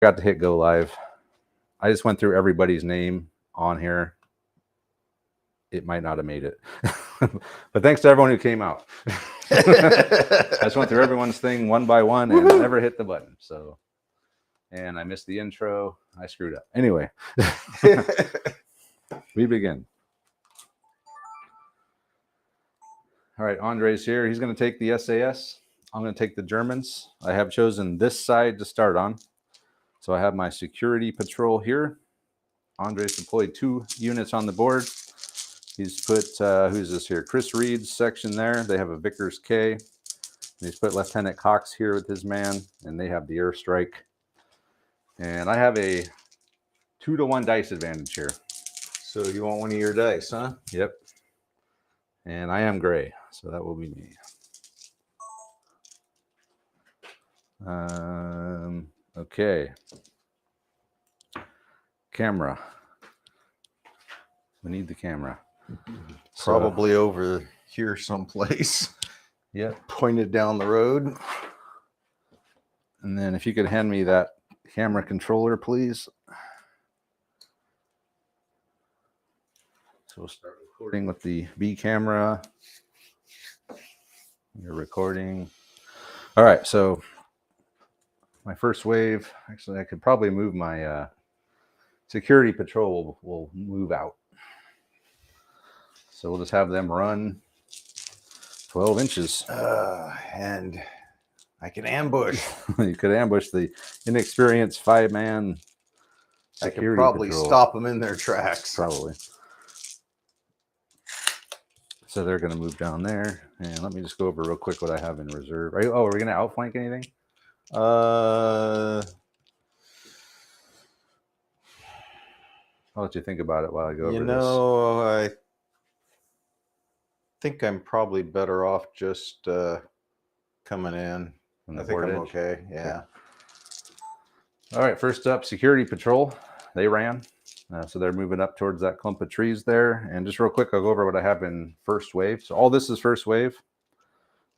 Got to hit go live. I just went through everybody's name on here. It might not have made it. But thanks to everyone who came out. I just went through everyone's thing one by one and never hit the button. So, and I missed the intro. I screwed up. Anyway, we begin. All right, Andre's here. He's going to take the SAS. I'm going to take the Germans. I have chosen this side to start on. So I have my security patrol here. Andre's deployed 2 units on the board. He's put, who's this here? Chris Reed's section there. They have a Vickers K. And he's put Lieutenant Cox here with his man, and they have the airstrike. And I have a 2-to-1 dice advantage here. So you want one of your dice, huh? Yep. And I am gray, so that will be me. Okay. Camera. We need the camera. Probably over here someplace. Yep. Pointed down the road. And then if you could hand me that camera controller, please. So we'll start recording with the B camera. You're recording. All right, so my first wave, actually I could probably move my security patrol will move out. So we'll just have them run 12 inches. And I can ambush. You could ambush the inexperienced 5-man I security can probably patrol. stop them in their tracks. Probably. So they're going to move down there. And let me just go over real quick what I have in reserve. Are we going to outflank anything? I'll let you think about it while I go over you this. know, I think I'm probably better off just coming in. I think I'm okay. Yeah. All right. First up, security patrol. They ran. So they're moving up towards that clump of trees there. And just real quick, I'll go over what I have in first wave. So all this is first wave.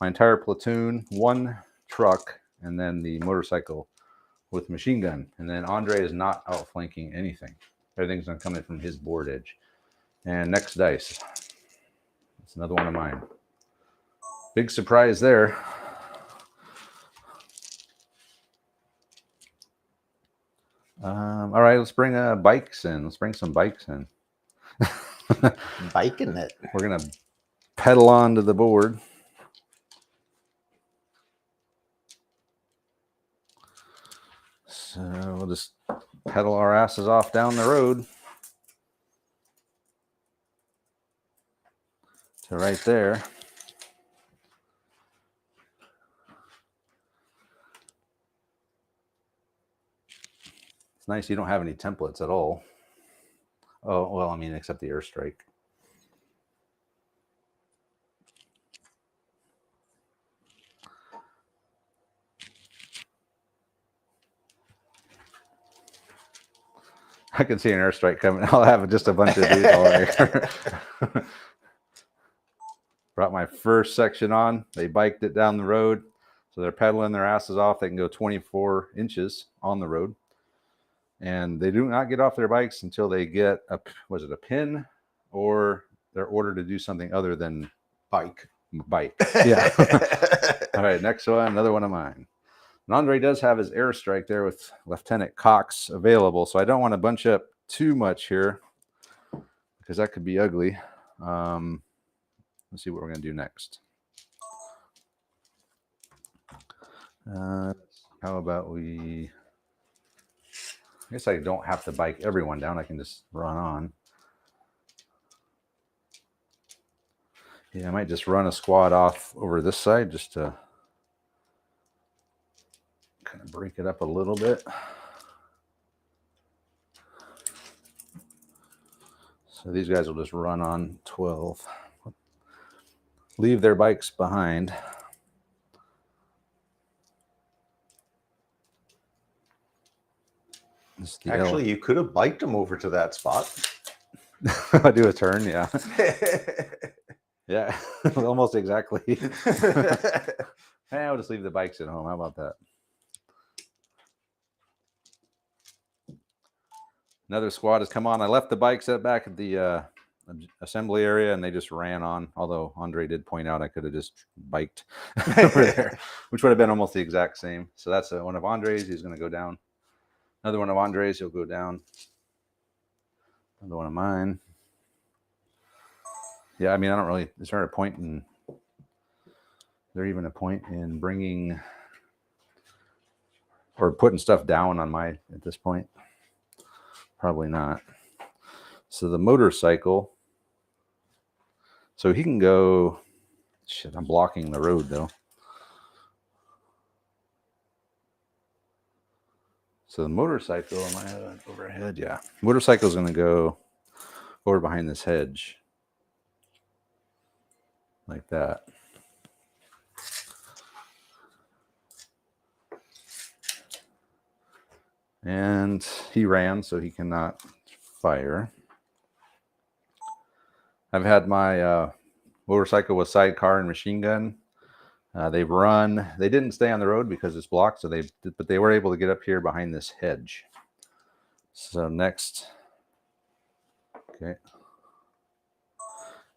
My entire platoon, 1 truck, and then the motorcycle with machine gun. And then Andre is not outflanking anything. Everything's going to come in from his board edge. And next dice. It's another one of mine. Big surprise there. All right, let's bring bikes in. Let's bring some bikes in. Biking it. We're going to pedal onto the board. So we'll just pedal our asses off down the road to right there. It's nice you don't have any templates at all. Oh, well, I mean, except the airstrike. I can see an airstrike coming. I'll have just a bunch of these all right. Brought my first section on. They biked it down the road. So they're pedaling their asses off. They can go 24 inches on the road. And they do not get off their bikes until they get a pin, or they're ordered to do something other than bike. Yeah. All right, next one, another one of mine. And Andre does have his airstrike there with Lieutenant Cox available, so I don't want to bunch up too much here because that could be ugly. Let's see what we're going to do next. How about we... I guess I don't have to bike everyone down. I can just run on. Yeah, I might just run a squad off over this side just to kind of break it up a little bit. So these guys will just run on 12. Leave their bikes behind. Actually, you could have biked them over to that spot. I do a turn, yeah. Yeah, almost exactly. I'll just leave the bikes at home. How about that? Another squad has come on. I left the bike set back at the assembly area, and they just ran on. Although Andre did point out I could have just biked over there, which would have been almost the exact same. So that's one of Andre's. He's going to go down. Another one of Andre's. He'll go down. Another one of mine. Yeah, I mean, I don't really. Is there a point in? Is there even a point in bringing or putting stuff down on my at this point? Probably not. So the motorcycle. So he can go. Shit, I'm blocking the road though. So the motorcycle, am I overhead? Yeah. Motorcycle's going to go over behind this hedge. Like that. And he ran, so he cannot fire. I've had my motorcycle with sidecar and machine gun. They've run. They didn't stay on the road because it's blocked, but they were able to get up here behind this hedge. So next, okay.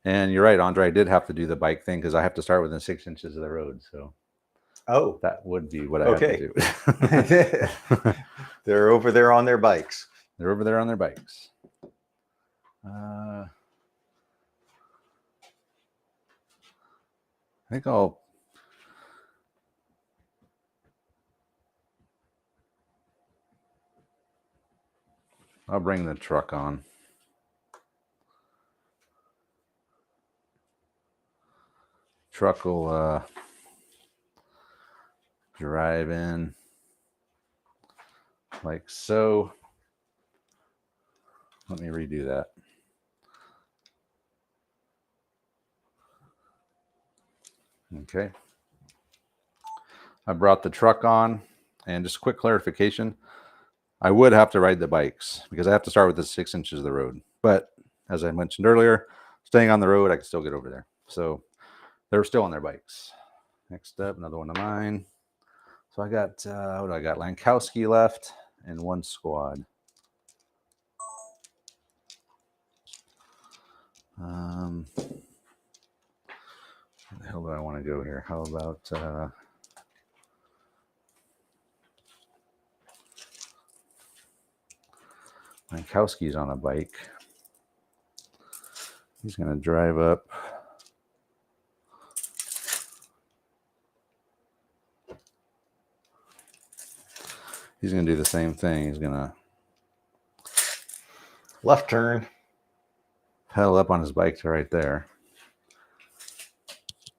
And you're right, Andre. I did have to do the bike thing because I have to start within 6 inches of the road. So, that would be what I have to do. They're over there on their bikes. They're over there on their bikes. I think I'll bring the truck on. Truck will drive in like so. Let me redo that. Okay. I brought the truck on, and just quick clarification. I would have to ride the bikes because I have to start with the 6 inches of the road. But as I mentioned earlier, staying on the road, I can still get over there. So they're still on their bikes. Next up, another one of mine. So I got, what do I got? Lankowski left and one squad. Where the hell do I want to go here? How about Lankowski's on a bike. He's going to drive up. He's going to do the same thing. He's going to left turn. Pedal up on his bike to right there.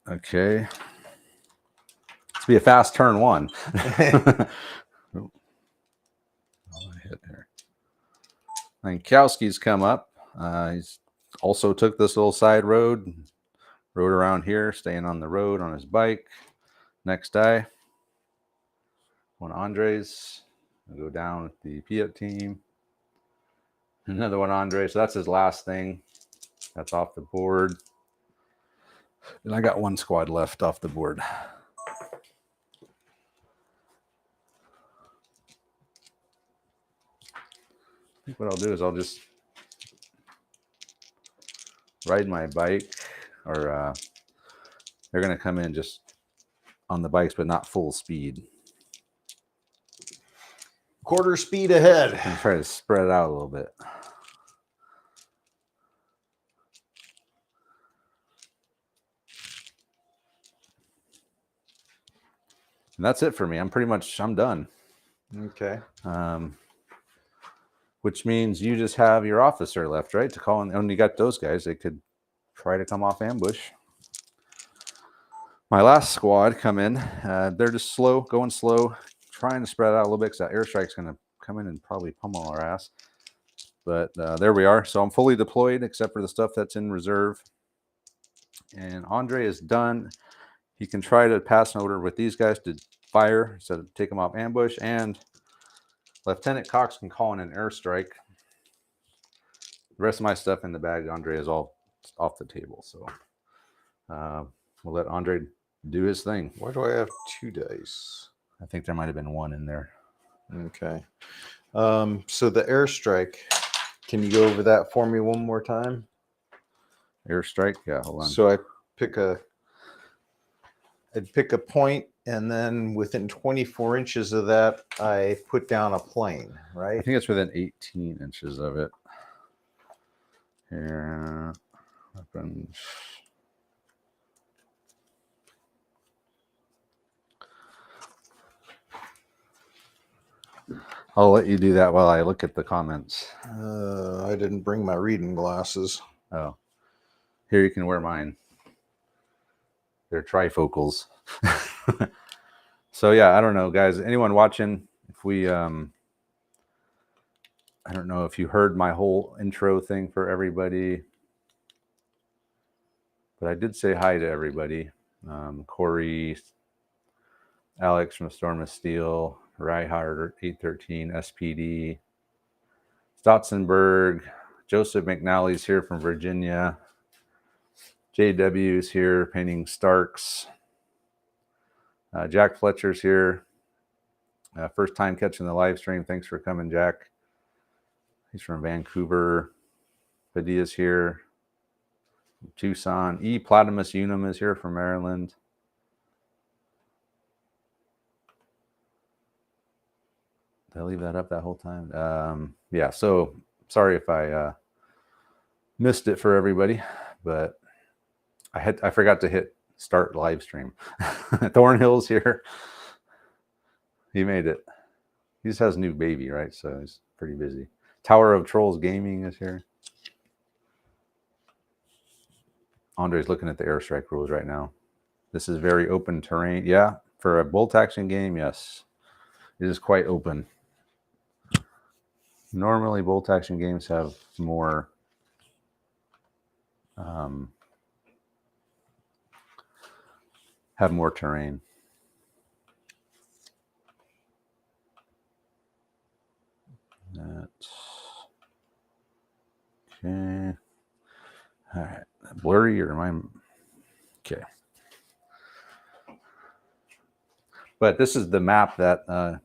Okay. It's be a fast turn one. Oh, I hit here. Lankowski's come up. He's also took this little side road, rode around here, staying on the road on his bike. Next die. One Andre's. I'll go down with the Piat team. Another one Andre. So that's his last thing. That's off the board. And I got one squad left off the board. I think what I'll do is I'll just ride my bike, or they're going to come in just on the bikes, but not full speed. Quarter speed ahead. And try to spread it out a little bit. And that's it for me. I'm done. Okay. Which means you just have your officer left, right? To call in. And you got those guys. They could try to come off ambush. My last squad come in. They're just going slow, trying to spread out a little bit because that airstrike's going to come in and probably pummel our ass. But there we are. So I'm fully deployed except for the stuff that's in reserve. And Andre is done. He can try to pass an order with these guys to fire instead of take them off ambush. And Lieutenant Cox can call in an airstrike. The rest of my stuff in the bag, Andre, is all off the table. So we'll let Andre do his thing. Why do I have 2 dice? I think there might have been one in there. Okay. So the airstrike, Can you go over that for me one more time? Airstrike. Yeah, hold on. So I'd pick a point, and then within 24 inches of that, I put down a plane, right? I think it's within 18 inches of it. Here, weapons. I'll let you do that while I look at the comments. I didn't bring my reading glasses. Oh, here you can wear mine. They're trifocals. So yeah, I don't know, guys. Anyone watching? If we, I don't know if you heard my whole intro thing for everybody, but I did say hi to everybody. Corey, Alex from Storm of Steel, Ryhard 813, SPD, Stotzenberg, Joseph McNally's here from Virginia. JW is here painting Starks. Jack Fletcher's here. First time catching the live stream. Thanks for coming, Jack. He's from Vancouver. Padilla's here. Tucson. E. Platimus Unum is here from Maryland. Did I leave that up that whole time? Yeah, so sorry if I missed it for everybody, but I forgot to hit start live stream. Thornhill's here. He made it. He just has a new baby, right? So he's pretty busy. Tower of Trolls Gaming is here. Andre's looking at the airstrike rules right now. This is very open terrain. Yeah, for a bolt action game, yes. It is quite open. Normally, bolt action games have more terrain. That's okay. All right, blurry or am I okay? But this is the map that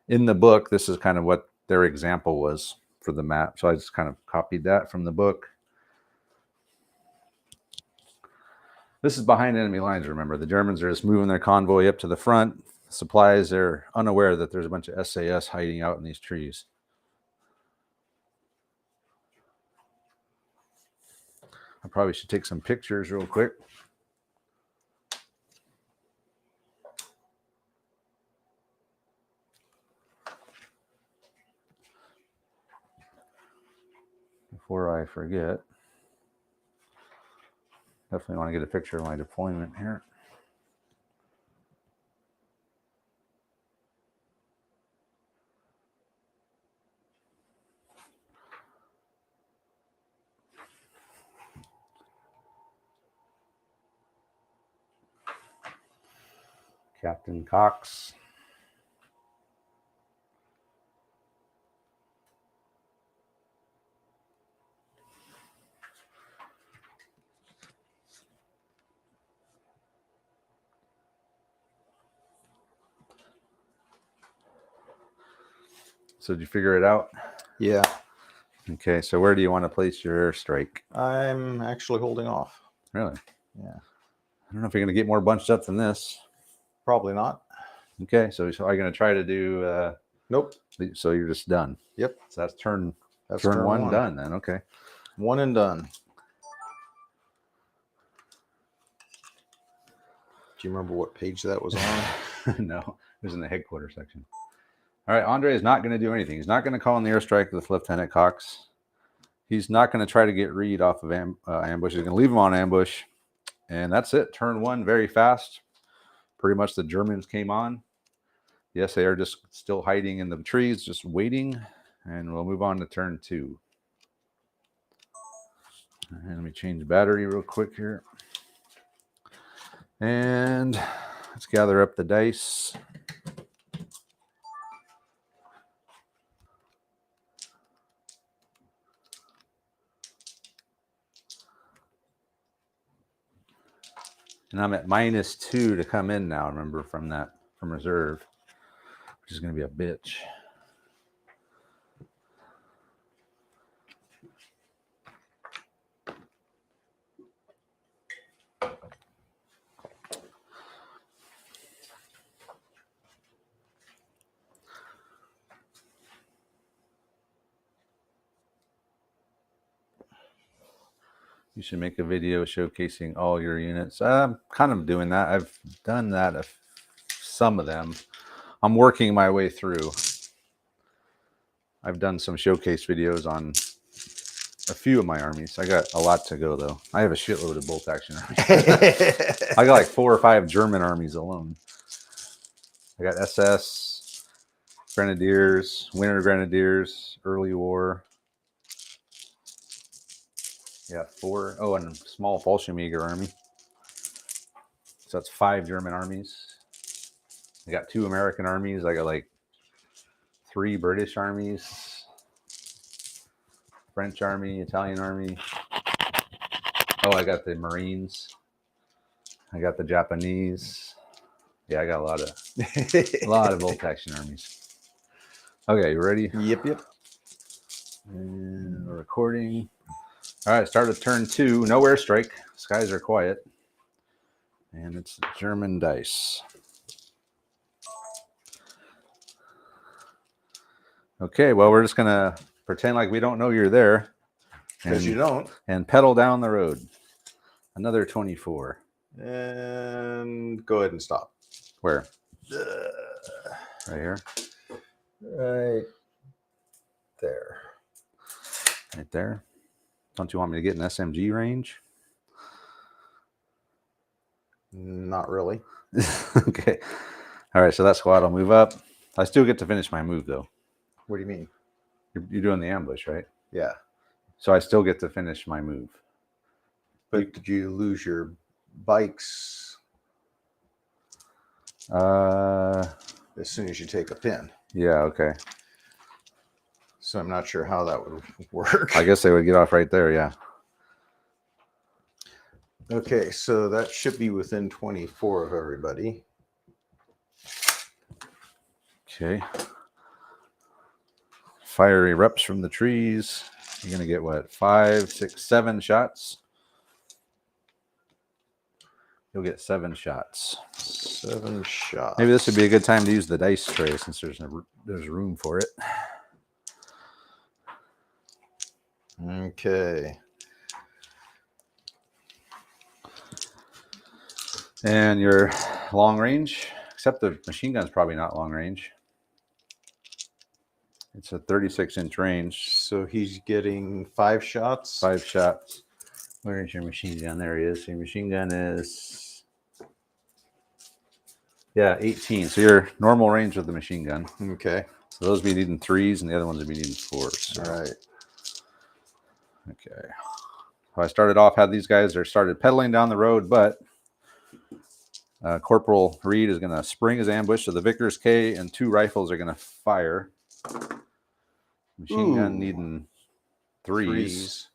in the book. This is kind of what their example was for the map. So I just kind of copied that from the book. This is behind enemy lines. Remember, the Germans are just moving their convoy up to the front. Supplies, they're unaware that there's a bunch of SAS hiding out in these trees. I probably should take some pictures real quick. Before I forget. Definitely want to get a picture of my deployment here. Captain Cox. So did you figure it out? Yeah. Okay, so where do you want to place your airstrike? I'm actually holding off. Really? Yeah. I don't know if you're going to get more bunched up than this. Probably not. Okay, so are you going to try to do... Nope. So you're just done? Yep. So that's turn turn one done then. Okay. One and done. Do you remember what page that was on? No, it was in the headquarters section. All right, Andre is not going to do anything. He's not going to call in the airstrike with Lieutenant Cox. He's not going to try to get Reed off of ambush. He's going to leave him on ambush. And that's it. Turn one, very fast. Pretty much the Germans came on. Yes, they are just still hiding in the trees, just waiting. And we'll move on to turn two. And let me change the battery real quick here. And let's gather up the dice. And I'm at -2 to come in now, remember, from reserve, which is going to be a bitch. You should make a video showcasing all your units. I'm kind of doing that. I've done that, some of them. I'm working my way through. I've done some showcase videos on a few of my armies. I got a lot to go, though. I have a shitload of bolt action armies. I got like 4 or 5 German armies alone. I got SS, Grenadiers, Winter Grenadiers, Early War. Yeah, 4. Oh, and a small Fallschirmjäger army. So that's 5 German armies. I got 2 American armies. I got like 3 British armies, French army, Italian army. Oh, I got the Marines. I got the Japanese. Yeah, I got a lot of bolt action armies. Okay, you ready? Yep. And we're recording. All right, start of turn 2. No airstrike. Skies are quiet. And it's German dice. Okay, well, we're just going to pretend like we don't know you're there. Because you don't. And pedal down the road. Another 24. And go ahead and stop. Where? Right here? Right there. Right there? Don't you want me to get an SMG range? Not really. Okay. All right, so that squad will move up. I still get to finish my move, though. What do you mean? You're doing the ambush, right? Yeah. So I still get to finish my move. But did you lose your bikes As soon as you take a pin? Yeah, okay. So I'm not sure how that would work. I guess they would get off right there, yeah. Okay, so that should be within 24 of everybody. Okay. Fire erupts from the trees. You're going to get what? 5, 6, 7 shots? You'll get 7 shots. 7 shots. Maybe this would be a good time to use the dice tray since there's room for it. Okay. And your long range, except the machine gun's probably not long range. It's a 36-inch range. So he's getting 5 shots? 5 shots. Where is your machine gun? There he is. Your machine gun is, yeah, 18. So your normal range of the machine gun. Okay. So those be needing 3s, and the other ones would be needing 4s. So. All right. Okay. So I started off, had these guys, they started pedaling down the road, but Corporal Reed is going to spring his ambush. So the Vickers K and 2 rifles are going to fire. Machine gun needing 3s.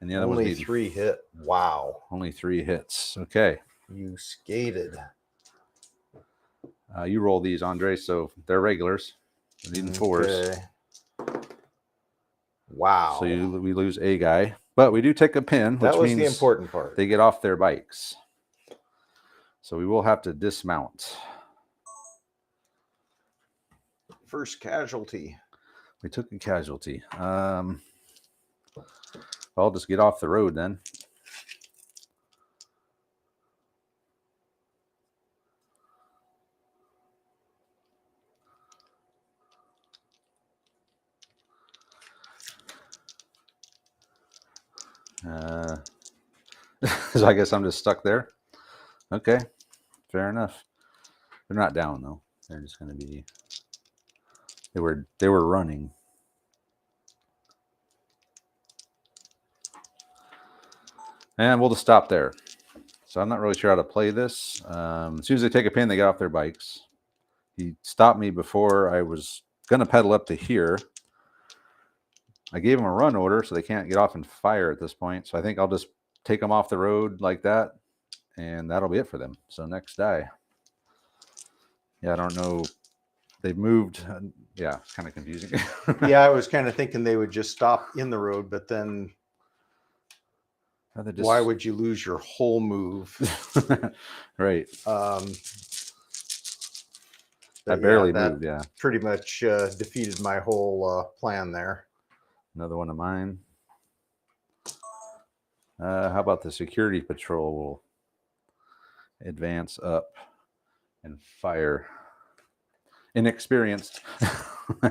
And the other only one's 3 hit. Wow. Only 3 hits. Okay. You skated. You roll these, Andre. So they're regulars. They're needing 4s. Wow. So we lose a guy. But we do take a pin, which means the important part. They get off their bikes. So we will have to dismount. First casualty. We took a casualty. I'll just get off the road then. So I guess I'm just stuck there. Okay, fair enough. They're not down though. They're just going to be. They were running. And we'll just stop there. So I'm not really sure how to play this. As soon as they take a pin, they get off their bikes. He stopped me before I was going to pedal up to here. I gave them a run order, so they can't get off and fire at this point. So I think I'll just take them off the road like that, and that'll be it for them. So next die. Yeah, I don't know. They've moved. Yeah, it's kind of confusing. Yeah, I was kind of thinking they would just stop in the road, but then why would you lose your whole move? Right. I But barely that moved, yeah. Pretty much defeated my whole plan there. Another one of mine. How about the security patrol will advance up and fire? Inexperienced. You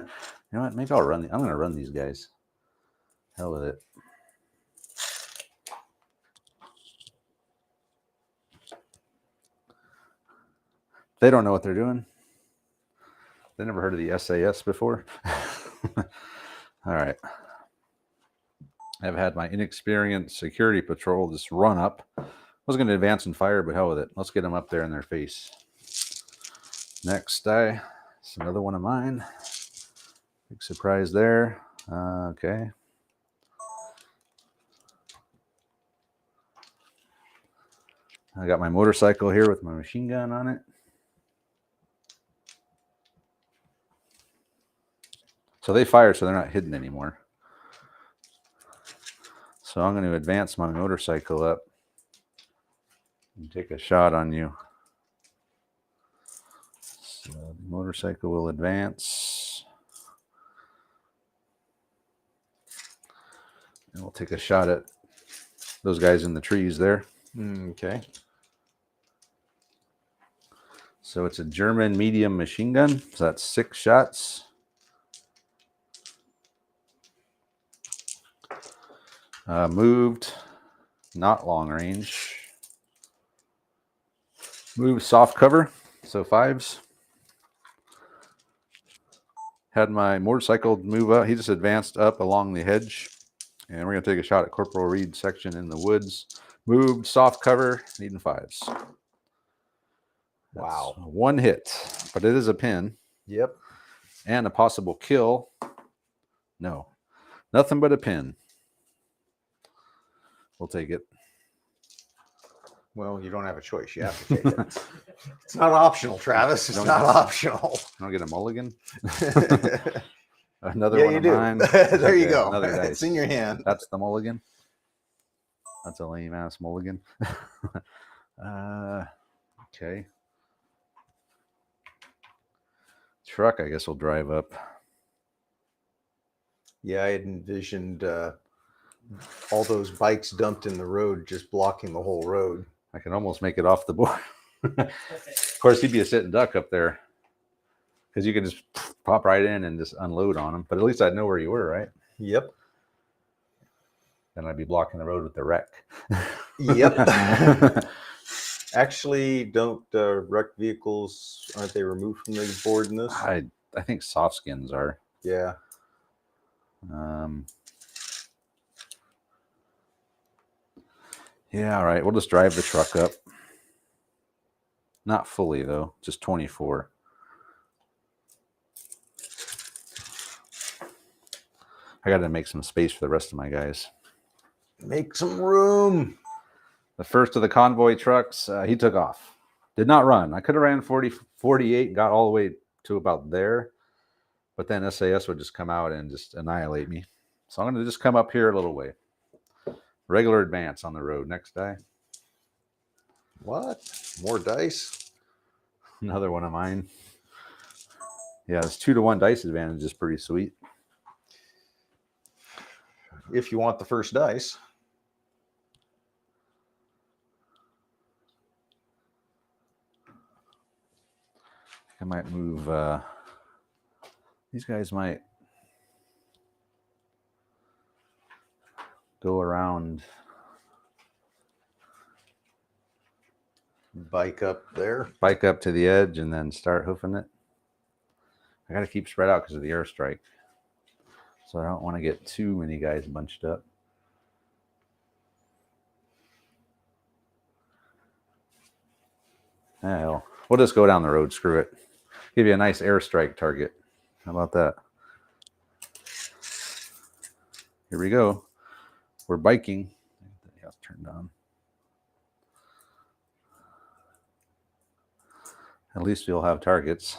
know what? Maybe I'll run. I'm going to run these guys. Hell with it. They don't know what they're doing. They never heard of the SAS before. All right. I've had my inexperienced security patrol just run up. I was going to advance and fire, but hell with it. Let's get them up there in their face. Next die. It's another one of mine. Big surprise there. Okay. I got my motorcycle here with my machine gun on it. So they fired, so they're not hidden anymore. So I'm going to advance my motorcycle up and take a shot on you. So the motorcycle will advance. And we'll take a shot at those guys in the trees there. Okay. So it's a German medium machine gun. So that's 6 shots. Moved, not long range. Moved soft cover, so 5s. Had my motorcycle move up. He just advanced up along the hedge. And we're going to take a shot at Corporal Reed's section in the woods. Moved, soft cover, needing 5s. Wow. That's 1 hit, but it is a pin. Yep. And a possible kill. No, nothing but a pin. We'll take it. Well, you don't have a choice. You have to take it. It's not optional, Travis. It's not optional. I'll get a mulligan. Another Yeah, one you of do. mine. There you go. Another dice. It's in your hand. That's the mulligan. That's a lame ass mulligan. Okay. Truck, I guess, will drive up. Yeah, I had envisioned all those bikes dumped in the road, just blocking the whole road. I can almost make it off the board. Of course, he'd be a sitting duck up there because you can just pop right in and just unload on him. But at least I'd know where you were, right? Yep. Then I'd be blocking the road with the wreck. Yep. Actually, don't wrecked vehicles, aren't they removed from the board in this? I think soft skins are. Yeah. Yeah, all right. We'll just drive the truck up. Not fully, though. Just 24. I got to make some space for the rest of my guys. Make some room. The first of the convoy trucks, he took off. Did not run. I could have ran 48, got all the way to about there. But then SAS would just come out and just annihilate me. So I'm going to just come up here a little way. Regular advance on the road. Next die. What? More dice? Another one of mine. Yeah, this 2-to-1 dice advantage is pretty sweet. If you want the first dice. I might move. These guys might go around. Bike up there. Bike up to the edge and then start hoofing it. I got to keep spread out because of the airstrike. So I don't want to get too many guys bunched up. Hell, we'll just go down the road. Screw it. Give you a nice airstrike target. How about that? Here we go. We're biking. Yeah, turned on. At least we'll have targets.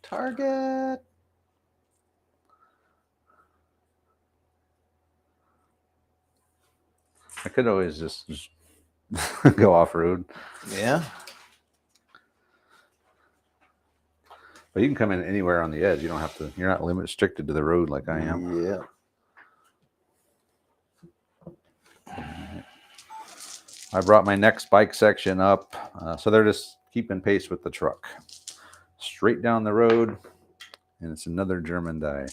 Target. I could always just go off road. Yeah. But you can come in anywhere on the edge. You don't have to. You're not restricted to the road like I am. Yeah. I brought my next bike section up, so they're just keeping pace with the truck. Straight down the road, and it's another German die.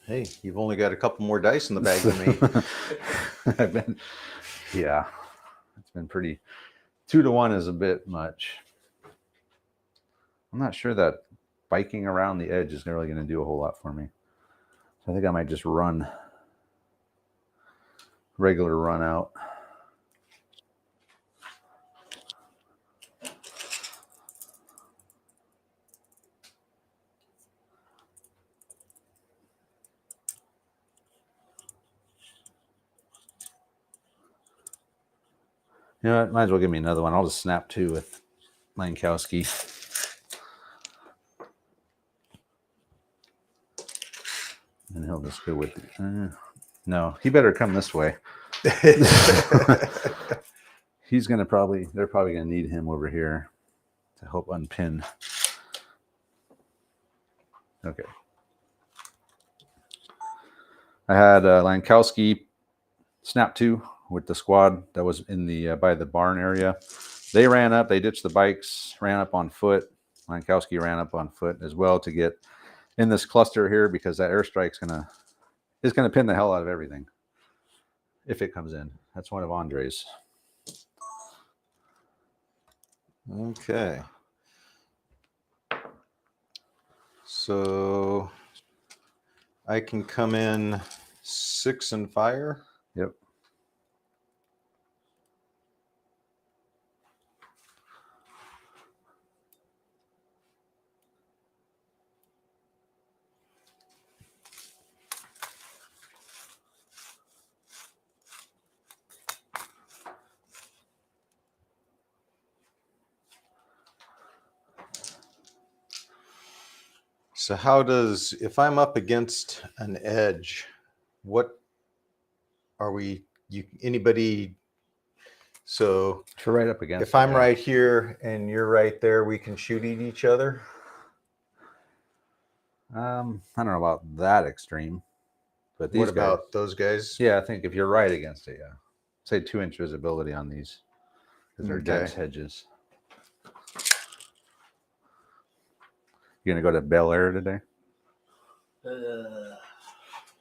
Hey, you've only got a couple more dice in the bag than me. Yeah, it's been pretty. 2 to 1 is a bit much. I'm not sure that biking around the edge is really going to do a whole lot for me. So I think I might just run regular run out. You know what? Might as well give me another one. I'll just snap 2 with Lankowski. And he'll just go with it. No, he better come this way. He's going to they're probably going to need him over here to help unpin. Okay. I had Lankowski snap 2 with the squad that was in the by the barn area. They ran up, they ditched the bikes, ran up on foot. Lankowski ran up on foot as well to get in this cluster here because that airstrike's is gonna pin the hell out of everything if it comes in. That's one of Andre's. Okay. So I can come in 6 and fire. Yep. So how does, if I'm up against an edge, what are we, anybody, so If you're right up against if I'm it, yeah. right here and you're right there, we can shoot at each other? I don't know about that extreme, but these What about those guys? Yeah, I think if you're right against it, yeah. Say 2-inch visibility on these because they're Okay. dense hedges. You gonna go to Bel Air today?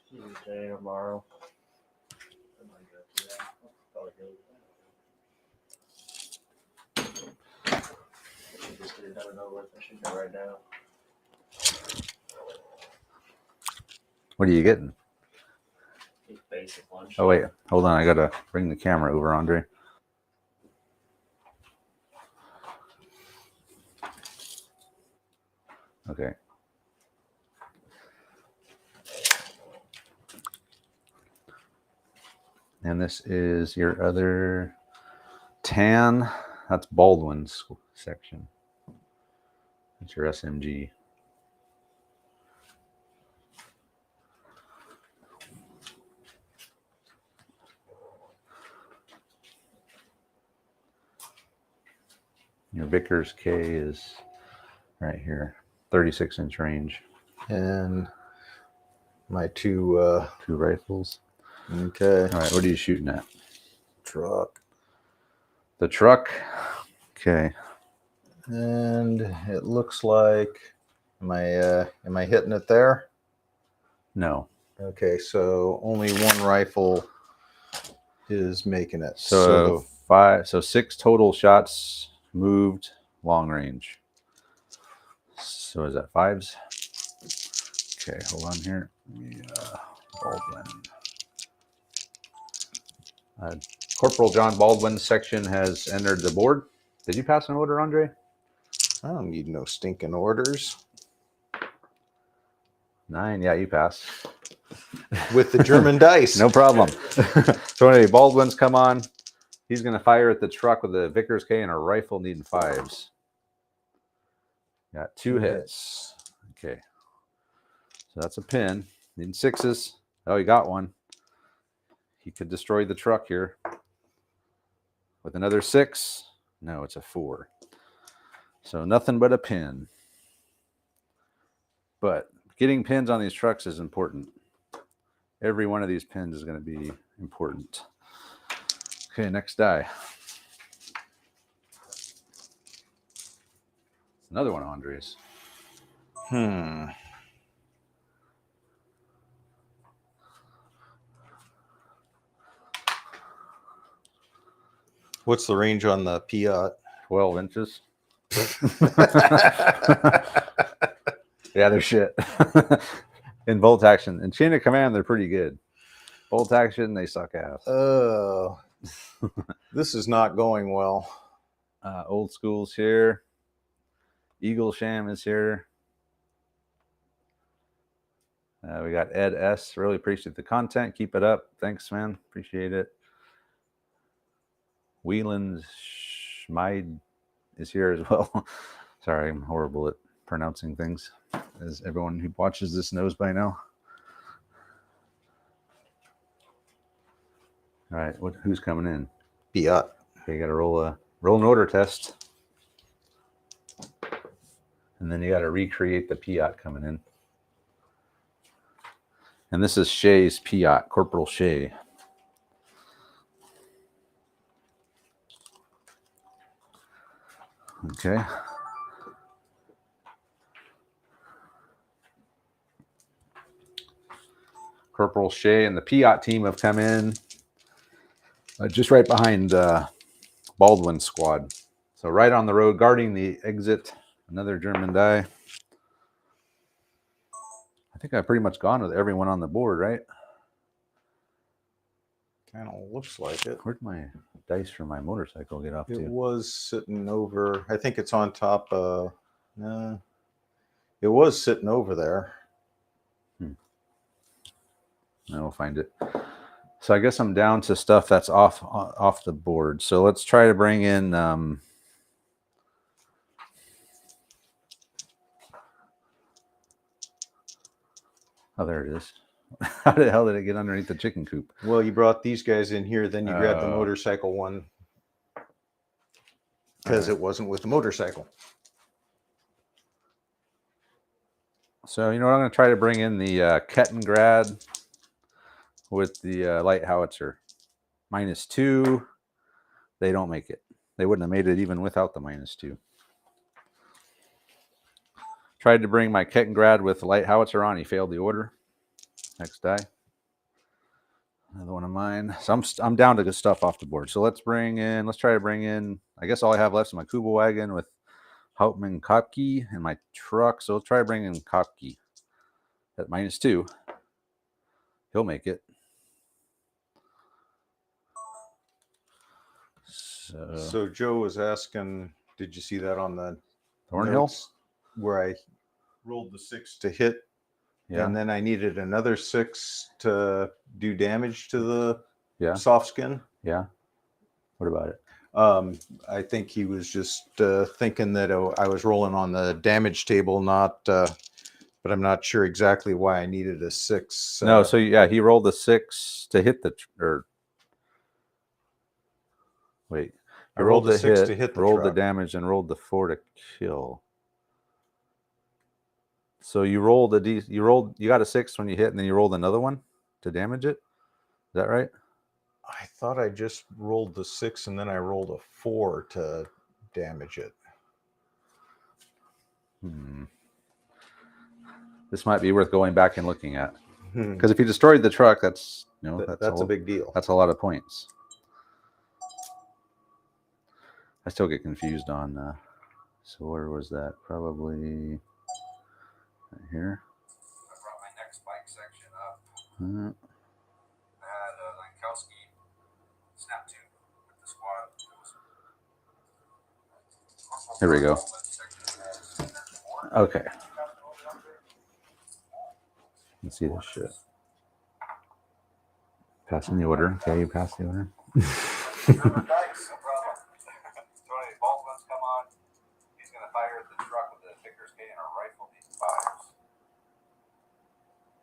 Tuesday, tomorrow. I might go to that. I'll probably go. I should just get it done and over with. I should go right now. What are you getting? Eat basic lunch. Oh wait, hold on. I gotta bring the camera over, Andre. Okay. And this is your other tan. That's Baldwin's section. That's your SMG. Your Vickers K is right here, 36-inch range. And my two 2 rifles. okay. All right, what are you shooting at? Truck. The truck. Okay. And it looks like, am I hitting it there? No. Okay, so only one rifle is making it. So 6 total shots moved long range. So is that 5s? Okay, hold on here. Baldwin. Corporal John Baldwin's section has entered the board. Did you pass an order, Andre? I don't need no stinking orders. 9, yeah, you pass. With the German dice. No problem. So anyway, Baldwin's come on. He's going to fire at the truck with a Vickers K and a rifle needing 5s. Got 2 hits. Okay. So that's a pin. Needing 6s. Oh, he got one. He could destroy the truck here. With another 6. No, it's a 4. So nothing but a pin. But Getting pins on these trucks is important. Every one of these pins is going to be important. Okay, next die. Another one of Andre's. What's the range on the Piat? 12 inches. Yeah, they're shit. In bolt action. In chain of command, they're pretty good. Bolt action, they suck ass. Oh, this is not going well. Old School's here. Eagle Sham is here. We got Ed S. Really appreciate the content. Keep it up. Thanks, man. Appreciate it. Whelan Schmide is here as well. Sorry, I'm horrible at pronouncing things, as everyone who watches this knows by now. All right, who's coming in? Piat. Okay, you got to roll an order test, and then you got to recreate the Piat coming in. And this is Shay's Piat, Corporal Shay. Okay. Corporal Shay and the Piat team have come in just right behind Baldwin's squad. So right on the road, guarding the exit. Another German die. I think I've pretty much gone with everyone on the board, right? Kind of looks like it. Where'd my dice for my motorcycle get off It to? was sitting over. I think it's on top. It was sitting over there. I'll find it. So I guess I'm down to stuff that's off the board. So let's try to bring in. Oh, there it is. How the hell did it get underneath the chicken coop? Well, you brought these guys in here, then you grabbed the motorcycle one because it wasn't with the motorcycle. So, you know what? I'm going to try to bring in the Kettengrad with the light howitzer. -2. They don't make it. They wouldn't have made it even without the -2. Tried to bring my Kettengrad with the light howitzer on. He failed the order. Next die. Another one of mine. So I'm down to good stuff off the board. So let's try to bring in, I guess all I have left is my Kuba wagon with Hauptmann Kopke and my truck. So let's try to bring in Kopke at -2. He'll make it. So Joe was asking, did you see that on the Thornhill notes where I rolled the 6 to hit? Yeah. And then I needed another 6 to do damage to the Yeah. soft skin. Yeah. What about it? I think he was just thinking that I was rolling on the damage table, but I'm not sure exactly why I needed a 6. No, so yeah, he rolled a 6 to hit wait. I rolled the 6 to hit the rolled the truck. damage, and rolled the 4 to kill. So you rolled you got a 6 when you hit, and then you rolled another one to damage it. Is that right? I thought I just rolled the 6 and then I rolled a 4 to damage it. This might be worth going back and looking at, because if you destroyed the truck, that's that's a big deal. That's a lot of points. I still get confused on. So where was that? Probably right here. I brought my next bike section up. Uh, I had Lankowski snap tube with the squad. Here we go. Okay. Let's see this shit. Passing the order. Okay, you passed the order. Remember dice, no problem. So when these bolt ones come on, he's going to fire at the truck with the Vickers K and a rifle he fires.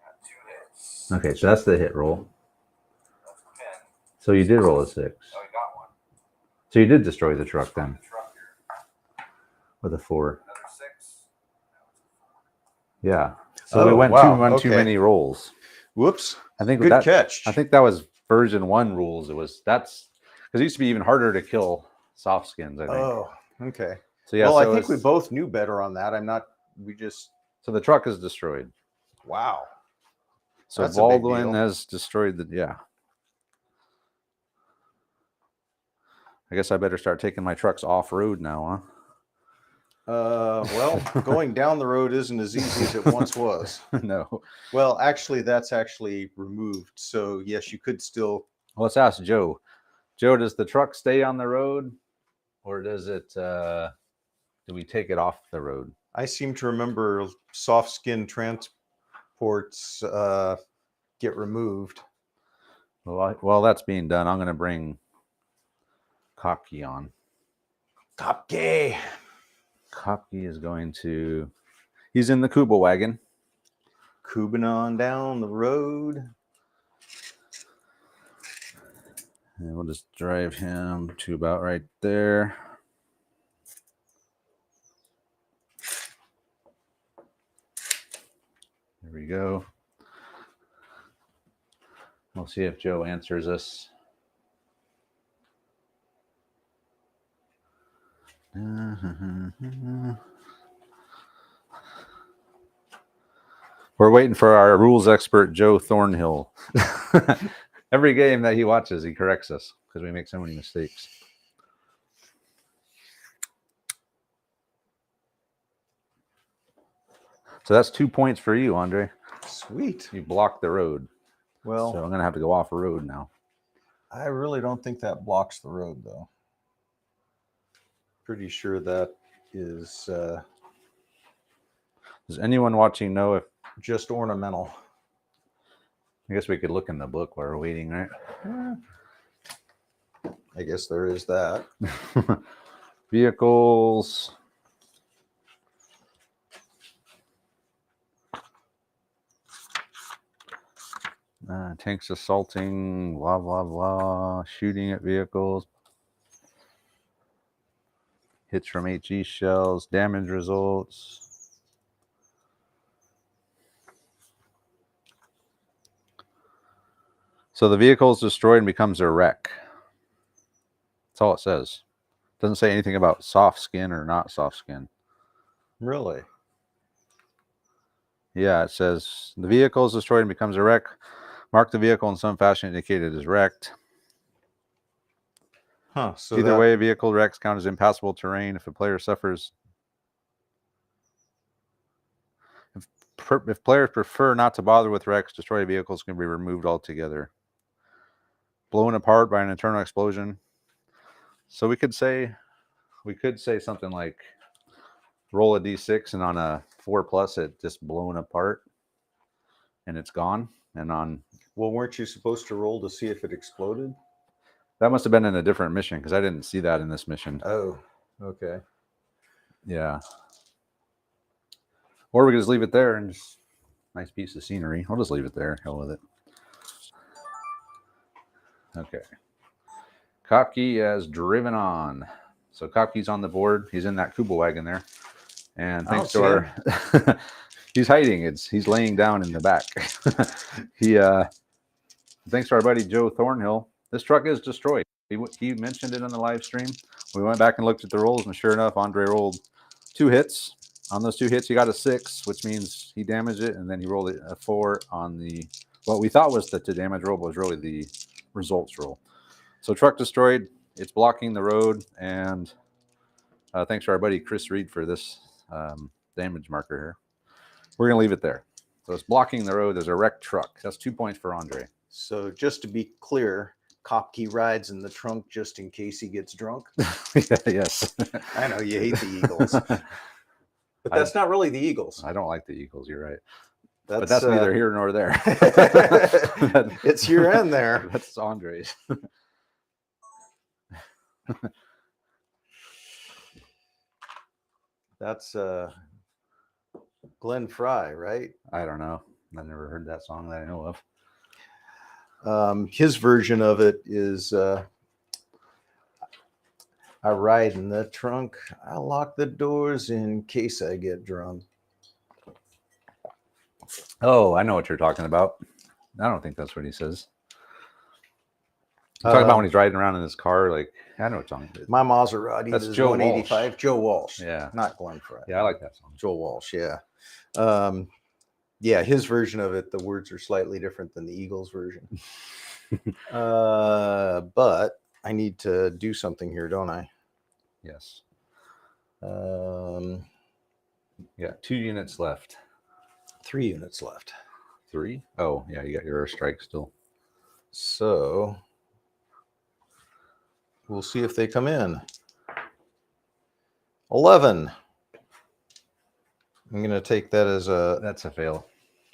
Got 2 hits. Okay, so that's the hit roll. That's a pin. So you did roll a 6. Oh, he got one. So you did destroy the truck then The truck here. with a 4. Another 6. Yeah. So we Oh, went wow, too okay. many rolls. Whoops. I think Good that catch. I think that was version 1 rules. That's because it used to be even harder to kill soft skins, I think. Oh, okay. So yeah, Well, I so think we both knew better on that. so the truck is destroyed. Wow. So That's a big Baldwin deal. has destroyed the I guess I better start taking my trucks off road now, Well, going down the road isn't as easy as it once was. huh? No. Well, actually, that's actually removed. So yes, you could still. Well, let's ask Joe. Joe, does the truck stay on the road, or does it? Do we take it off the road? I seem to remember soft skin transports get removed. Well, while that's being done, I'm going to bring Kopke on. Kopke. Kopke is going to. He's in the Kuba wagon. Kubing on down the road. And we'll just drive him to about right there. There we go. We'll see if Joe answers us. We're waiting for our rules expert, Joe Thornhill. Every game that he watches, he corrects us because we make so many mistakes. So that's 2 points for you, Andre. Sweet. You blocked the road. Well, So I'm going to have to go off the road now. I really don't think that blocks the road, though. Pretty sure that is Does anyone watching know if, just ornamental. I guess we could look in the book while we're waiting, right? I guess there is that. Vehicles. Tanks assaulting, blah, blah, blah. Shooting at vehicles. Hits from HE shells. Damage results. So the vehicle is destroyed and becomes a wreck. That's all it says. Doesn't say anything about soft skin or not soft skin. Really? Yeah, it says the vehicle is destroyed and becomes a wreck. Mark the vehicle in some fashion indicated as wrecked. Huh. So Either way, vehicle wrecks count as impassable terrain. If a player suffers, if players prefer not to bother with wrecks, destroyed vehicles can be removed altogether. Blown apart by an internal explosion. So we could say something like roll a d6 and on a 4+ it just blown apart and it's gone. And on Well, weren't you supposed to roll to see if it exploded? that must have been in a different mission because I didn't see that in this mission. Oh, okay. Yeah. Or we could just leave it there and just nice piece of scenery. I'll just leave it there. Hell with it. Okay. Kopke has driven on. So Kopke's on the board. He's in that Kuba wagon there. And thanks to our he's hiding. He's laying down in the back. Thanks to our buddy Joe Thornhill. This truck is destroyed. He mentioned it on the live stream. We went back and looked at the rolls, and sure enough, Andre rolled 2 hits. On those 2 hits, he got a 6, which means he damaged it, and then he rolled a 4 on the what we thought was the damage roll, but was really the results roll. So truck destroyed. It's blocking the road, and thanks to our buddy Chris Reed for this damage marker here. We're going to leave it there. So it's blocking the road. There's a wrecked truck. That's 2 points for Andre. So just to be clear, Kopke rides in the trunk just in case he gets drunk. Yes. I know you hate the Eagles, but that's not really the Eagles. I don't like the Eagles. You're right. That's, but that's neither here nor there. It's here and there. That's Andre's. That's Glenn Fry, right? I don't know. I've never heard that song that I know of. His version of it is I ride in the trunk. I lock the doors in case I get drunk. Oh, I know what you're talking about. I don't think that's what he says. You're talking about when he's riding around in his car. Like, I know what you're talking about. My Maserati. That's is Joe 185. Walsh. Joe Walsh. Yeah. Not Glenn Fry. Yeah, I like that song. Joe Walsh. Yeah. Yeah, his version of it, the words are slightly different than the Eagles version. But I need to do something here, don't I? Yes. Um, Yeah, 2 units left. 3 units left. 3? Oh, yeah, you got your airstrike still. So we'll see if they come in. 11. I'm going to take that as a That's a fail.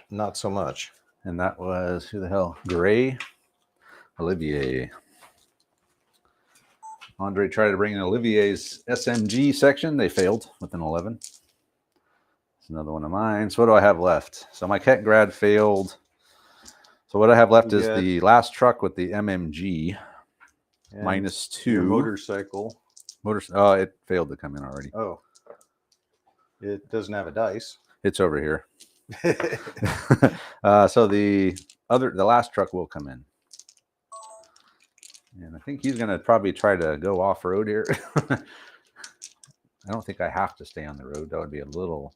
not so much. And that was, who the hell? Gray? Olivier. Andre tried to bring in Olivier's SMG section. They failed with an 11. It's another one of mine. So what do I have left? So my Ketgrad failed. So what I have left is the last truck with the MMG. And -2. your motorcycle. Oh, it failed to come in already. Oh, it doesn't have a dice. It's over here. So the last truck will come in. And I think he's going to probably try to go off-road here. I don't think I have to stay on the road. That would be a little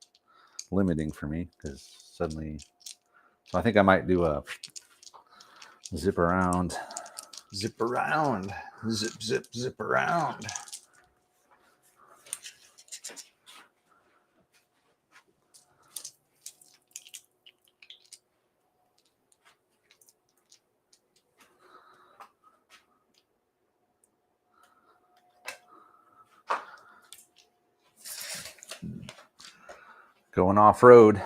limiting for me because suddenly... So I think I might do a zip around. Zip around. Zip, zip, zip around. Going off-road.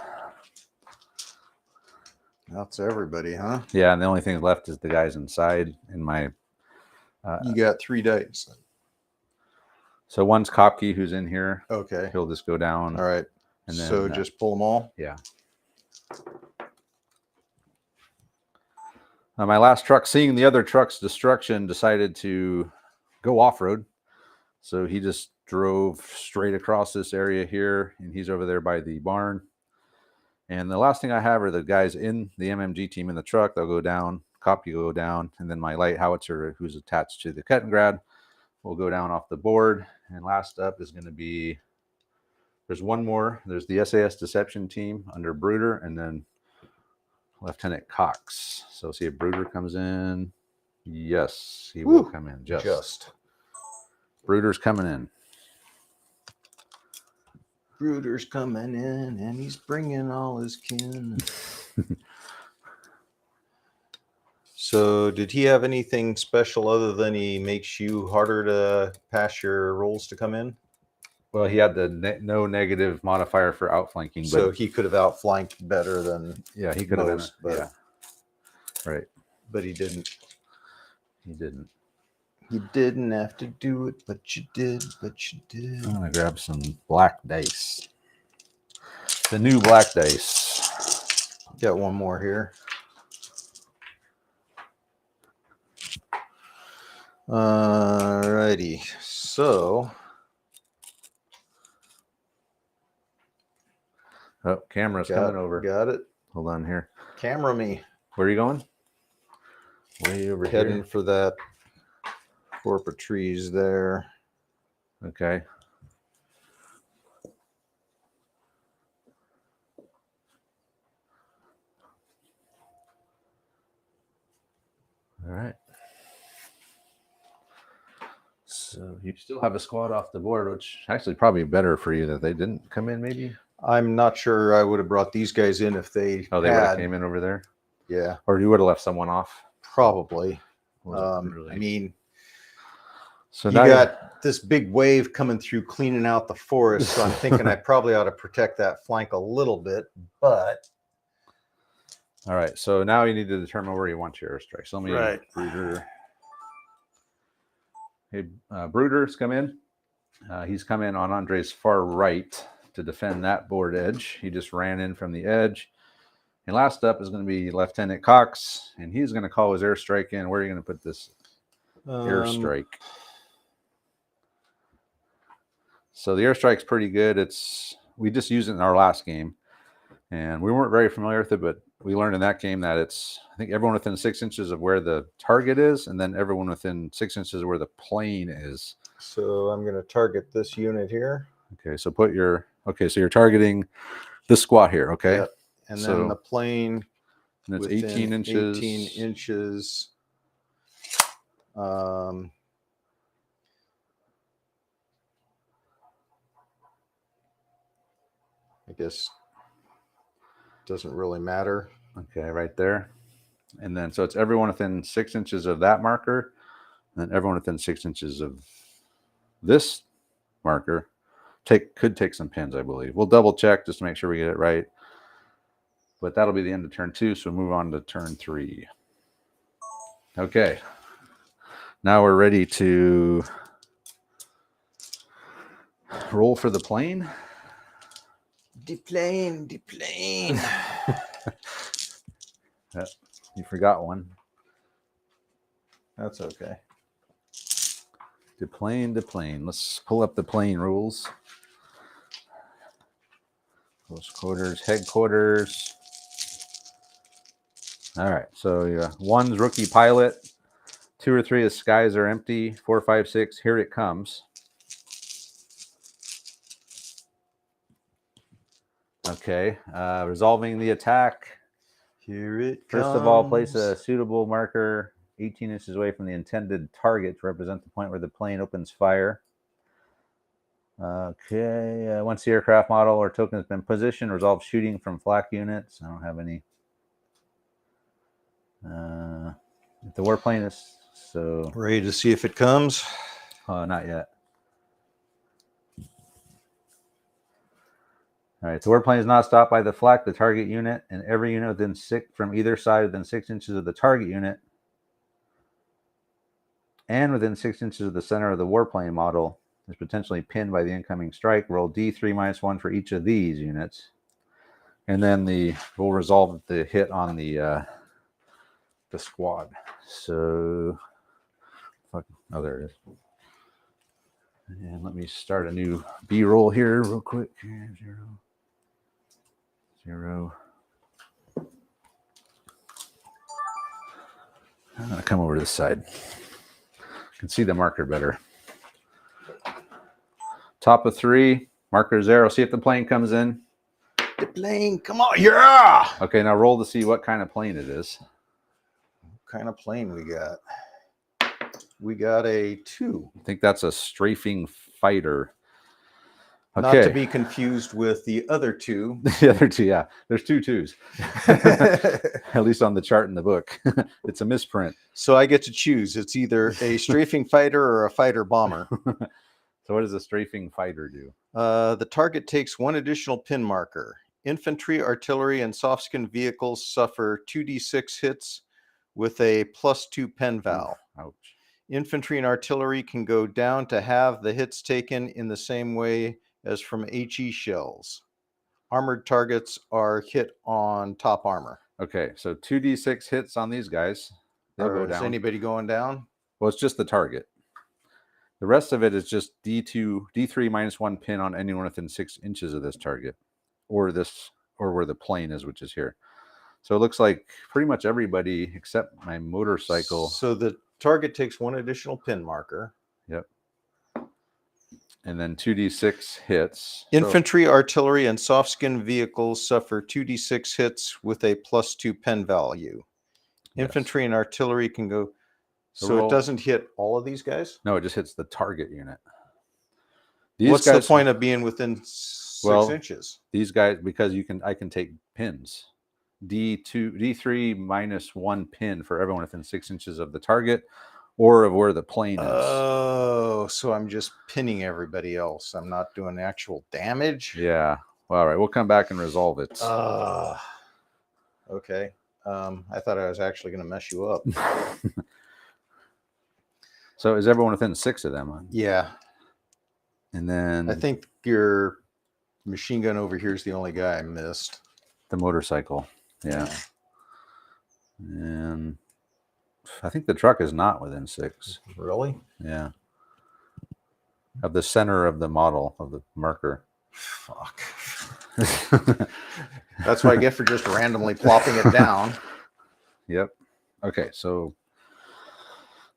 That's everybody, huh? Yeah, and the only thing left is the guys inside in my... You got 3 dice. So one's Kopke who's in here. Okay. He'll just go down. All right. And then, so just pull them all? Yeah. My last truck, seeing the other truck's destruction, decided to go off-road. So he just drove straight across this area here, and he's over there by the barn. And the last thing I have are the guys in the MMG team in the truck. They'll go down, Kopke will go down, and then my light howitzer, who's attached to the Kettengrad, will go down off the board. And last up is going to be, there's one more. There's the SAS Deception team under Brewder, and then Lieutenant Cox. So see if Brewder comes in. Yes, he will come in. Just. Brewder's coming in. Brewder's coming in, and he's bringing all his kin. So did he have anything special other than he makes you harder to pass your rolls to come in? Well, he had the no negative modifier for outflanking. So but he could have outflanked better than yeah, he could have most, been. but, Yeah, right. but he didn't. He didn't. You didn't have to do it, but you did, but you did. I'm gonna grab some black dice. The new black dice. Got one more here. Alrighty, so Oh, camera's coming over. Got it. Hold on here. Camera me. Where are you going? Way over Heading here. for that corporate trees there. Okay. All right. So you still have a squad off the board, which actually probably better for you that they didn't come in, maybe. I'm not sure I would have brought these guys in if they Oh, they would have had. came in over there, Yeah, or you would have left someone off. probably. Wasn't really- I mean, so you now got this big wave coming through cleaning out the forest, so I'm thinking I probably ought to protect that flank a little bit, but all right. So now you need to determine where you want your airstrike. So let me Right. Brewder. Hey, Brewder's come in. He's come in on Andre's far right to defend that board edge. He just ran in from the edge. And last up is going to be Lieutenant Cox, and he's going to call his airstrike in. Where are you going to put this airstrike? So the airstrike's pretty good. We just used it in our last game, And we weren't very familiar with it, but we learned in that game that it's, I think, everyone within 6 inches of where the target is, and then everyone within 6 inches of where the plane is. So I'm going to target this unit here. Okay, so put your, okay, so you're targeting this squat here, okay? Yep. And So- then the plane And it's within 18 inches. 18 inches. I guess doesn't really matter. Okay, right there. And then, so it's everyone within 6 inches of that marker, and then everyone within 6 inches of this marker. Could take some pins, I believe. We'll double check just to make sure we get it right. But that'll be the end of turn 2, so move on to turn 3. Okay. Now we're ready to roll for the plane. Deplane, deplane. You forgot one. That's okay. Deplane, deplane. Let's pull up the plane rules. Close quarters, headquarters. All right. So 1's rookie pilot. 2 or 3 is skies are empty. 4, 5, 6. Here it comes. Okay. Resolving the attack. Here it First of all, place comes. a suitable marker 18 inches away from the intended target to represent the point where the plane opens fire. Okay. Once the aircraft model or token has been positioned, resolve shooting from flak units. I don't have any. If the warplane is so. Ready to see if it comes. Not yet. All right. The warplane is not stopped by the flak, the target unit, and every unit within from either side within 6 inches of the target unit and within 6 inches of the center of the warplane model is potentially pinned by the incoming strike. Roll D3 minus 1 for each of these units. And then we'll resolve the hit on the squad. So, oh, there it is. And let me start a new B roll here real quick. 0, 0. I'm going to come over to this side. You can see the marker better. Top of 3, marker 0. See if the plane comes in. The plane, come on, yeah! Okay, now roll to see what kind of plane it is. What kind of plane we got? We got a 2. I think that's a strafing fighter. Okay. Not to be confused with the other 2. The other 2, yeah. There's 2 2s. At least on the chart in the book. It's a misprint. So I get to choose. It's either a strafing fighter or a fighter bomber. So what does a strafing fighter do? The target takes 1 additional pin marker. Infantry, artillery, and soft-skin vehicles suffer 2d6 hits with a +2 pen val. Ouch. Infantry and artillery can go down to halve the hits taken in the same way as from HE shells. Armored targets are hit on top armor. Okay, so 2d6 hits on these guys. They'll go Is down. anybody going down? Well, it's just the target. The rest of it is just D3 minus 1 pin on anyone within 6 inches of this target, or where the plane is, which is here. So it looks like pretty much everybody except my motorcycle. So the target takes 1 additional pin marker. Yep. And then 2d6 hits. Infantry, artillery, and soft-skin vehicles suffer 2d6 hits with a +2 pen value. Yes. Infantry and artillery can go. So So roll- it doesn't hit all of these guys? No, it just hits the target unit. What's the point of being within 6 Well, inches? These guys, because I can take pins. D3 minus 1 pin for everyone within 6 inches of the target or of where the plane is. Oh, so I'm just pinning everybody else. I'm not doing actual damage? Yeah. Well, all right. We'll come back and resolve it. Okay. I thought I was actually going to mess you up. So is everyone within 6 of them? Yeah. And then I think your machine gun over here is the only guy I missed. the motorcycle. Yeah. And I think the truck is not within 6. Really? Yeah. Of the center of the model of the marker. Fuck. That's what I get for just randomly plopping it down. Yep. Okay, so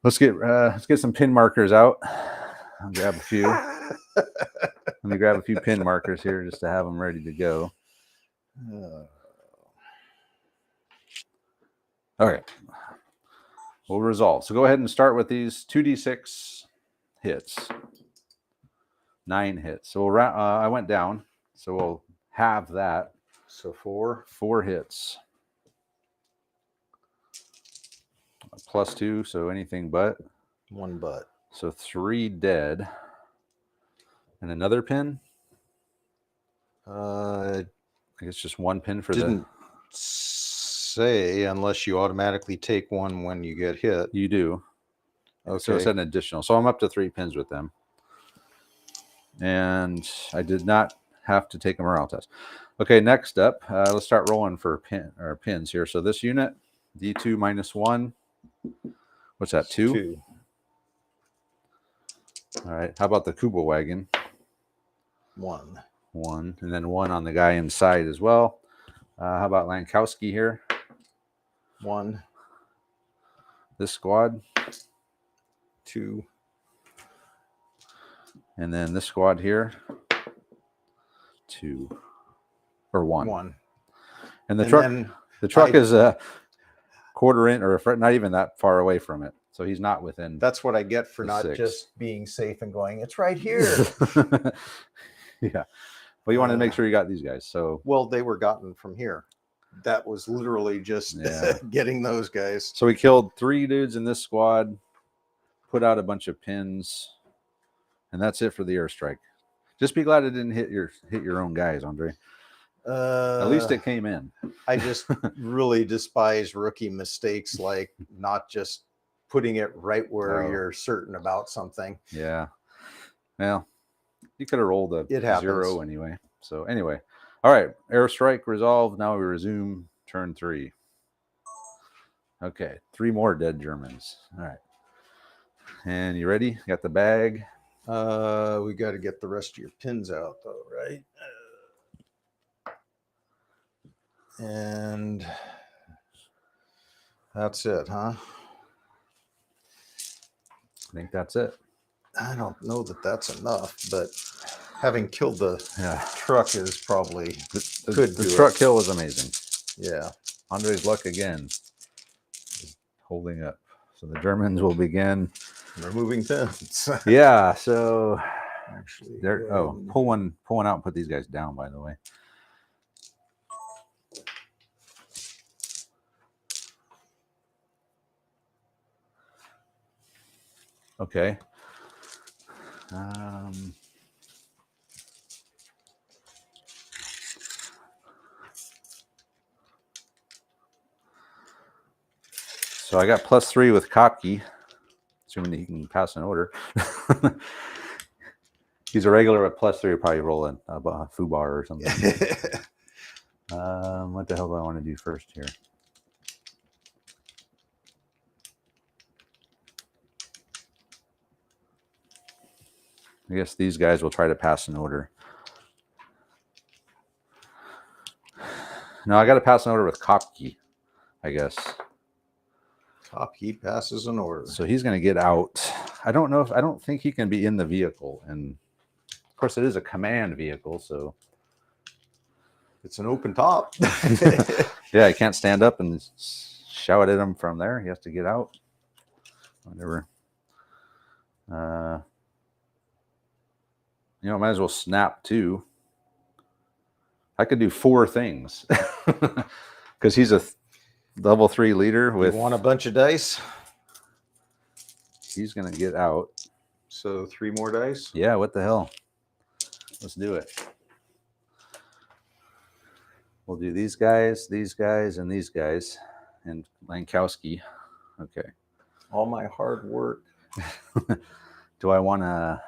let's get some pin markers out. I'll grab a few. Let me grab a few pin markers here just to have them ready to go. Okay. We'll resolve. So go ahead and start with these 2d6 hits. 9 hits. So we'll I went down. So we'll have that. So 4. 4 hits. +2, so anything but. 1 butt. So 3 dead. And another pin? I guess just 1 pin for didn't say unless you automatically take 1 when you get hit. You do. Okay. So it's an additional. So I'm up to 3 pins with them. And I did not have to take a morale test. Okay, next up, let's start rolling for pins here. So this unit, D2 -1. What's that, 2? 2. All right. How about the Kuba wagon? 1. 1. And then 1 on the guy inside as well. How about Lankowski here? 1. This squad? 2. And then this squad here? 2. Or 1. 1. And the truck is a quarter in, or not even that far away from it. So he's not within. That's what I get for not 6. just being safe and going, it's right here. Yeah. Well, you wanted to make sure you got these guys. So Well, they were gotten from here. That was literally just getting those guys. So we killed 3 dudes in this squad, put out a bunch of pins, and that's it for the airstrike. Just be glad it didn't hit your own guys, Andre. At least it came in. I just really despise rookie mistakes, like not just putting it right where you're certain about something. Yeah. Well, you could have rolled a It happens. 0 anyway. So anyway, all right. Airstrike resolved. Now we resume turn 3. Okay, 3 more dead Germans. All right. And you ready? Got the bag? We got to get the rest of your pins out, though, right? And that's it, huh? I think that's it. I don't know that that's enough, but having killed the Yeah. truck is probably The truck kill was amazing. Yeah. Andre's luck again is holding up. So the Germans will begin removing pins. Yeah. So Actually, there. Oh, pull one out and put these guys down. By the way. Okay. So I got +3 with Kopke, assuming he can pass an order. He's a regular with +3, probably rolling a foobar or something. What the hell do I want to do first here? I guess these guys will try to pass an order. No, I got to pass an order with Kopke, I guess. Kopke passes an order. So he's going to get out. I don't think he can be in the vehicle. And of course, it is a command vehicle, so it's an open top. Yeah, he can't stand up and shout at him from there. He has to get out. Whatever. Might as well snap 2. I could do 4 things because he's a level 3 leader with. You want a bunch of dice? He's going to get out. So 3 more dice? Yeah, what the hell? Let's do it. We'll do these guys, and these guys, and Lankowski. Okay. All my hard work. Do I want to?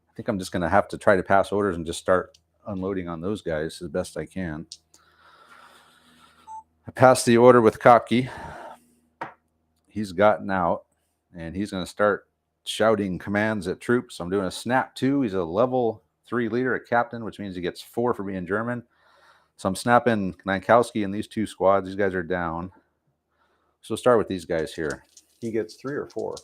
I think I'm just going to have to try to pass orders and just start unloading on those guys as best I can. I passed the order with Kopke. He's gotten out, and he's going to start shouting commands at troops. I'm doing a snap 2. He's a level 3 leader, a captain, which means he gets 4 for being German. So I'm snapping Nankowski in these 2 squads. These guys are down. So we'll start with these guys here. He gets 3 or 4.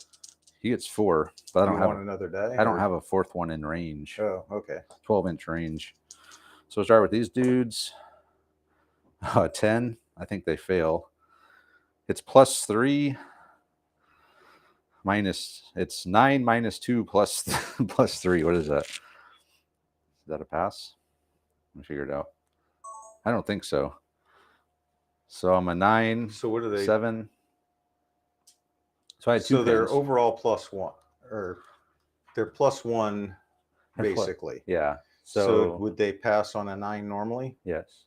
He gets 4, but I don't have another die. I don't have a 4th one in range. Oh, okay. 12-inch range. So we'll start with these dudes. 10. I think they fail. It's +3 minus. It's 9 minus 2 plus plus 3. What is that? Is that a pass? Let me figure it out. I don't think so. So I'm a 9. So what are they? 7. So I had 2 So they're pins. overall +1, or they're +1 They're plus- basically. Yeah. So So, would they pass on a 9 normally? yes.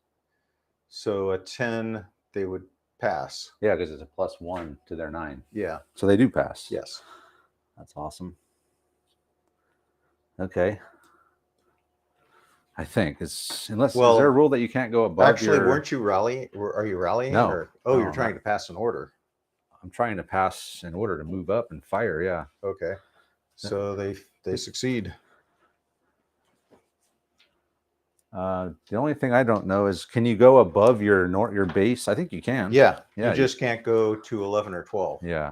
So a 10 they would pass. Yeah, because it's a +1 to their 9. Yeah. So they do pass. Yes. That's awesome. Okay. I think it's unless is there a rule that you can't go above. Actually, weren't you rallying? Are you rallying? No. Or, No, you're trying to pass an order. I'm trying to pass in order to move up and fire. Yeah. Okay. So they succeed. The only thing I don't know is, can you go above your base? I think you can. Yeah. Yeah, You just can't go to 11 or 12. Yeah.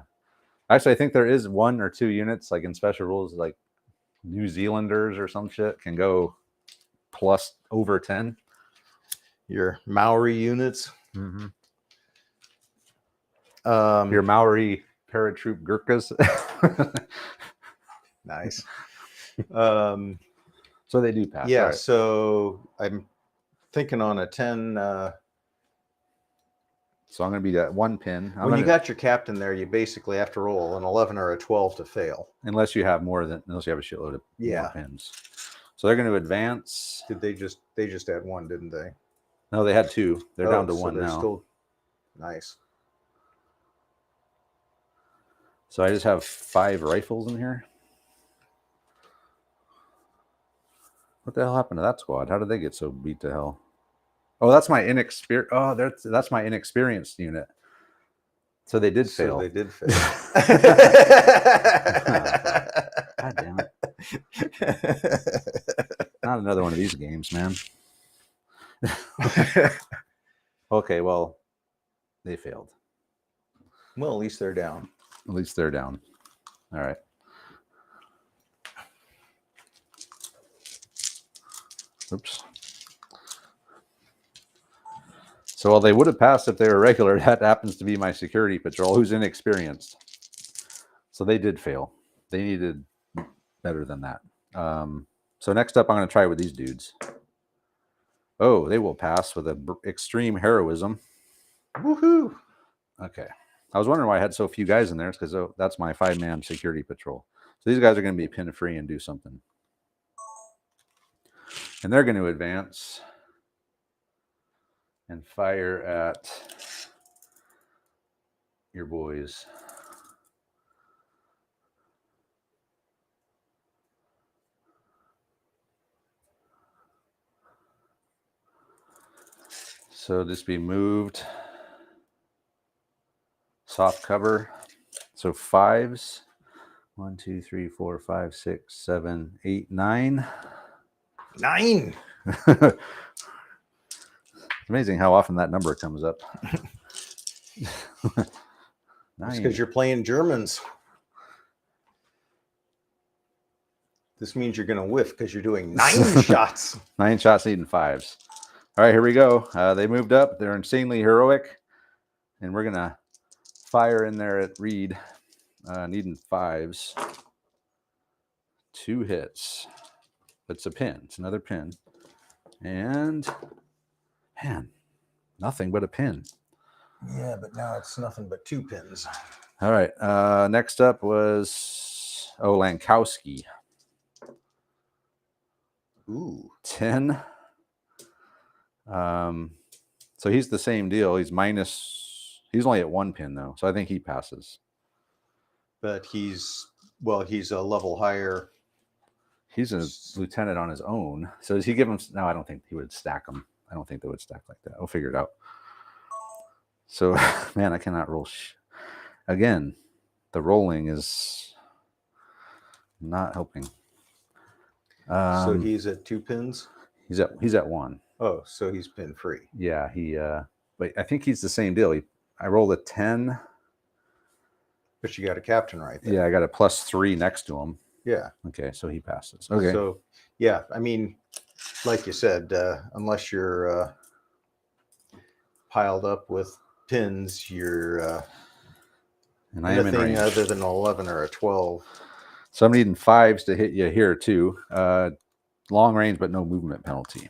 Actually, I think there is 1 or 2 units, like in special rules, like New Zealanders or some shit can go plus over 10. Your Maori units. Mm-hmm. Um, Your Maori paratroop Gurkhas. nice. So they do pass. Yeah. All right. So I'm thinking on a 10. So I'm going to be at 1 pin. When you got your captain there, you basically have to roll an 11 or a 12 to fail. Unless you have more than, unless you have a shitload of more pins. So they're going to advance. Did they just add 1, didn't they? No, they had 2. They're down to 1 they're now. Still nice. So I just have 5 rifles in here. What the hell happened to that squad? How did they get so beat to hell? Oh, that's my inexperienced. Oh, that's my inexperienced unit. So they did fail. So they did fail. God damn it! Not another one of these games, man. Okay, well, they failed. Well, at least they're down. At least they're down. All right. Oops. So while they would have passed if they were regular, that happens to be my security patrol who's inexperienced. So they did fail. They needed better than that. So next up, I'm going to try with these dudes. Oh, they will pass with extreme heroism. Woohoo! Okay. I was wondering why I had so few guys in there. It's because that's my 5-man security patrol. So these guys are going to be pin free and do something. And they're going to advance and fire at your boys. So just be moved. Soft cover. So 5s. 1, 2, 3, 4, 5, 6, 7, 8, 9. 9. It's amazing how often that number comes up. That's because you're playing Germans. This means you're going to whiff because you're doing 9 shots. 9 shots needing 5s. All right, here we go. They moved up. They're insanely heroic. And we're going to fire in there at Reed, needing 5s. 2 hits. It's a pin. It's another pin. And, man, nothing but a pin. Yeah, but now it's nothing but 2 pins. All right. Next up was Lankowski. Ooh. 10. So he's the same deal. He's only at 1 pin though. So I think he passes. But he's a level higher. He's a lieutenant on his own. So does he give him? No, I don't think he would stack them. I don't think they would stack like that. We'll figure it out. So, man, I cannot roll. Again, the rolling is not helping. So he's at 2 pins. he's at 1. Oh, so he's pin free. Yeah, but I think he's the same deal. I rolled a 10. But you got a captain right there. Yeah, I got a +3 next to him. Yeah. Okay, so he passes. Okay. So, yeah, I mean, like you said, unless you're piled up with pins, you're and I am in anything range. other than 11 or a 12. So I'm needing 5s to hit you here too. Long range, but no movement penalty.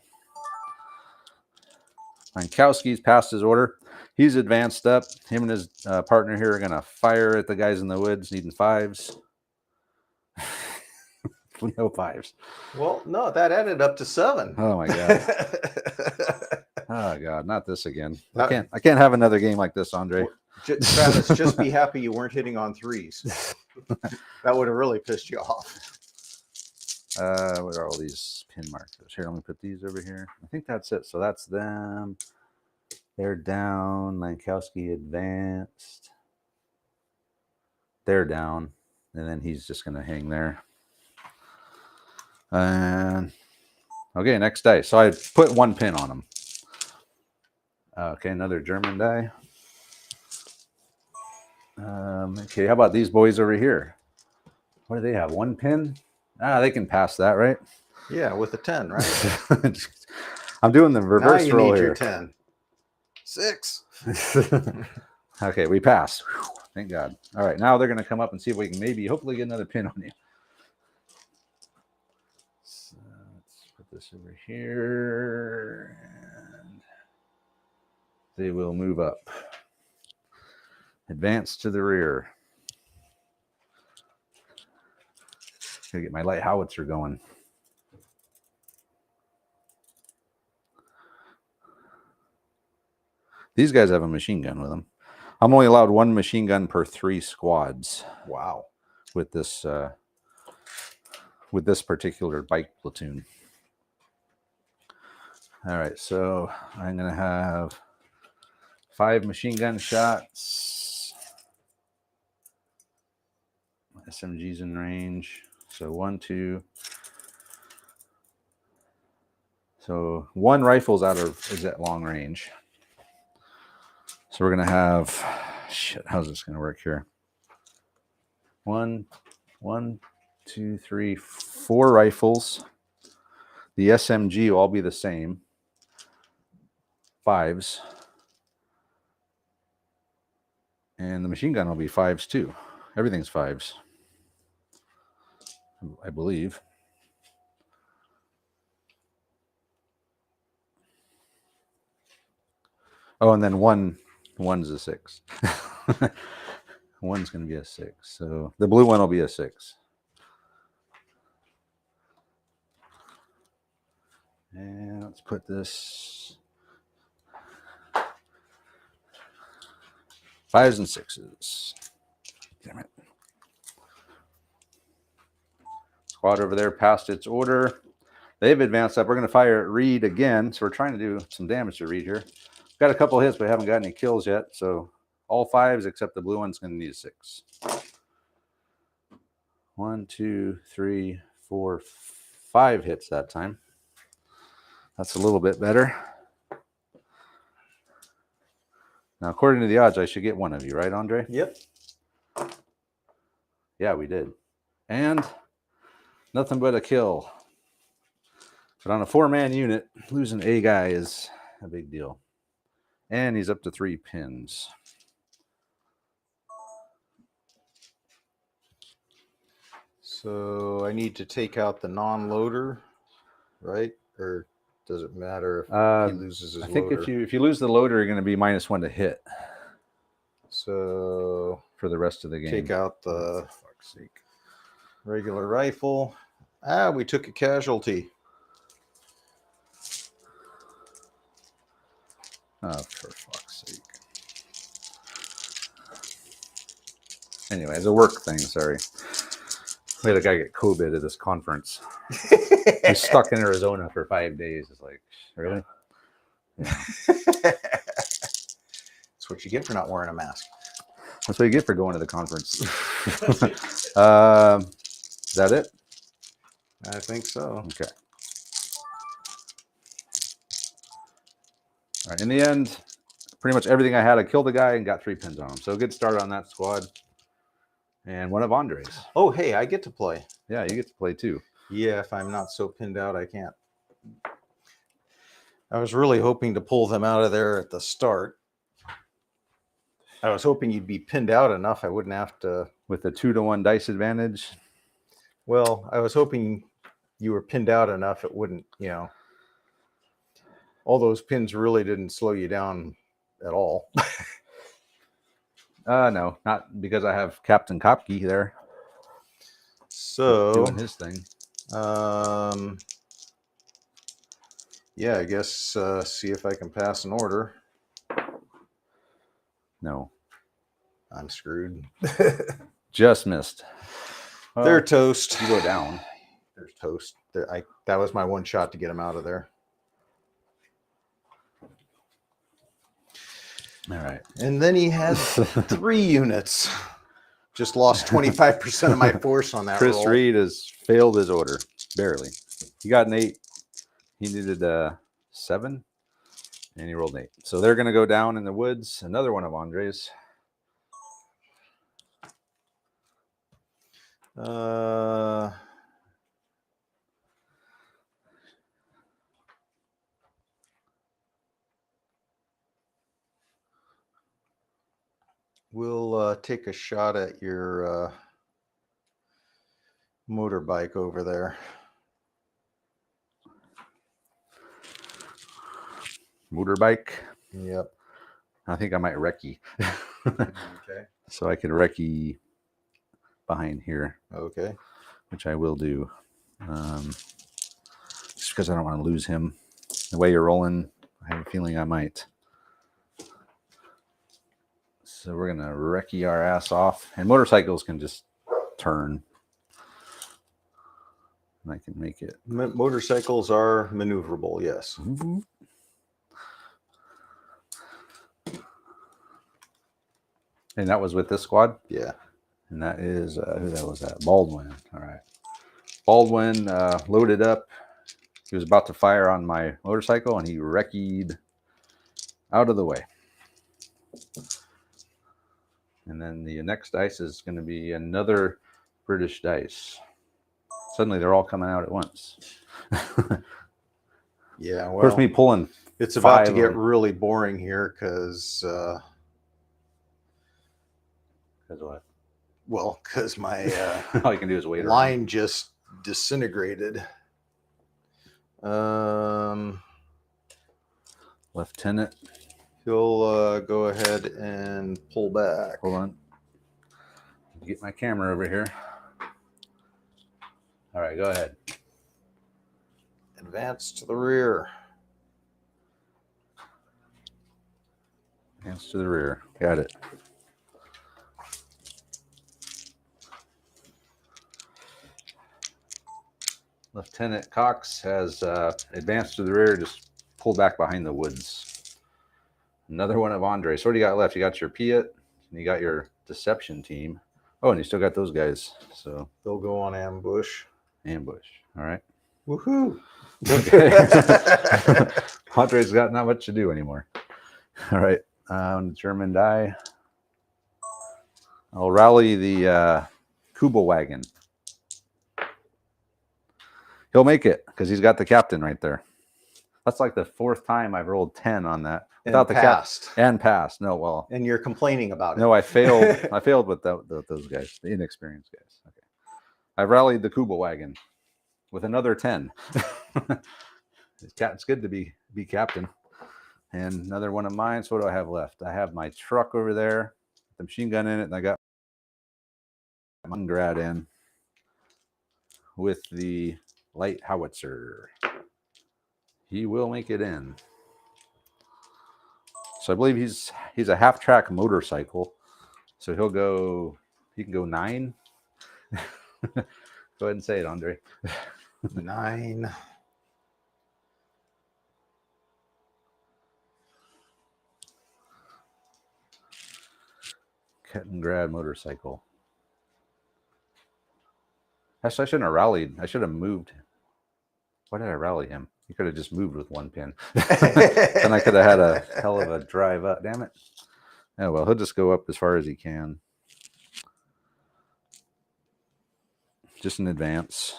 Mankowski's passed his order. He's advanced up. Him and his partner here are going to fire at the guys in the woods, needing 5s. No 5s. Well, no, that added up to 7. Oh my god. Oh god, not this again. I can't have another game like this, Andre. Travis, just be happy you weren't hitting on 3s. That would have really pissed you off. What are all these pin markers? Here, let me put these over here. I think that's it. So that's them. They're down. Mankowski advanced. They're down. And then he's just going to hang there. And okay, next die. So I put 1 pin on him. Okay, another German die. Okay, how about these boys over here? What do they have? 1 pin? They can pass that, right? Yeah, with a 10, right? I'm doing the reverse now you roll need here. your 10. 6. Okay, we pass. Whew, thank God. All right, now they're going to come up and see if we can hopefully get another pin on you. So let's put this over here. And they will move up. Advance to the rear. Gotta get my light howitzer going. These guys have a machine gun with them. I'm only allowed 1 machine gun per 3 squads. Wow. With this particular bike platoon. All right, so I'm gonna have 5 machine gun shots. SMG's in range. So 1, 2. So 1 rifle's is at long range. So we're gonna have how's this gonna work here? 1, 2, 3, 4 rifles. The SMG will all be the same. 5s. And the machine gun will be 5s too. Everything's 5s. I believe. Oh, and then one's a 6. One's going to be a 6. So the blue one will be a 6. And let's put this 5s and 6s. Damn it. Squad over there passed its order. They've advanced up. We're going to fire at Reed again. So we're trying to do some damage to Reed here. Got a couple hits, but haven't got any kills yet. So all 5s except the blue one's going to need a 6. 1, 2, 3, 4, 5 hits that time. That's a little bit better. Now, according to the odds, I should get 1 of you, right, Andre? Yep. Yeah, we did. And nothing but a kill. But on a 4-man unit, losing a guy is a big deal. And he's up to 3 pins. So I need to take out the non-loader, right? Or does it matter if he loses his I think loader? if you lose the loader, you're going to be -1 to hit So for the rest of the game. take out the For fuck's sake. regular rifle. We took a casualty. Oh, for fuck's sake. Anyway, it's a work thing, sorry. We had a guy get COVID at this conference. He's stuck in Arizona for 5 days. It's like, really? Yeah. That's what you get for not wearing a mask. That's what you get for going to the conference. Is that it? I think so. Okay. All right. In the end, pretty much everything I had, I killed the guy and got 3 pins on him. So a good start on that squad. And one of Andre's. Oh, hey, I get to play. Yeah, you get to play too. Yeah, if I'm not so pinned out, I can't. I was really hoping to pull them out of there at the start. I was hoping you'd be pinned out enough I wouldn't have to. With a 2-to-1 dice advantage. Well, I was hoping you were pinned out enough it wouldn't, all those pins really didn't slow you down at all. No, not because I have Captain Kopke there So, doing his thing. yeah, I guess see if I can pass an order. No, I'm screwed. just missed. They're toast. You go down. There's toast. That was my one shot to get them out of there. All right. And then he had 3 units. Just lost 25% of my force on that Chris roll. Reed has failed his order, barely. He got an 8. He needed 7, and he rolled an 8. So they're going to go down in the woods. Another one of Andre's. We'll take a shot at your motorbike over there. Motorbike. Yep. I think I might recce. Okay. So I can recce behind here, Okay. which I will do. Just because I don't want to lose him. The way you're rolling, I have a feeling I might. So we're going to recce our ass off. And motorcycles can just turn. And I can make it. Motorcycles are maneuverable, yes. And that was with this squad? Yeah. And that is, who that was that? Baldwin. All right. Baldwin loaded up. He was about to fire on my motorcycle, and he recce'd out of the way. And then the next dice is going to be another British dice. Suddenly, they're all coming out at once. Yeah, well, Of course, me pulling. it's about to 5 get of- really boring here because, Because what? well, because my All you can do is wait around. line just disintegrated. Lieutenant. He'll go ahead and pull back. Hold on. Get my camera over here. All right, go ahead. Advance to the rear. Hands to the rear. Got it. Lieutenant Cox has advanced to the rear, just pulled back behind the woods. Another one of Andre's. So what do you got left? You got your Piat, and you got your Deception team. Oh, and you still got those guys. So They'll go on ambush. ambush. All right. Woohoo! Okay. Andre's got not much to do anymore. All right. German die. I'll rally the Kuba wagon. He'll make it because he's got the captain right there. That's like the 4th time I've rolled 10 on that without the passed. and passed. No, well, And you're complaining about it. no, I failed. I failed with those guys, the inexperienced guys. Okay, I rallied the Kuba wagon with another 10. It's good to be captain. And another one of mine. So what do I have left? I have my truck over there, the machine gun in it, and I got my grad in with the light howitzer. He will make it in. So I believe he's a half-track motorcycle. So he can go 9. Go ahead and say it, Andre. 9. Kettengrad motorcycle. Actually, I shouldn't have rallied. I should have moved. Why did I rally him? He could have just moved with one pin. Then I could have had a hell of a drive up. Damn it. Oh, well, he'll just go up as far as he can. Just in advance.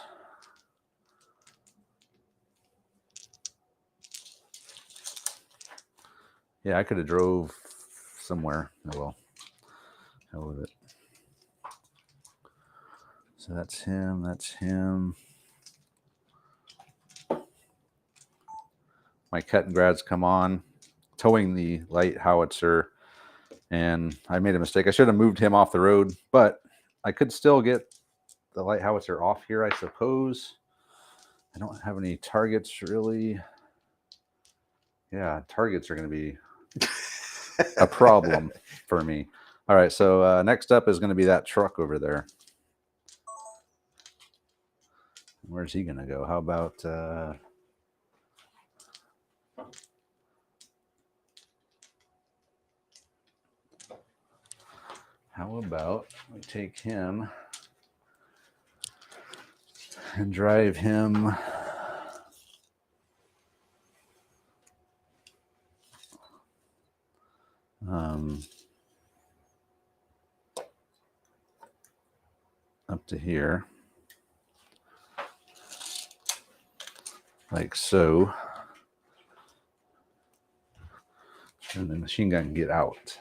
Yeah, I could have drove somewhere. Oh, well. Hell with it. So that's him. That's him. My Cuttingrad's come on, towing the light howitzer, and I made a mistake. I should have moved him off the road, but I could still get the light howitzer off here, I suppose. I don't have any targets really. Yeah, targets are going to be a problem for me. All right, so next up is going to be that truck over there. Where's he going to go? How about... how about we take him and drive him up to here, like so, and the machine gun can get out.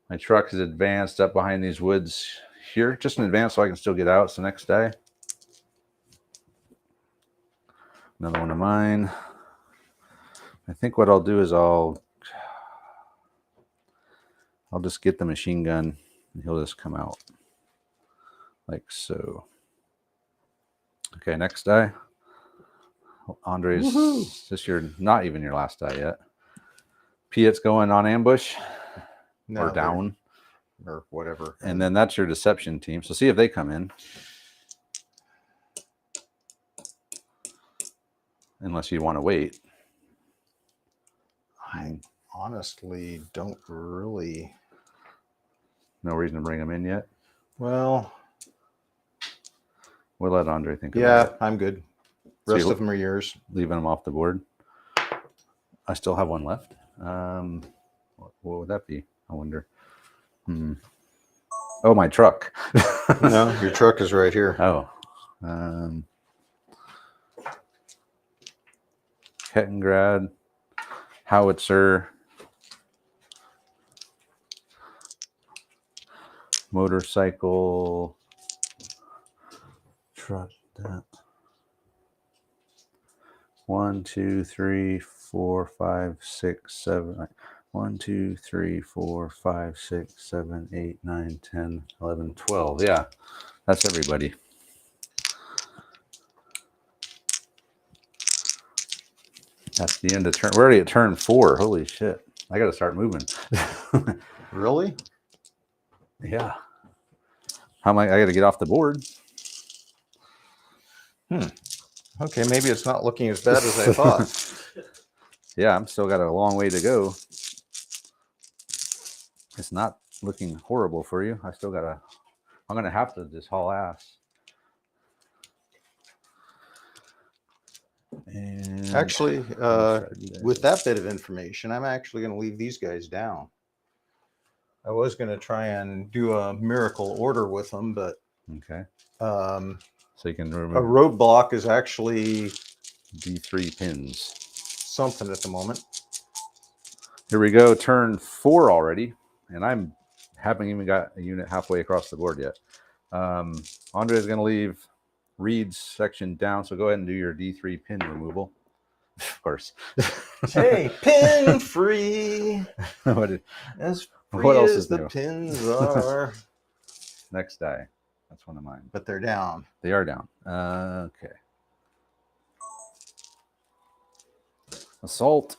My truck is advanced up behind these woods here, just in advance so I can still get out. So next day, another one of mine. I think what I'll do is I'll just get the machine gun and he'll just come out like so. Okay, next die. Andre's, this your not even your last die yet. Piet's going on ambush or down or whatever. And then that's your deception team. So see if they come in. Unless you want to wait. I honestly don't really. No reason to bring them in yet. Well, we'll let Andre think yeah, about it. I'm good. So Rest of them are yours. Leaving them off the board. I still have one left. What would that be? I wonder. Oh, my truck. No, your truck is right here. Oh. Kettengrad, howitzer, motorcycle, truck. That. 1, 2, 3, 4, 5, 6, 7. 1, 2, 3, 4, 5, 6, 7, 8, 9, 10, 11, 12. Yeah, that's everybody. That's the end of turn. We're already at turn 4. Holy shit. I got to start moving. Really? Yeah. How am I got to get off the board. Okay, maybe it's not looking as bad as I thought. Yeah, I'm still got a long way to go. It's not looking horrible for you. I still got to, I'm going to have to just haul ass. And Actually, with that bit of information, I'm actually going to leave these guys down. I was going to try and do a miracle order with them, but okay. So you can remove a roadblock is actually D3 pins. Something at the moment. Here we go, turn 4 already, and I haven't even got a unit halfway across the board yet. Andre is going to leave Reed's section down, so go ahead and do your D3 pin removal. Of course. Hey, pin free. What As free what else as is the new? pins are. Next die. That's one of mine. But they're down. They are down. Okay. Assault.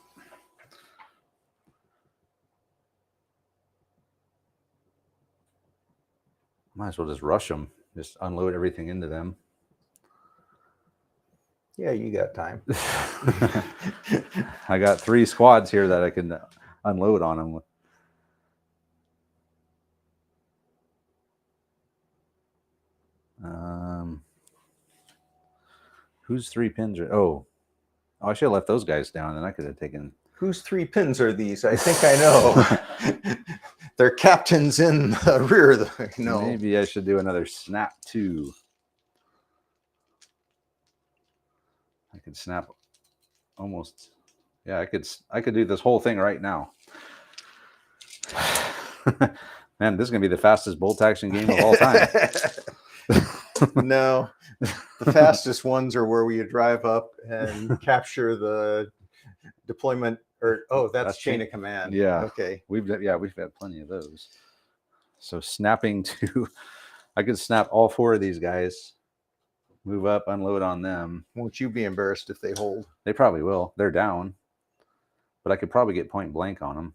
Might as well just rush them. Just unload everything into them. Yeah, you got time. I got 3 squads here that I can unload on them. Whose 3 pins are? Oh, I should have left those guys down, and I could have taken. Whose 3 pins are these? I think I know. They're captains in the rear. No. Maybe I should do another snap too. I could snap almost. Yeah, I could do this whole thing right now. Man, this is gonna be the fastest bolt action game of all time. No, the fastest ones are where we drive up and capture the deployment. Or that's chain of command. Yeah. Okay. We've had plenty of those. So snapping to, I could snap all 4 of these guys, move up, unload on them. Won't you be embarrassed if they hold? They probably will. They're down, but I could probably get point blank on them.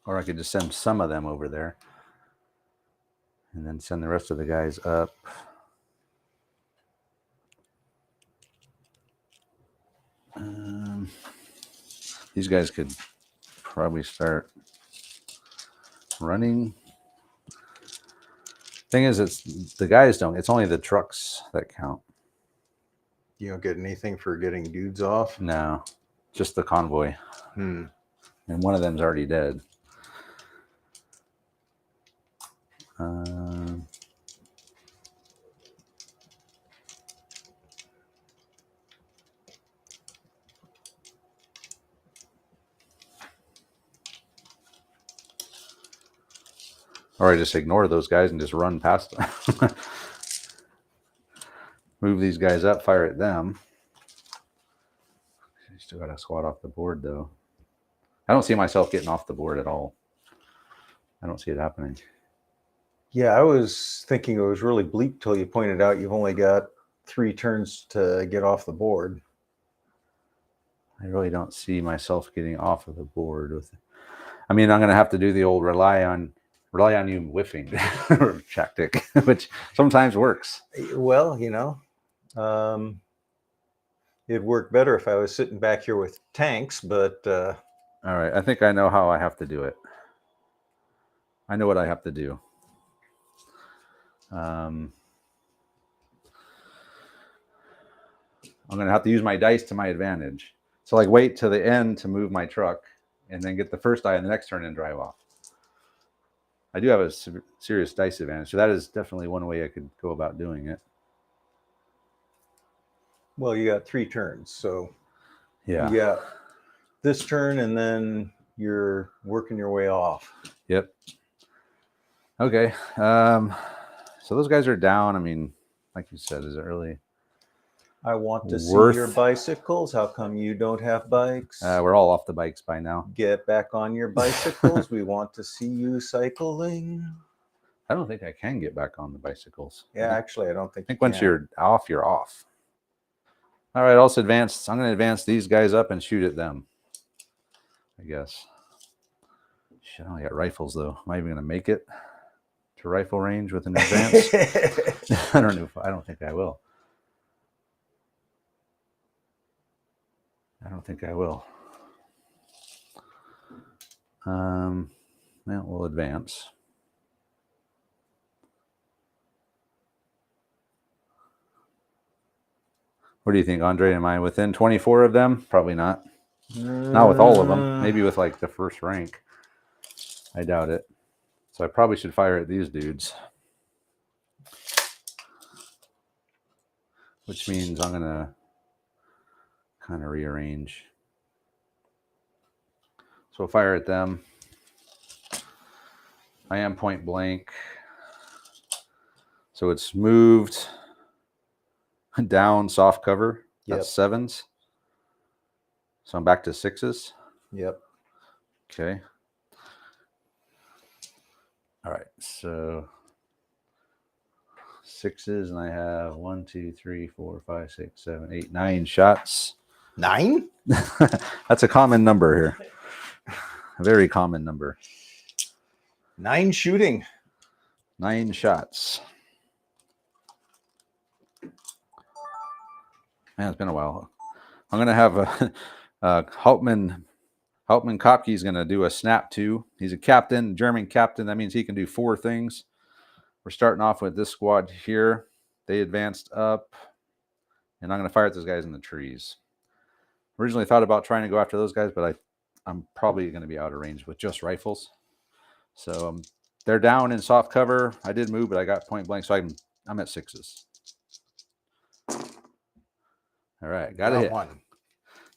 Or I could just send some of them over there and then send the rest of the guys up. These guys could probably start running. Thing is, it's the guys don't. It's only the trucks that count. You don't get anything for getting dudes off? No, just the convoy. Hmm. And one of them's already dead. Or I just ignore those guys and just run past them. Move these guys up, fire at them. Still got to squat off the board, though. I don't see myself getting off the board at all. I don't see it happening. Yeah, I was thinking it was really bleak till you pointed out you've only got 3 turns to get off the board. I really don't see myself getting off of the board with it. I mean, I'm going to have to do the old rely on you whiffing tactic, which sometimes works. Well, it'd work better if I was sitting back here with tanks, but all right, I think I know how I have to do it. I know what I have to do. I'm going to have to use my dice to my advantage. So like wait to the end to move my truck and then get the first die in the next turn and drive off. I do have a serious dice advantage. So that is definitely one way I could go about doing it. well, you got 3 turns. So Yeah. you got this turn and then you're working your way off. Yep. Okay. So those guys are down. I mean, like you said, is it really? I want to see Worth- your bicycles. How come you don't have bikes? We're all off the bikes by now. Get back on your bicycles. We want to see you cycling. I don't think I can get back on the bicycles. Yeah, actually, I don't think. I think once you're off, you're off. All right, also advance. I'm going to advance these guys up and shoot at them, I guess. Shit, I only got rifles, though. Am I even going to make it to rifle range with an advance? I don't know. I don't think I will. I don't think I will. Well, we'll advance. What do you think, Andre? Am I within 24 of them? Probably not. Not with all of them. Maybe with like the first rank. I doubt it. So I probably should fire at these dudes. Which means I'm going to kind of rearrange. So I'll fire at them. I am point blank. So it's moved down, soft cover. That's 7s. So I'm back to 6s. Yep. Okay. All right. So 6s, and I have 1, 2, 3, 4, 5, 6, 7, 8, 9 shots. 9? That's a common number here. A very common number. 9 shooting. 9 shots. Man, it's been a while. I'm going to have a Hauptmann Hauptmann Kopke is going to do a snap 2. He's a captain, German captain. That means he can do 4 things. We're starting off with this squad here. They advanced up, and I'm going to fire at those guys in the trees. Originally thought about trying to go after those guys, but I'm probably going to be out of range with just rifles. So they're down in soft cover. I did move, but I got point blank, so I'm at 6s. All right, got a hit. one.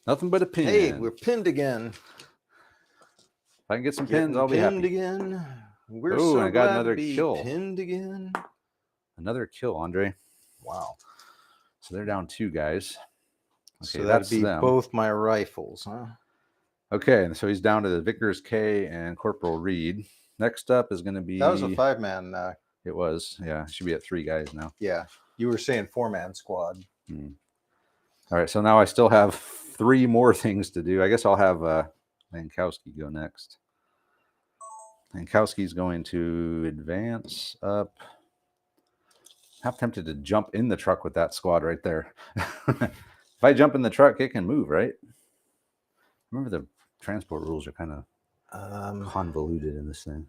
Nothing but a pin. Hey, we're pinned again. If I can get some pins, Getting I'll be pinned happy. again. We're Ooh, so and I got glad another to be kill. pinned again. Another kill, Andre. Wow. So they're down 2 guys. Okay, Okay, so that's that'd be them. both my rifles, huh? Okay, and so he's down to the Vickers K and Corporal Reed. Next up is going to be... That was a 5-man. It was, yeah. Should be at 3 guys now. Yeah, you were saying 4-man squad. All right, so now I still have 3 more things to do. I guess I'll have Lankowski go next. Lankowski's going to advance up. I'm tempted to jump in the truck with that squad right there. If I jump in the truck, it can move, right? Remember the transport rules are kind of convoluted in this thing.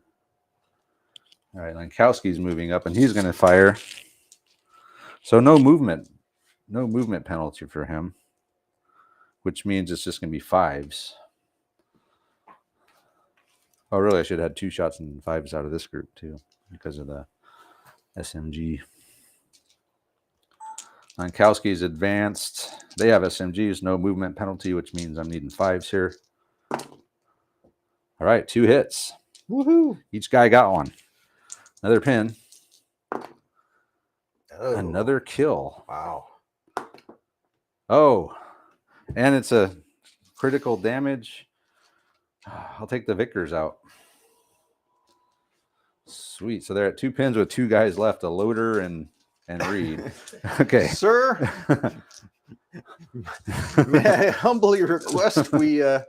All right, Lankowski's moving up, and he's going to fire. So no movement penalty for him, which means it's just going to be 5s. Oh, really? I should have had 2 shots and 5s out of this group too, because of the SMG. Lankowski's advanced. They have SMGs, no movement penalty, which means I'm needing 5s here. All right, 2 hits. Woohoo! Each guy got one. Another pin. Oh, Another kill. wow. Oh, and it's a critical damage. I'll take the Vickers out. Sweet. So they're at 2 pins with 2 guys left, a loader and Reed. Okay. Sir, may I humbly request we Yeah.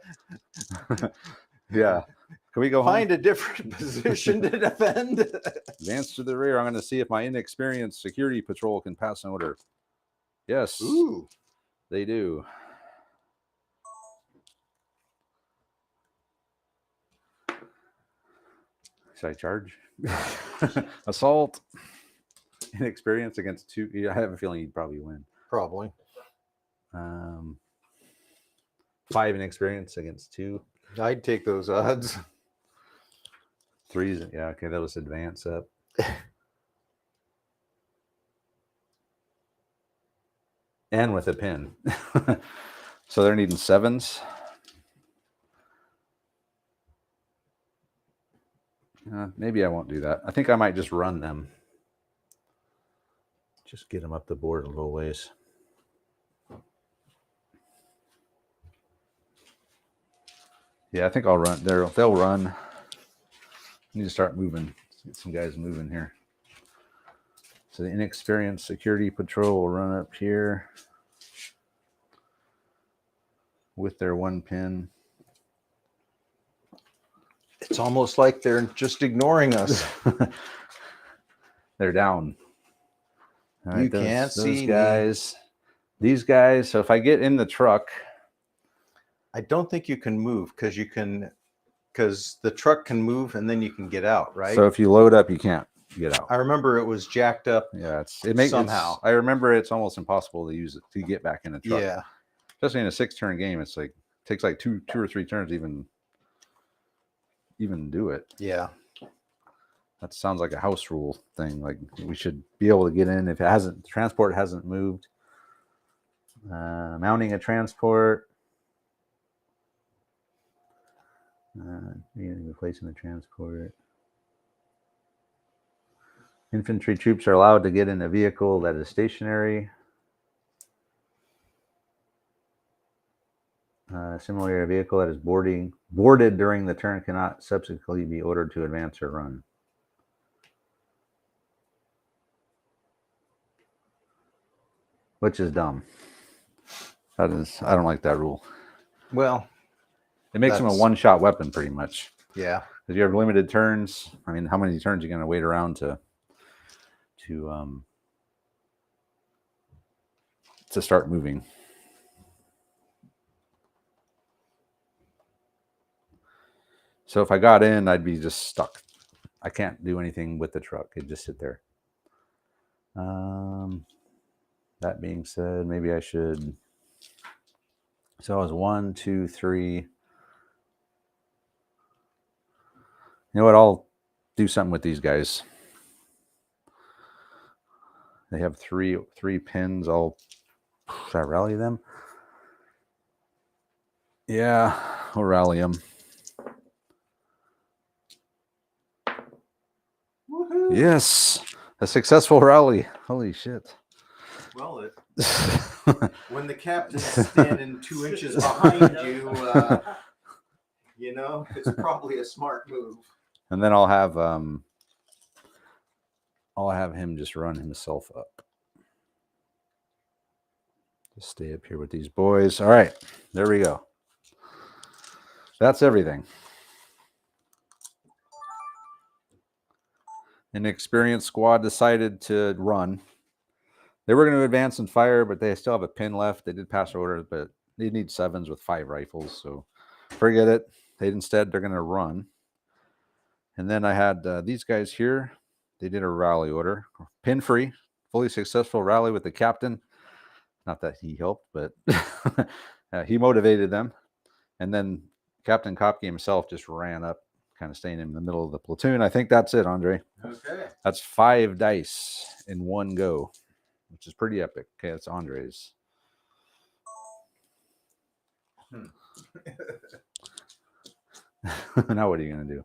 Can we go find home? a different position to defend? Advance to the rear. I'm going to see if my inexperienced security patrol can pass an order. Yes, Ooh. they do. Should I charge? Assault. Inexperience against 2. Yeah, I have a feeling you'd probably win. Probably. 5 inexperience against 2. I'd take those odds. 3s. Yeah, okay, that was advance up. And with a pin. So they're needing 7s. Maybe I won't do that. I think I might just run them. Just get them up the board a little ways. Yeah, I think I'll run. They'll run. I need to start moving. Let's get some guys moving here. So the inexperienced security patrol will run up here with their 1 pin. It's almost like they're just ignoring us. They're down. All right, You can't see me. guys. These guys. So if I get in the truck, I don't think you can move because the truck can move and then you can get out, right? so if you load up, you can't get out. I remember it was jacked up. Yeah, it makes somehow. I remember it's almost impossible to use it to get back in the truck. Yeah. Especially in a 6-turn game, it's like takes like two or 3 turns to even do it. Yeah. That sounds like a house rule thing. Like we should be able to get in if transport hasn't moved. Mounting a transport. Replacing the transport. Infantry troops are allowed to get in a vehicle that is stationary. Similarly, a vehicle that is boarded during the turn cannot subsequently be ordered to advance or run. Which is dumb. I don't like that rule. Well, It makes them a That's- one-shot weapon pretty much. yeah. Because you have limited turns. I mean, how many turns are you going to wait around to start moving? So if I got in, I'd be just stuck. I can't do anything with the truck. It'd just sit there. That being said, maybe I should. So I was 1, 2, 3. You know what? I'll do something with these guys. They have three pins. Should I rally them? Yeah, I'll rally them. Woohoo! Yes, a successful rally. Holy shit. Well, when the captain's standing 2 inches behind you, you know, it's probably a smart move. And then I'll have him just run himself up. Just stay up here with these boys. All right, there we go. That's everything. An experienced squad decided to run. They were going to advance and fire, but they still have a pin left. They did pass orders, but they need 7s with 5 rifles, so forget it. Instead, they're going to run. And then I had these guys here. They did a rally order, pin free, fully successful rally with the captain. Not that he helped, but he motivated them. And then Captain Kopke himself just ran up, kind of staying in the middle of the platoon. I think that's it, Andre. Okay. That's 5 dice in one go, which is pretty epic. Okay, that's Andre's. Now what are you going to do?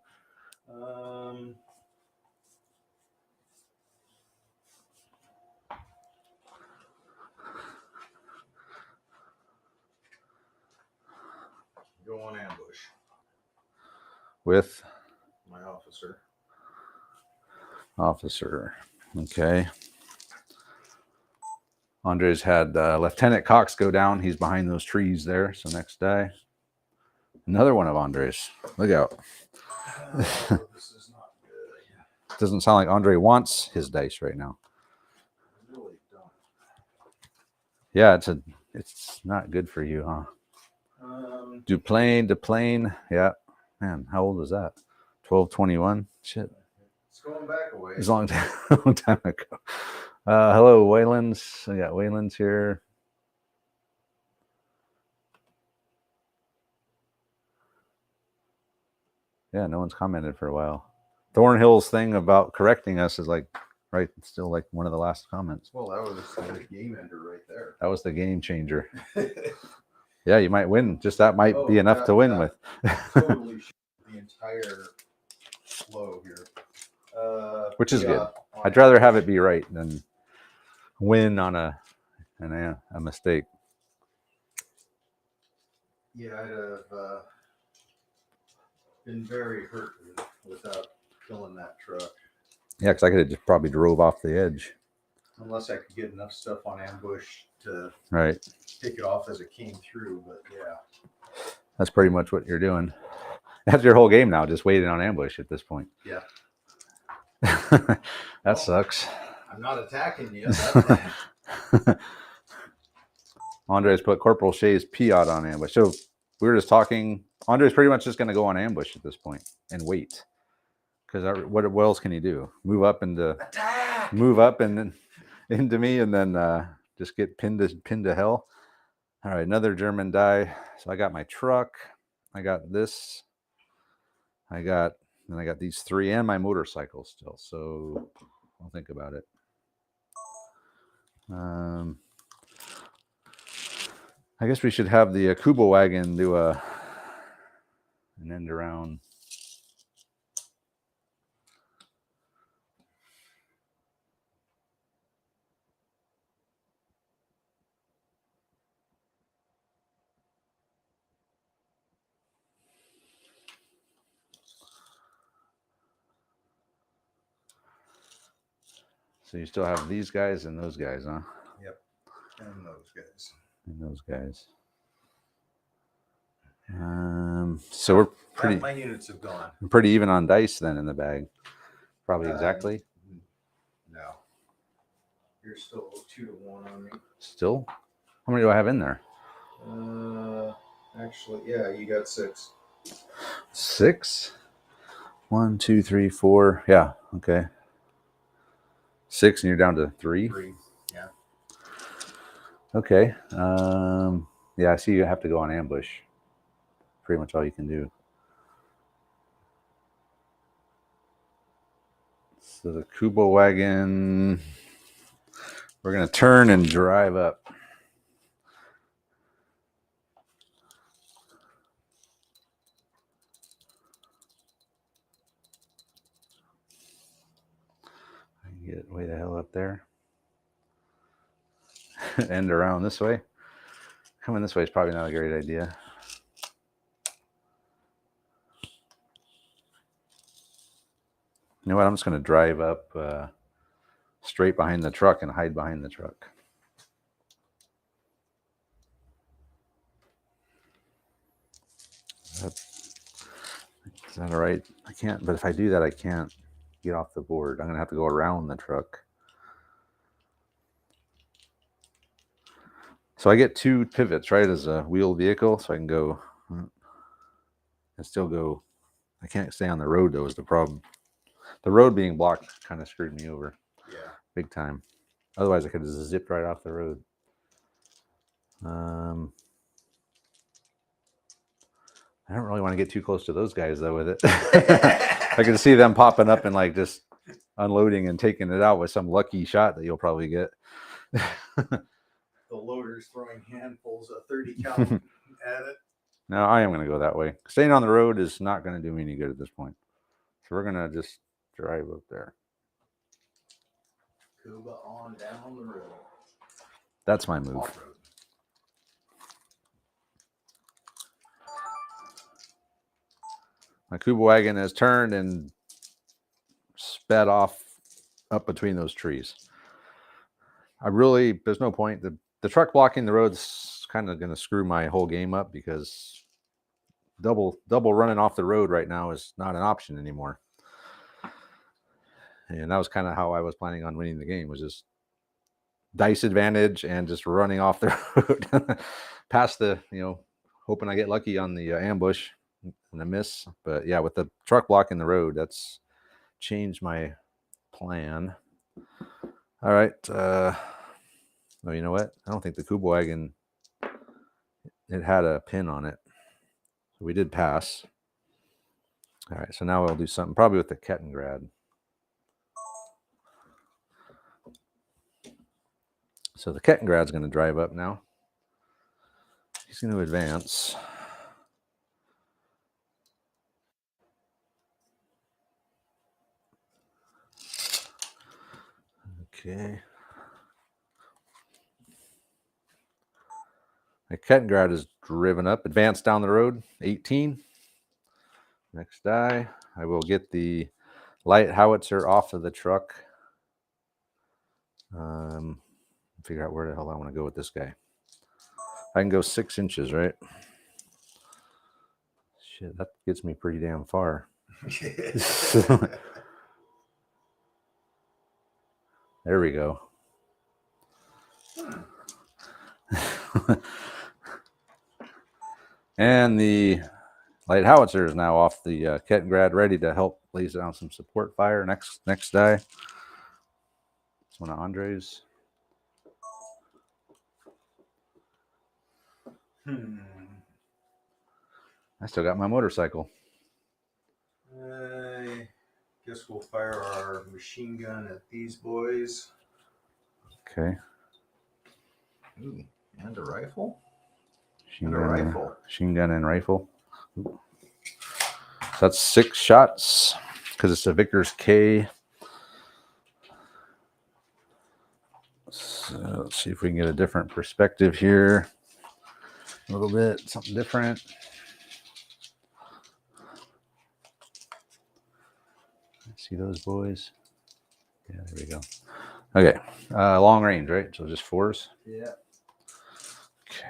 Go on ambush. With My officer. Okay. Andre's had Lieutenant Cox go down. He's behind those trees there. So next die. Another one of Andre's. Look out. This is not good. Doesn't sound like Andre wants his dice right now. I really don't. Yeah, it's not good for you, huh? Duplain. Yeah. Man, how old was that? 1221? Shit. It's going back a ways. It's a long time ago. Hello, Wayland's. I got Wayland's here. Yeah, no one's commented for a while. Thornhill's thing about correcting us is like, right, it's still like one of the last comments. Well, that was the game ender right there. That was the game changer. Yeah, you might win. Just that might be enough to win with. Totally the entire flow here. Which is good. I'd rather have it be right than win on a mistake. Yeah, I'd have been very hurt without killing that truck. Yeah, because I could have just probably drove off the edge. Unless I could get enough stuff on ambush to Right. take it off as it came through, but yeah. That's pretty much what you're doing. That's your whole game now, just waiting on ambush at this point. Yeah. That sucks. I'm not attacking you. Andre's put Corporal Shea's Piat on ambush. So we were just talking. Andre's pretty much just going to go on ambush at this point and wait. Because what else can he do? Move up and then into me, and then just get pinned to hell. All right, another German die. So I got my truck. I got this. I got these 3 and my motorcycle still. So I'll think about it. I guess we should have the Kuba wagon do an end around. So you still have these guys and those guys, huh? Yep. And those guys. And those guys. So we're pretty. My units have gone. Pretty even on dice then in the bag. Probably exactly. No. You're still 2-1 on me. Still? How many do I have in there? Actually, yeah, you got 6. 6. 1, 2, 3, 4. Yeah. Okay. 6, and you're down to 3. 3. Yeah. Okay. Yeah, I see you have to go on ambush. Pretty much all you can do. So the Kubo wagon, we're going to turn and drive up. I can get way the hell up there. End around this way. Coming this way is probably not a great idea. You know what? I'm just going to drive up straight behind the truck and hide behind the truck. Is that all right? I can't, but if I do that, I can't get off the board. I'm going to have to go around the truck. So I get 2 pivots, right, as a wheeled vehicle, so I can go and still go. I can't stay on the road, though, is the problem. The road being blocked kind of screwed me over. Yeah. Big time. Otherwise, I could have zipped right off the road. I don't really want to get too close to those guys, though, with it. I can see them popping up and like just unloading and taking it out with some lucky shot that you'll probably get. The loader's throwing handfuls of 30 cal at it. No, I am going to go that way. Staying on the road is not going to do me any good at this point. So we're going to just drive up there. Cuba on down the road. That's my move. Off-road. My Kuba wagon has turned and sped off up between those trees. There's no point. The truck blocking the road's kind of going to screw my whole game up because double running off the road right now is not an option anymore. And that was kind of how I was planning on winning the game, was just dice advantage and just running off the road past the, hoping I get lucky on the ambush and the miss. But yeah, with the truck blocking the road, that's changed my plan. All right. Oh, you know what? I don't think the Kuba wagon, it had a pin on it. So we did pass. All right. So now we'll do something probably with the Kettengrad. So the Kettengrad's going to drive up now. He's going to advance. Okay. The Kettengrad is driven up. Advance down the road. 18. Next die. I will get the light howitzer off of the truck. Figure out where the hell I want to go with this guy. I can go 6 inches, right? Shit, that gets me pretty damn far. There we go. And the light howitzer is now off the Kettengrad, ready to help lays down some support fire. Next die. It's one of Andre's. I still got my motorcycle. I guess we'll fire our machine gun at these boys. Okay. Ooh, and a rifle? Machine gun and rifle. Ooh. So that's 6 shots because it's a Vickers K. So let's see if we can get a different perspective here. A little bit, something different. See those boys? Yeah, there we go. Okay, long range, right? So just 4s. Yeah. Okay.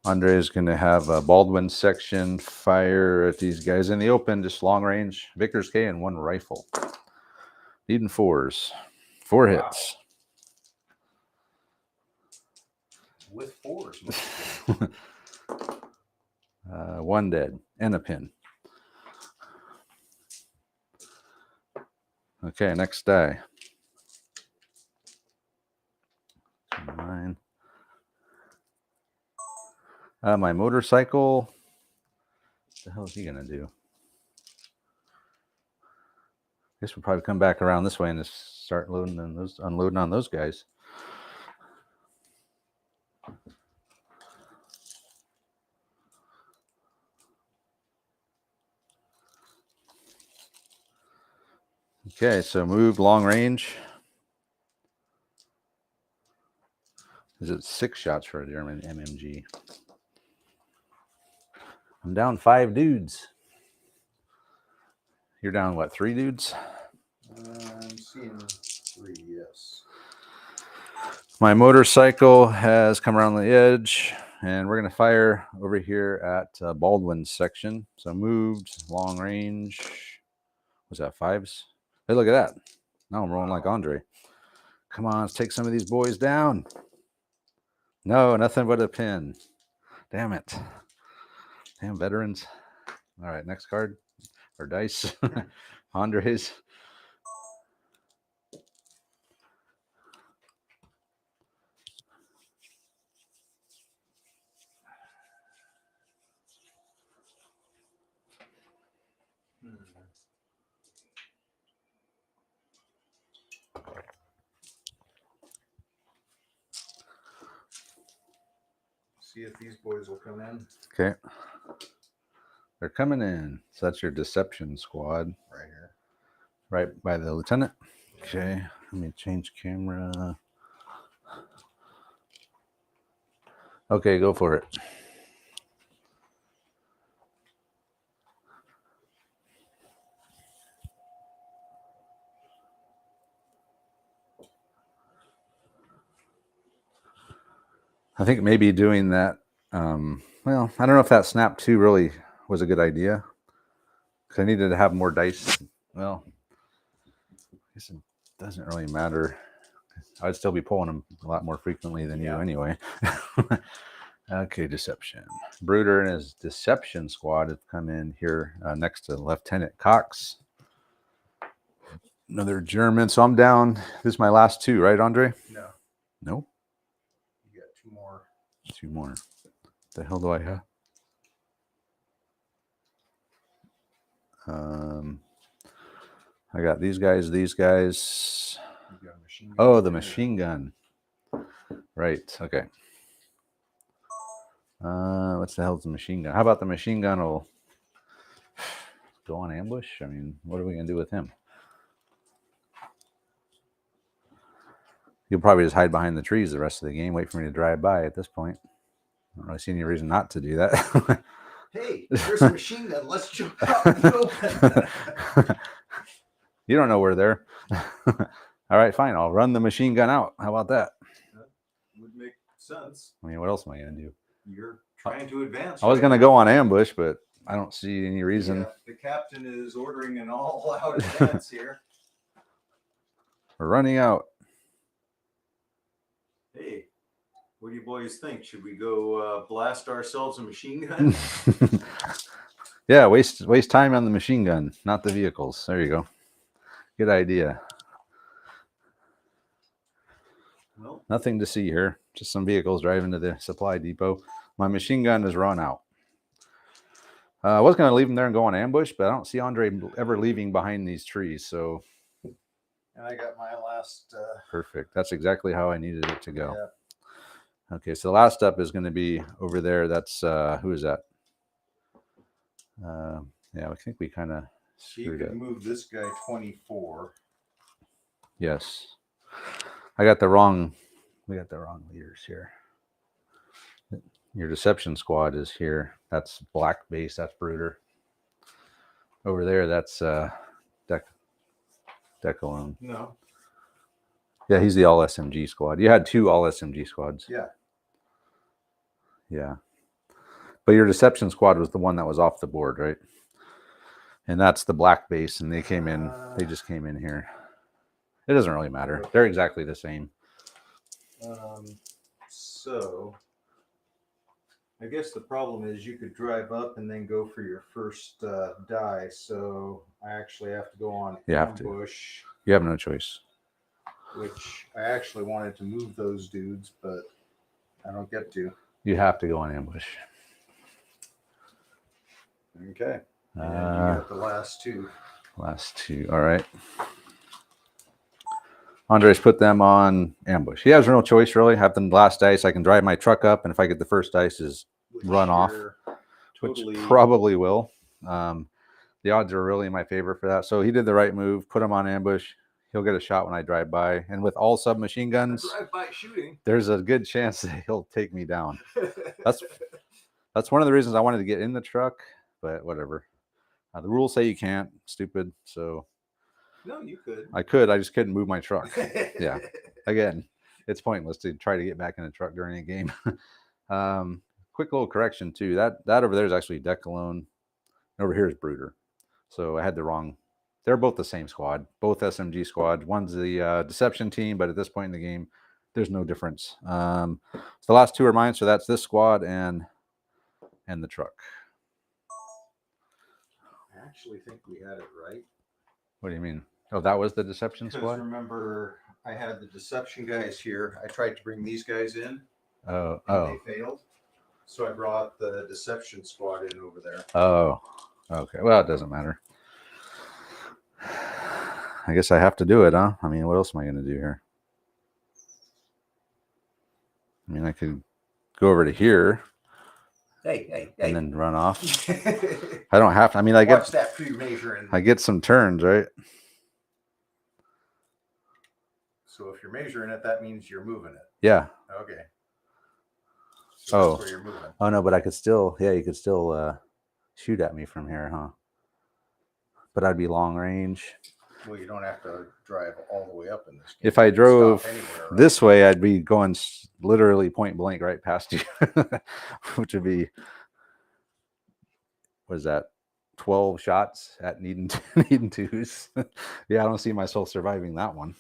Andre is going to have a Baldwin section fire at these guys in the open, just long range. Vickers K and 1 rifle. Needing 4s. 4 hits. With 4s. One dead and a pin. Okay, next die. 9. My motorcycle. What the hell is he gonna do? Guess we'll probably come back around this way and just start loading on those, unloading on those guys. Okay, so move long range. Is it 6 shots for a German MMG? I'm down 5 dudes. You're down what, 3 dudes? I'm seeing 3, yes. My motorcycle has come around the edge, and we're going to fire over here at Baldwin's section. So moved, long range. Was that 5s? Hey, look at that. Now I'm rolling like Andre. Come on, let's take some of these boys down. No, nothing but a pin. Damn it. Damn veterans. All right, next card. Or dice. Andres. See if these boys will come in. Okay. They're coming in. So that's your deception squad. Right here. Right by the lieutenant. Okay. Let me change camera. Okay, go for it. I think maybe doing that. Well, I don't know if that snap 2 really was a good idea. Because I needed to have more dice. Well, I guess it doesn't really matter. I'd still be pulling them a lot more frequently than you anyway. Okay, deception. Brooder and his deception squad have come in here next to Lieutenant Cox. Another German. So I'm down. This is my last 2, right, Andre? No. No? You got 2 more. 2 more. What the hell do I have? I got these guys, You got a machine gun. Oh, the machine gun. Right. Okay. What's the hell's the machine gun? How about the machine gun will go on ambush? I mean, what are we going to do with him? You'll probably just hide behind the trees the rest of the game, wait for me to drive by at this point. I don't really see any reason not to do that. Hey, there's a machine gun. Let's jump out in the open. You don't know we're there. All right, fine. I'll run the machine gun out. How about that? That would make sense. I mean, what else am I going to do? You're trying to advance. I was going to go on ambush, but I don't see any reason. Yeah, the captain is ordering an all-out advance here. We're running out. Hey, what do you boys think? Should we go blast ourselves a machine gun? Yeah, waste time on the machine gun, not the vehicles. There you go. Good idea. Well, nothing to see here. Just some vehicles driving to the supply depot. My machine gun is run out. I was going to leave them there and go on ambush, but I don't see Andre ever leaving behind these trees. So, and I got my last. Perfect. That's exactly how I needed it to go. Yeah. Okay, so the last up is going to be over there. That's who is that? Yeah, I think we kind of You screwed could up. move this guy 24. Yes, I got the wrong. We got the wrong leaders here. Your deception squad is here. That's black base. That's Brooder. Over there, that's Decalone. No. Yeah, he's the all SMG squad. You had 2 all SMG squads. Yeah. Yeah. But your deception squad was the one that was off the board, right? And that's the black base, and they came in. They just came in here. It doesn't really matter. They're exactly the same. So I guess the problem is you could drive up and then go for your first die. So I actually have to go on You have to. ambush, You have no choice. which I actually wanted to move those dudes, but I don't get to. You have to go on ambush. Okay. And you got the last two. Last two. All right. Andres put them on ambush. He has no choice, really. Have them last dice. I can drive my truck up, and if I get the first dice, is run off, Totally. which probably will. The odds are really in my favor for that. So he did the right move. Put him on ambush. He'll get a shot when I drive by. And with all submachine guns, Drive-by shooting. there's a good chance that he'll take me down. That's one of the reasons I wanted to get in the truck, but whatever. The rules say you can't. Stupid. So No, you could. I could. I just couldn't move my truck. Yeah. Again, it's pointless to try to get back in a truck during a game. Quick little correction too. That over there is actually Decalone. Over here is Brooder. So I had the wrong. They're both the same squad, both SMG squad. One's the Deception team, but at this point in the game, there's no difference. So the last two are mine. So that's this squad and the truck. I actually think we had it right. What do you mean? Oh, that was the Deception Because squad? remember, I had the Deception guys here. I tried to bring these guys in, Oh, and they failed. So I brought the Deception squad in over there. Oh, okay. Well, it doesn't matter. I guess I have to do it, huh? I mean, what else am I going to do here? I mean, I could go over to here Hey. and then run off. I don't have to. I mean, I Watch get that pre-measuring. I get some turns, right? So if you're measuring it, that means you're moving it. Yeah. Okay. Oh. That's where you're moving. Oh no, but I could still. Yeah, you could still shoot at me from here, huh? But I'd be long range. Well, you don't have to drive all the way up in this game. If I You can drove stop anywhere, right? this way, I'd be going literally point blank right past you, which would be, what is that, 12 shots at needing twos. Yeah, I don't see myself surviving that one.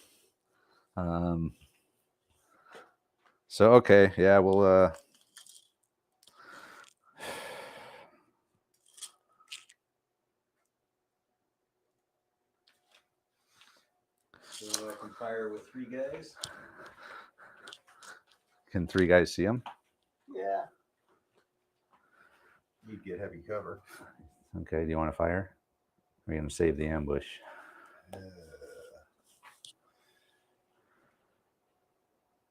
So okay, yeah, we'll So I can fire with 3 guys. can 3 guys see them? Yeah. You'd get heavy cover. Okay, do you want to fire? We're gonna save the ambush.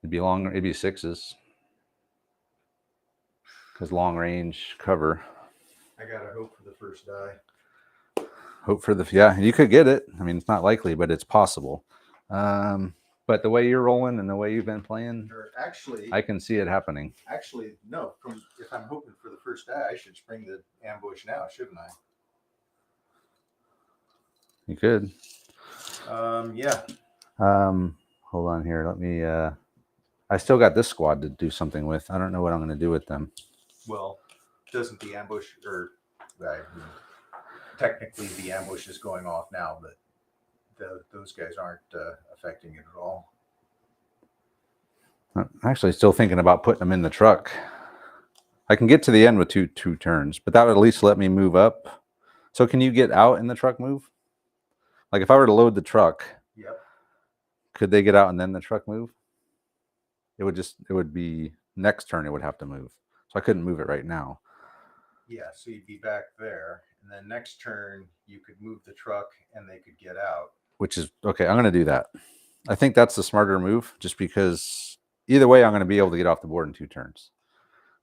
It'd be long. It'd be 6s because long range cover. I gotta hope for the first die. Hope for the yeah. You could get it. I mean, it's not likely, but it's possible. But the way you're rolling and the way you've been playing, Or actually, I can see it happening. no. If I'm hoping for the first die, I should spring the ambush now, shouldn't I? You could. Yeah. Hold on here. Let me. I still got this squad to do something with. I don't know what I'm going to do with them. Well, doesn't the ambush or technically the ambush is going off now, but those guys aren't affecting it at all. I'm actually still thinking about putting them in the truck. I can get to the end with two turns, but that would at least let me move up. So can you get out in the truck move? Like if I were to load the truck, Yep. could they get out and then the truck move? It would be next turn it would have to move. So I couldn't move it right now. Yeah, so you'd be back there, and then next turn you could move the truck and they could get out. Which is okay. I'm going to do that. I think that's the smarter move, just because either way I'm going to be able to get off the board in 2 turns.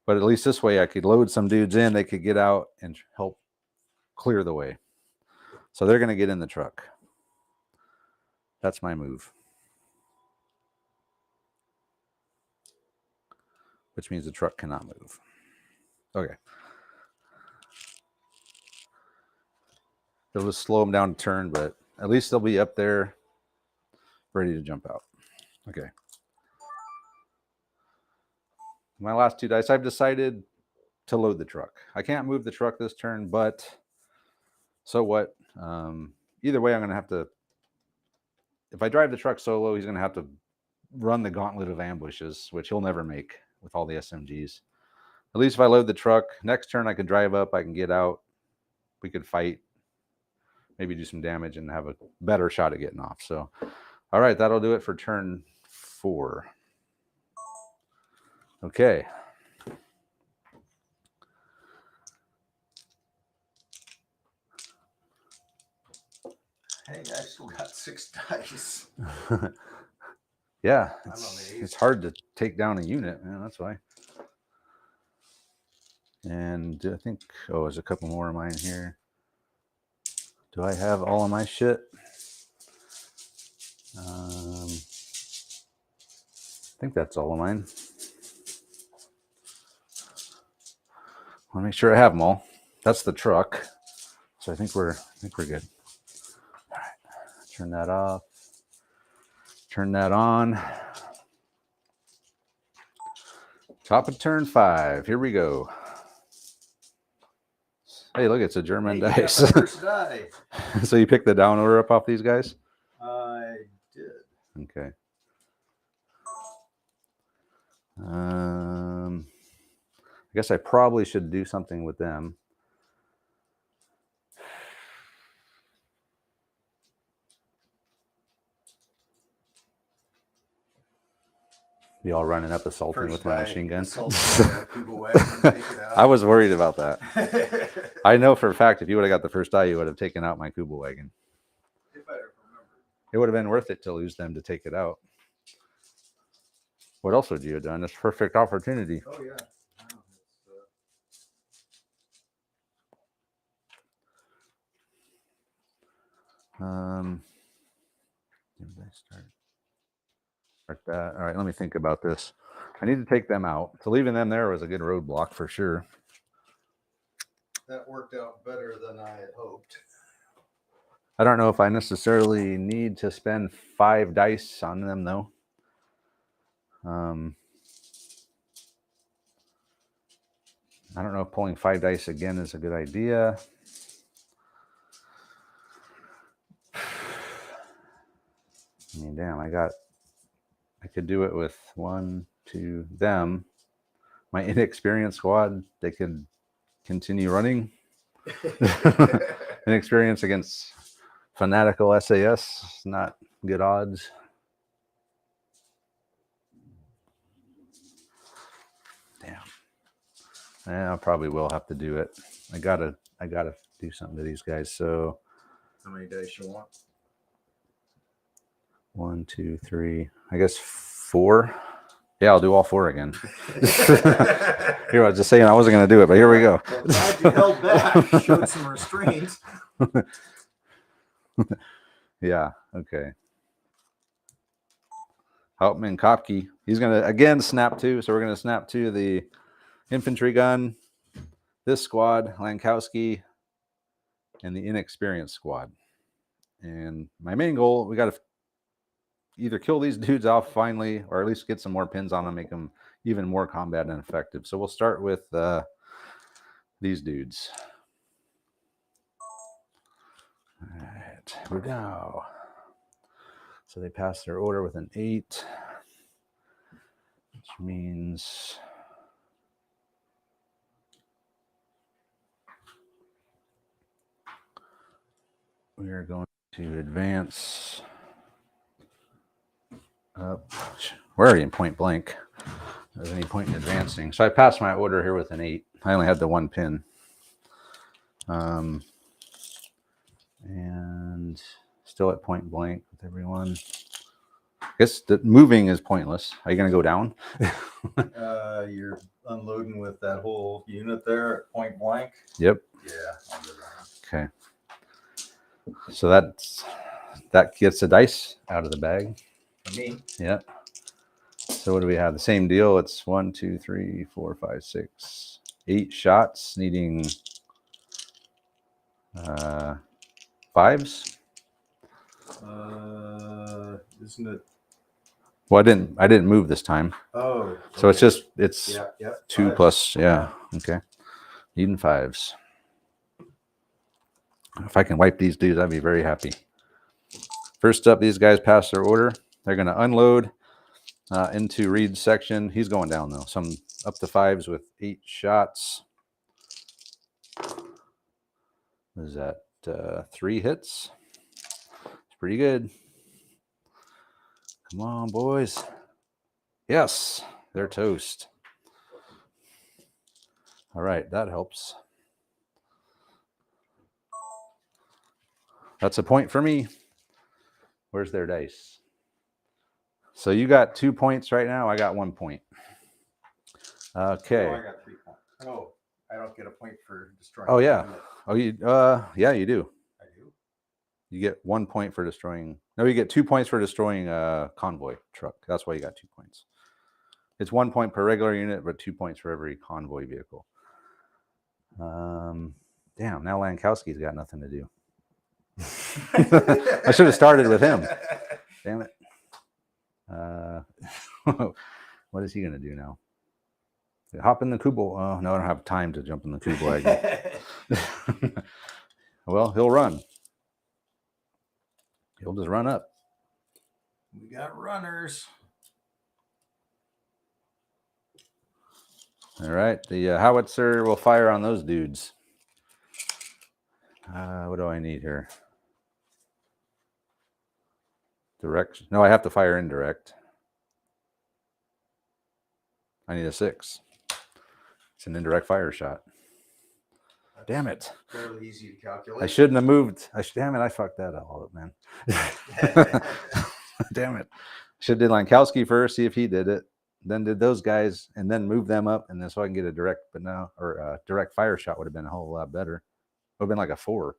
But at least this way I could load some dudes in, they could get out and help clear the way. So they're going to get in the truck. That's my move. Which means the truck cannot move. Okay. It'll just slow them down a turn, but at least they'll be up there ready to jump out. Okay. My last 2 dice, I've decided to load the truck. I can't move the truck this turn, but so what? Either way, I'm going to have to, if I drive the truck solo, he's going to have to run the gauntlet of ambushes, which he'll never make with all the SMGs. at least if I load the truck, next turn I can drive up, I can get out, we could fight, maybe do some damage and have a better shot at getting off. So, all right, that'll do it for turn 4. Okay. Hey, I still got 6 dice. Yeah, I'm amazed. it's hard to take down a unit, man. That's why. And I think, oh, there's a couple more of mine here. Do I have all of my shit? I think that's all of mine. I want to make sure I have them all. That's the truck, so I think we're good. All right, turn that off. Turn that on. Top of turn 5. Here we go. Hey, look, it's a German Hey, you got dice. the first die. So you picked the down order up off these guys? I did. Okay. I guess I probably should do something with them. Be all running up assaulting First with my die, machine gun. assaulting the Kuba wagon, take it out. I was worried about that. I know for a fact if you would have got the first die, you would have taken out my Kuba wagon. If I remember. It would have been worth it to lose them to take it out. What else would you have done? It's a perfect opportunity. Oh, yeah. Did I start that? All right, let me think about this. I need to take them out. So leaving them there was a good roadblock for sure. That worked out better than I had hoped. I don't know if I necessarily need to spend 5 dice on them though. I don't know if pulling 5 dice again is a good idea. I mean, damn, I could do it with 1, 2, them. My inexperienced squad, they could continue running. Inexperience against fanatical SAS, not good odds. Damn. Yeah, I probably will have to do it. I gotta do something to these guys. So How many dice you want? 1, 2, 3. I guess 4. Yeah, I'll do all 4 again. Here, I was just saying I wasn't going to do it, but here we go. Well, glad you held back, showed some restraint. Yeah, okay. Hauptmann Kopke. He's going to, again, snap 2. So we're going to snap 2 the infantry gun, this squad, Lankowski, and the inexperienced squad. And my main goal, we got to either kill these dudes off finally, or at least get some more pins on them, make them even more combat and effective. So we'll start with these dudes. All right, here we go. So they pass their order with an 8, which means we are going to advance up. We're already in point blank. There's any point in advancing. So I passed my order here with an 8. I only had the 1 pin. And still at point blank with everyone. I guess the moving is pointless. Are you going to go down? You're unloading with that whole unit there at point blank. Yep. Yeah. I'll go down. Okay. So that gets a dice out of the bag. For me. Yep. So what do we have? The same deal. It's 1, 2, 3, 4, 5, 6, 8 shots, needing 5s. Isn't it? Well, I didn't move this time. Oh. So it's just Yeah. 2 5. plus. Yeah. Okay. Needing 5s. If I can wipe these dudes, I'd be very happy. First up, these guys pass their order. They're going to unload into Reed's section. He's going down though. Some up to 5s with 8 shots. What is that? 3 hits. It's pretty good. Come on, boys. Yes, they're toast. All right, that helps. That's a point for me. Where's their dice? So you got 2 points right now. I got 1 point. Okay. Oh, I got 3 points. Oh, I don't get a point for destroying. Oh, yeah. the unit. Oh, you. Yeah, you do. I do. You get 1 point for destroying. No, you get 2 points for destroying a convoy truck. That's why you got 2 points. It's 1 point per regular unit, but 2 points for every convoy vehicle. Damn. Now Lankowski's got nothing to do. I should have started with him. Damn it. What is he going to do now? Hop in the Kubel. Oh, no, I don't have time to jump in the Kubel. Well, he'll run. He'll just run up. We got runners. All right. The howitzer will fire on those dudes. What do I need here? Direct. No, I have to fire indirect. I need a 6. It's an indirect fire shot. That's Damn it. fairly easy to calculate. I shouldn't have moved. Damn it. I fucked that all up, man. Damn it. Should have did Lankowski first, see if he did it. Then did those guys and then move them up. And then so I can get a direct, but now, or a direct fire shot would have been a whole lot better. Would have been like a 4.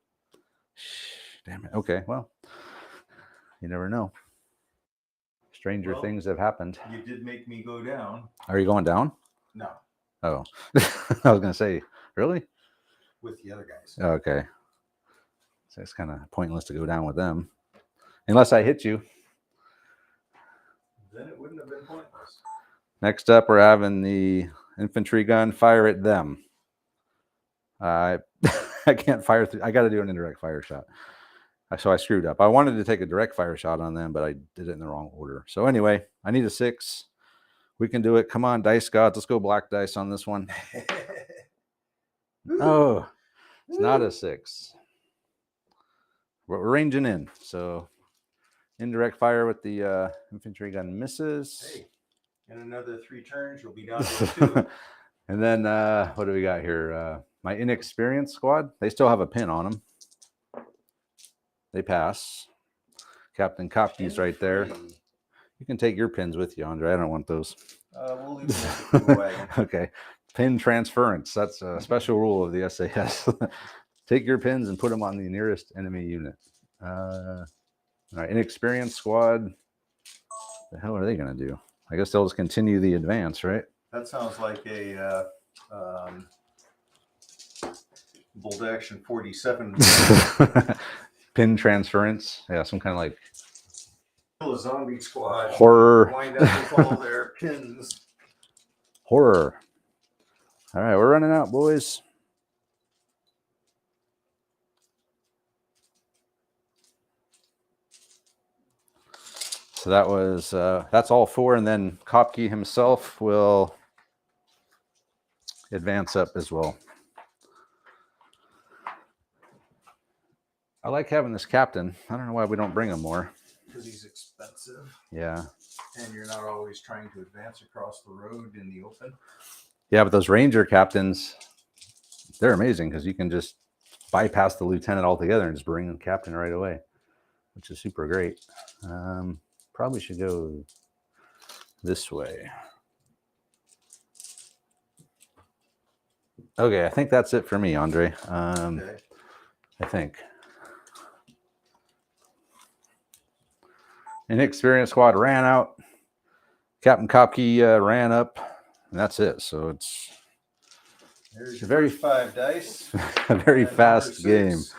Damn it. Okay. Well, you never know. Stranger Well, things have happened. You did make me go down. Are you going down? No, Oh, I was going to say, really? with the other guys. Okay. So it's kind of pointless to go down with them. Unless I hit you. Then it wouldn't have been pointless. Next up, we're having the infantry gun fire at them. I can't fire through. I got to do an indirect fire shot. So I screwed up. I wanted to take a direct fire shot on them, but I did it in the wrong order. So anyway, I need a 6. We can do it. Come on, dice gods. Let's go black dice on this one. Oh, it's not a 6. But we're ranging in. So indirect fire with the infantry gun misses. Hey, in another 3 turns, you'll be down to 2. And then what do we got here? My inexperienced squad. They still have a pin on them. They pass. Captain Kopke's right there. You can take your pins with you, Andre. I don't want those. We'll leave them at the wagon. Okay. Pin transference. That's a special rule of the SAS. Take your pins and put them on the nearest enemy unit. All right. Inexperienced squad. The hell are they going to do? I guess they'll just continue the advance, right? That sounds like a bolt action 47. Pin transference. Yeah, some kind of like Kill a zombie squad. horror. Wind up with all their pins. Horror. All right, we're running out, boys. So that was that's all 4, and then Kopke himself will advance up as well. I like having this captain. I don't know why we don't bring him more. Because he's expensive. Yeah. And you're not always trying to advance across the road in the open. Yeah, but those ranger captains, they're amazing because you can just bypass the lieutenant altogether and just bring the captain right away, which is super great. Probably should go this way. Okay, I think that's it for me, Andre. Okay. I think. Inexperienced squad ran out. Captain Kopke ran up, and that's it. So it's There's a very 5 dice. a very And fast number game. 6.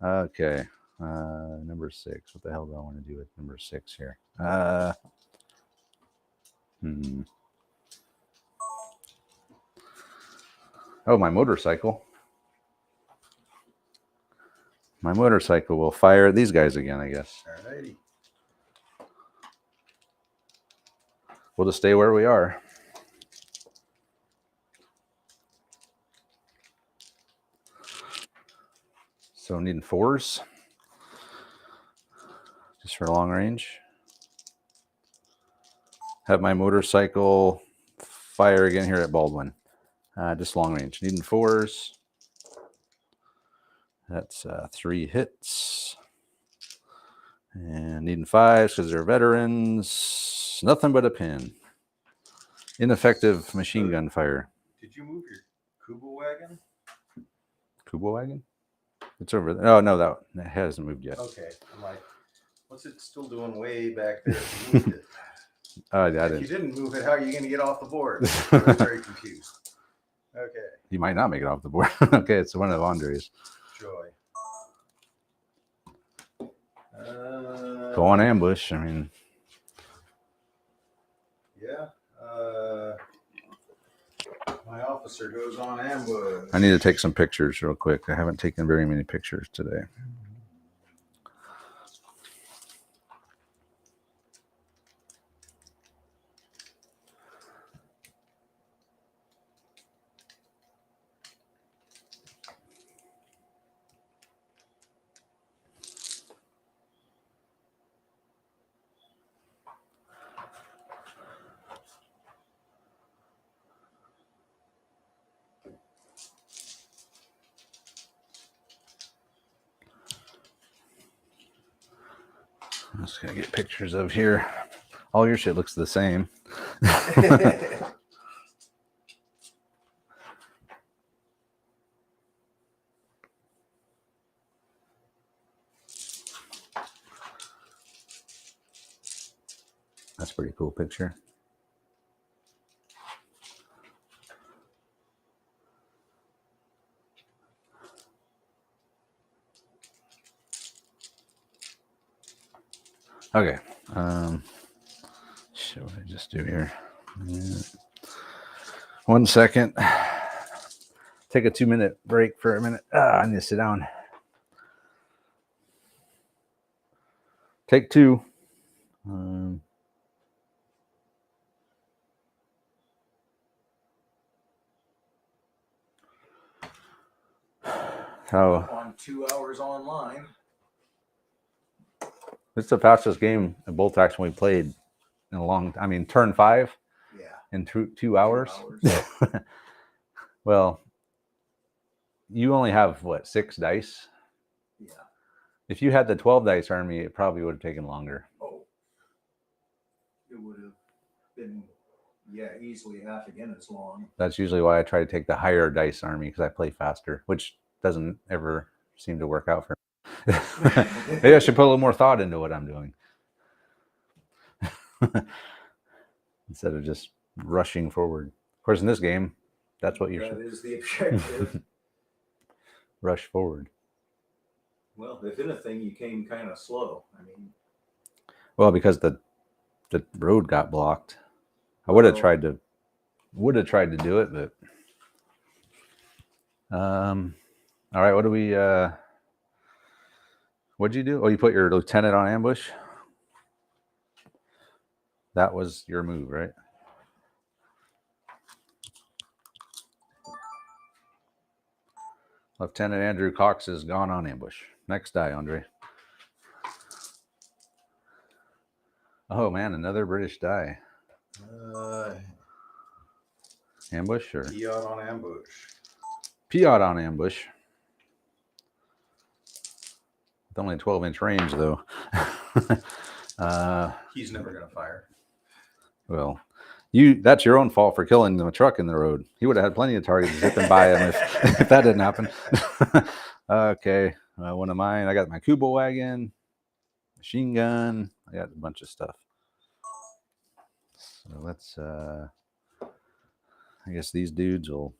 Okay. Number 6. What the hell do I want to do with number 6 here? Oh, my motorcycle. My motorcycle will fire at these guys again, I guess. Alrighty. we'll just stay where we are. So needing 4s just for long range. Have my motorcycle fire again here at Baldwin. Just long range. Needing 4s. That's 3 hits. And needing 5s because they're veterans. Nothing but a pin. Ineffective machine gun fire. Did you move your Kuba wagon? Kubo wagon? It's over there. Oh, no, that hasn't moved yet. Okay. I'm like, what's it still doing way back there? If you moved it? If you didn't move it, how are you going to get off the board? I'm very confused. Okay. You might not make it off the board. Okay, it's one of Andre's. Joy. Go on ambush. I mean, yeah. My officer goes on ambush. I need to take some pictures real quick. I haven't taken very many pictures today. I'm just gonna get pictures of here. All your shit looks the same. That's a pretty cool picture. Okay. Shit, what did I just do here? Yeah. 1 second. Take a 2-minute break for a minute. I need to sit down. Take 2. How On 2 hours online. it's the fastest game of both tracks we played in a long. I mean, turn 5 Yeah. in 2 hours. Well, you only have what, 6 dice? Yeah. If you had the 12 dice army, it probably would have taken longer. Oh. It would have been, easily half again as long. That's usually why I try to take the higher dice army, because I play faster, which doesn't ever seem to work out for me. Maybe I should put a little more thought into what I'm doing instead of just rushing forward. Of course, in this game, that's what That is the objective. rush forward. Well, if anything, you came kind of slow. I mean, Well, because the road got blocked. I would have Well- tried to do it, but all right, what do we what'd you do? Oh, you put your lieutenant on ambush? That was your move, right? Lieutenant Andrew Cox has gone on ambush. Next die, Andre. Oh man, another British die. Ambush or Piot on ambush. Piot on ambush. With only 12-inch range, though. He's never going to fire. Well, that's your own fault for killing the truck in the road. He would have had plenty of targets zipping by him if that didn't happen. Okay, one of mine. I got my Kubo wagon, machine gun. I got a bunch of stuff. So let's, I guess these dudes will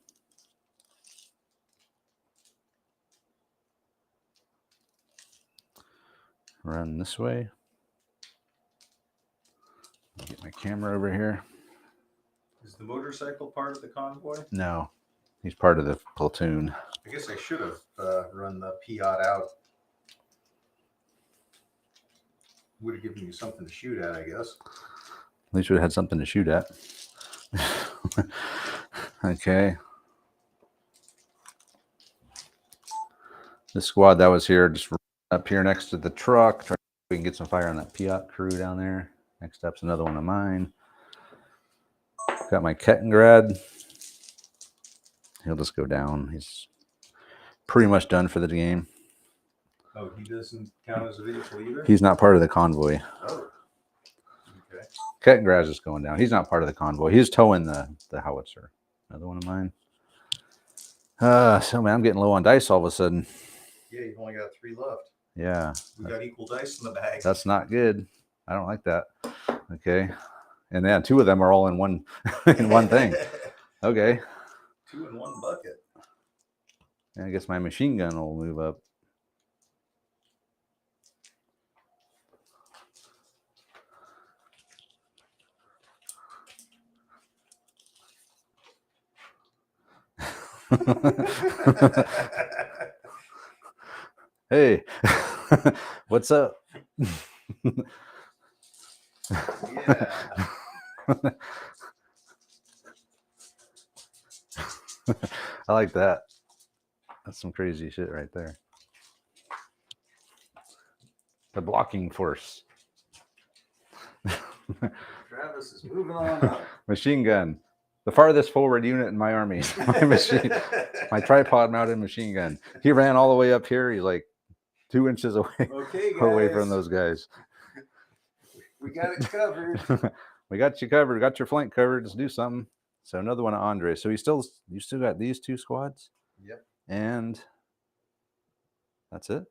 run this way. Get my camera over here. Is the motorcycle part of the convoy? No, he's part of the platoon. I guess I should have run the Piot out. Would have given you something to shoot at, I guess. least we had something to shoot at. Okay. The squad that was here, just up here next to the truck. Try we can get some fire on that Piat crew down there. Next up's another one of mine. Got my Kettengrad. He'll just go down. He's pretty much done for the game. Oh, he doesn't count as a vehicle either? He's not part of the convoy. Oh. Okay. Kettengrad's just going down. He's not part of the convoy. He's towing the howitzer. Another one of mine. So man, I'm getting low on dice all of a sudden. Yeah, you've only got 3 left. Yeah. We got equal dice in the bag. That's not good. I don't like that. Okay. And then 2 of them are all in one in one thing. Okay. 2 in 1 bucket. And I guess my machine gun will move up. Hey, what's up? Yeah. I like that. That's some crazy shit right there. The blocking force. Travis is moving on up. Machine gun. The farthest forward unit in my army. My machine, my tripod mounted machine gun. He ran all the way up here. He's like 2 inches away, Okay, guys. away from those guys. We got it covered. We got you covered. Got your flank covered. Let's do something. So another one of Andre. So you still got these 2 squads? Yep. And that's it?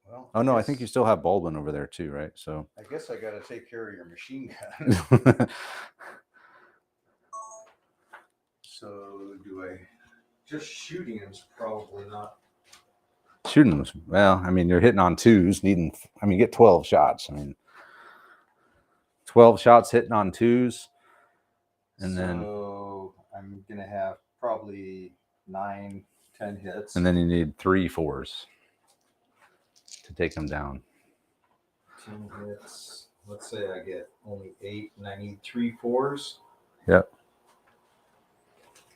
Well, Oh no, I think you still have Baldwin over there too, right? So I guess I got to take care of your machine gun. So do I? Just shooting him's probably not. shooting them. Well, I mean, you're hitting on 2s, get 12 shots. I mean, 12 shots hitting on 2s. And then I'm gonna have probably 9, 10 hits. and then you need 3 4s to take them down. 10 hits. Let's say I get only 8 and I need 3 4s. Yep.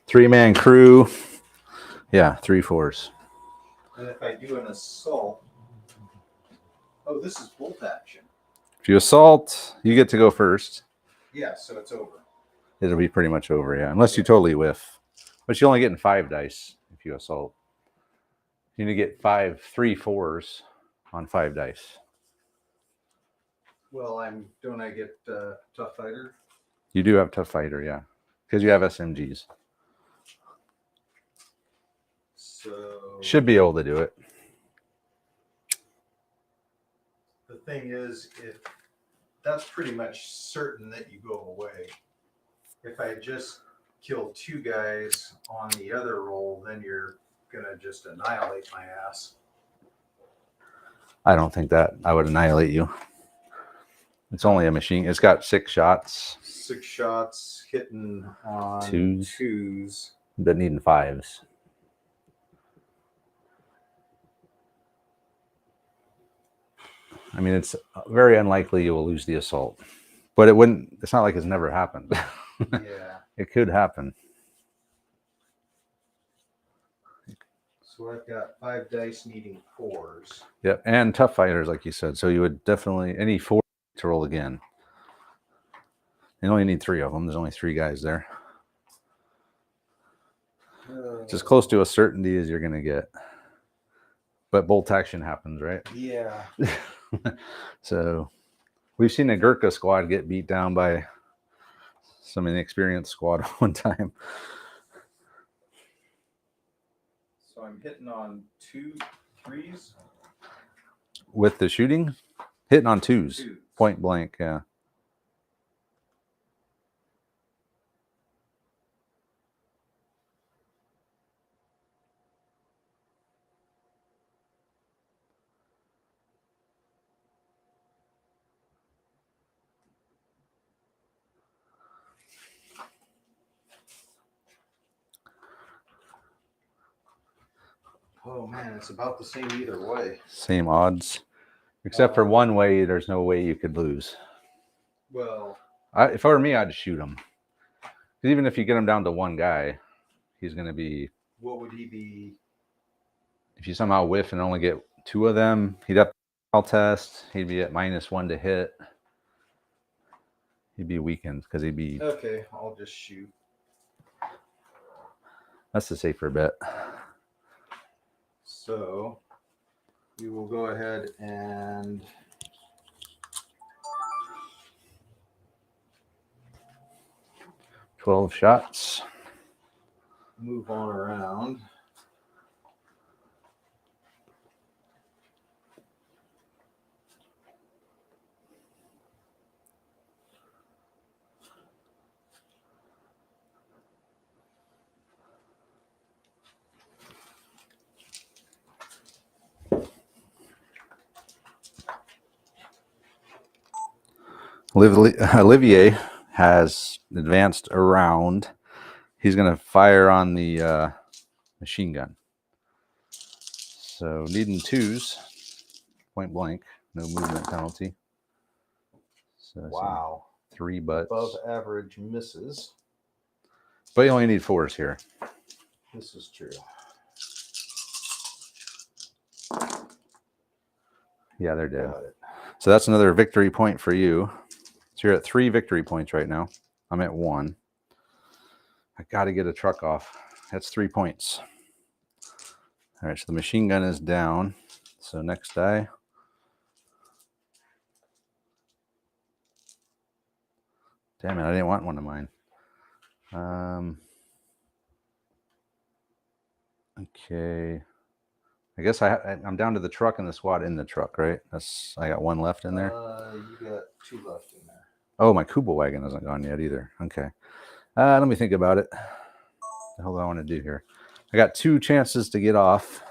3-man crew. Yeah, 3 4s. And if I do an assault, oh, this is bolt action. If you assault, you get to go first. Yeah, so it's over. It'll be pretty much over, yeah. Unless you totally whiff. But you're only getting 5 dice if you assault. You need to get 3 4s on 5 dice. Well, don't I get tough fighter? You do have tough fighter, yeah. Because you have SMGs. So Should be able to do it. the thing is, if that's pretty much certain that you go away. If I just kill 2 guys on the other roll, then you're gonna just annihilate my ass. I don't think that I would annihilate you. It's only a machine. It's got 6 shots, 6 shots hitting on 2s. 2s. but needing 5s. I mean, it's very unlikely you will lose the assault, but it's not like it's never happened. Yeah. It could happen. So I've got 5 dice needing 4s. Yep. And tough fighters, like you said. So you would definitely, any 4 to roll again. You only need 3 of them. There's only 3 guys there. It's as close to a certainty as you're going to get. But bolt action happens, right? Yeah. So we've seen a Gurkha squad get beat down by some inexperienced squad one time. So I'm hitting on 2 3s. With the shooting, hitting on 2s, 2. point blank. Yeah. Oh man, it's about the same either way. Same odds, except for one way. There's no way you could lose. Well, If I were me, I'd shoot him. Even if you get him down to one guy, he's going to be. What would he be? If you somehow whiff and only get 2 of them, he'd have to test. He'd be at -1 to hit. He'd be weakened because he'd be. Okay, I'll just shoot. That's the safer bet. So we will go ahead and 12 shots. move on around. Olivier has advanced around. He's going to fire on the machine gun. So needing 2s, point blank, no movement penalty. So Wow. 3 butts. Above average misses. But you only need 4s here. This is true. Yeah, they're dead. Got it. So that's another victory point for you. So you're at 3 victory points right now. I'm at 1. I got to get a truck off. That's 3 points. All right, so the machine gun is down. So next die. Damn it, I didn't want one of mine. Okay. I guess I'm down to the truck and the squad in the truck, right? I got 1 left in there. You got 2 left in there. Oh, my Kuba wagon hasn't gone yet either. Okay. Let me think about it. What the hell do I want to do here? I got 2 chances to get off.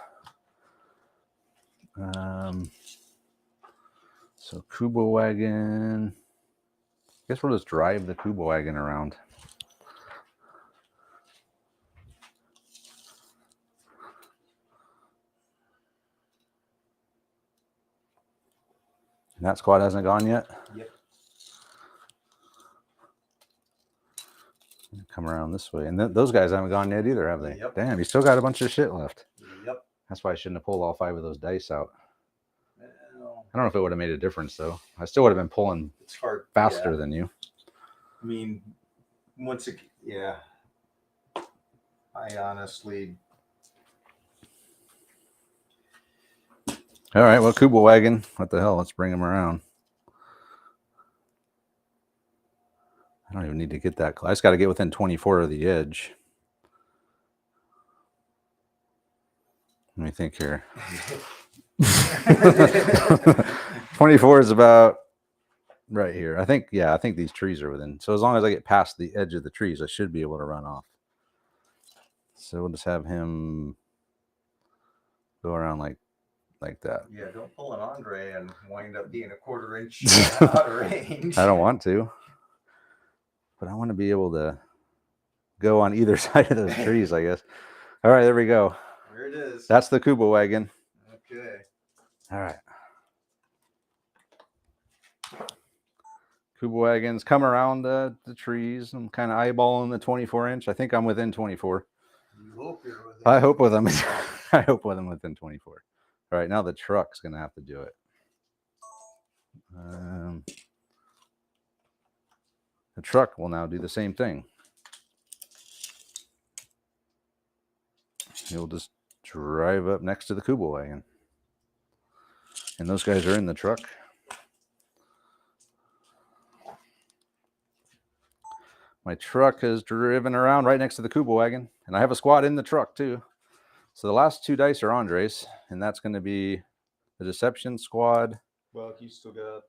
So Kuba wagon. I guess we'll just drive the Kuba wagon around. And that squad hasn't gone yet? Yep. Come around this way. And those guys haven't gone yet either, have they? Yep. Damn, you still got a bunch of shit left. Yep. That's why I shouldn't have pulled all 5 of those dice out. Well, I don't know if it would have made a difference, though. I still would have been pulling it's hard. faster Yeah. than you. I mean, yeah. I honestly. All right, well, Kuba wagon. What the hell? Let's bring him around. I don't even need to get that close. I just got to get within 24 of the edge. Let me think here. 24 is about right here. I think these trees are within. So as long as I get past the edge of the trees, I should be able to run off. So we'll just have him go around like that. Yeah, don't pull an Andre and wind up being a 1/4 inch out of range. I don't want to, but I want to be able to go on either side of those trees, I guess. All right, there we go. There it is. That's the Kuba wagon. Okay. All right. Kuba wagons come around the trees. I'm kind of eyeballing the 24 inch. I think I'm within 24. You hope you're with it. I hope with them. I hope with them within 24. All right, now the truck's going to have to do it. The truck will now do the same thing. He'll just drive up next to the Kuba wagon. And those guys are in the truck. My truck is driven around right next to the Kuba wagon. And I have a squad in the truck too. So the last 2 dice are Andres. And that's going to be the Deception squad. Well, you still got.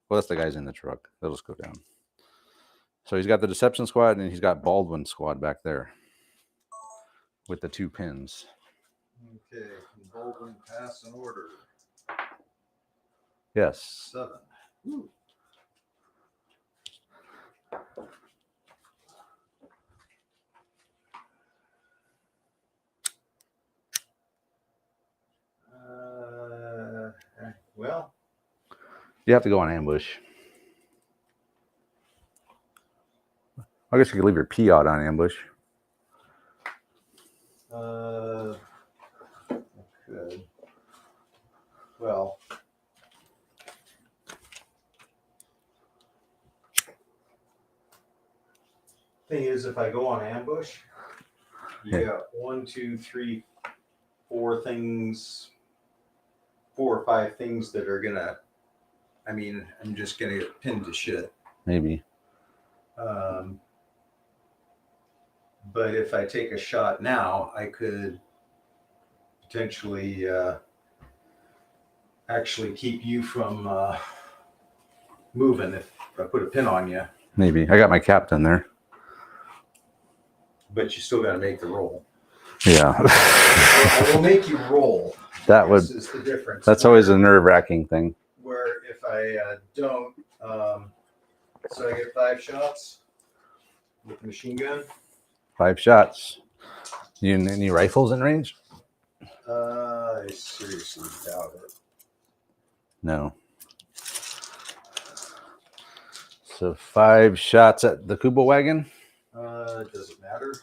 Well, that's the guys in the truck. They'll just go down. So he's got the Deception squad and he's got Baldwin squad back there with the 2 pins. Okay. Baldwin pass in order. Yes. 7. Ooh. Well, You have to go on ambush. I guess you could leave your P out on ambush. I could. Well, thing is, if I go on ambush, you Yeah. got 1, 2, 3, 4 things, 4 or 5 things that are gonna. I mean, I'm just gonna get pinned to shit. Maybe. But if I take a shot now, I could potentially actually keep you from moving if I put a pin on you. Maybe. I got my captain there. But you still got to make the roll. Yeah. I will make you roll. That would. This is the difference. That's always a nerve-wracking thing. Where if I don't, so I get 5 shots with the machine gun. 5 shots. You any rifles in range? I seriously doubt it. No. So 5 shots at the Kuba wagon? Does it matter?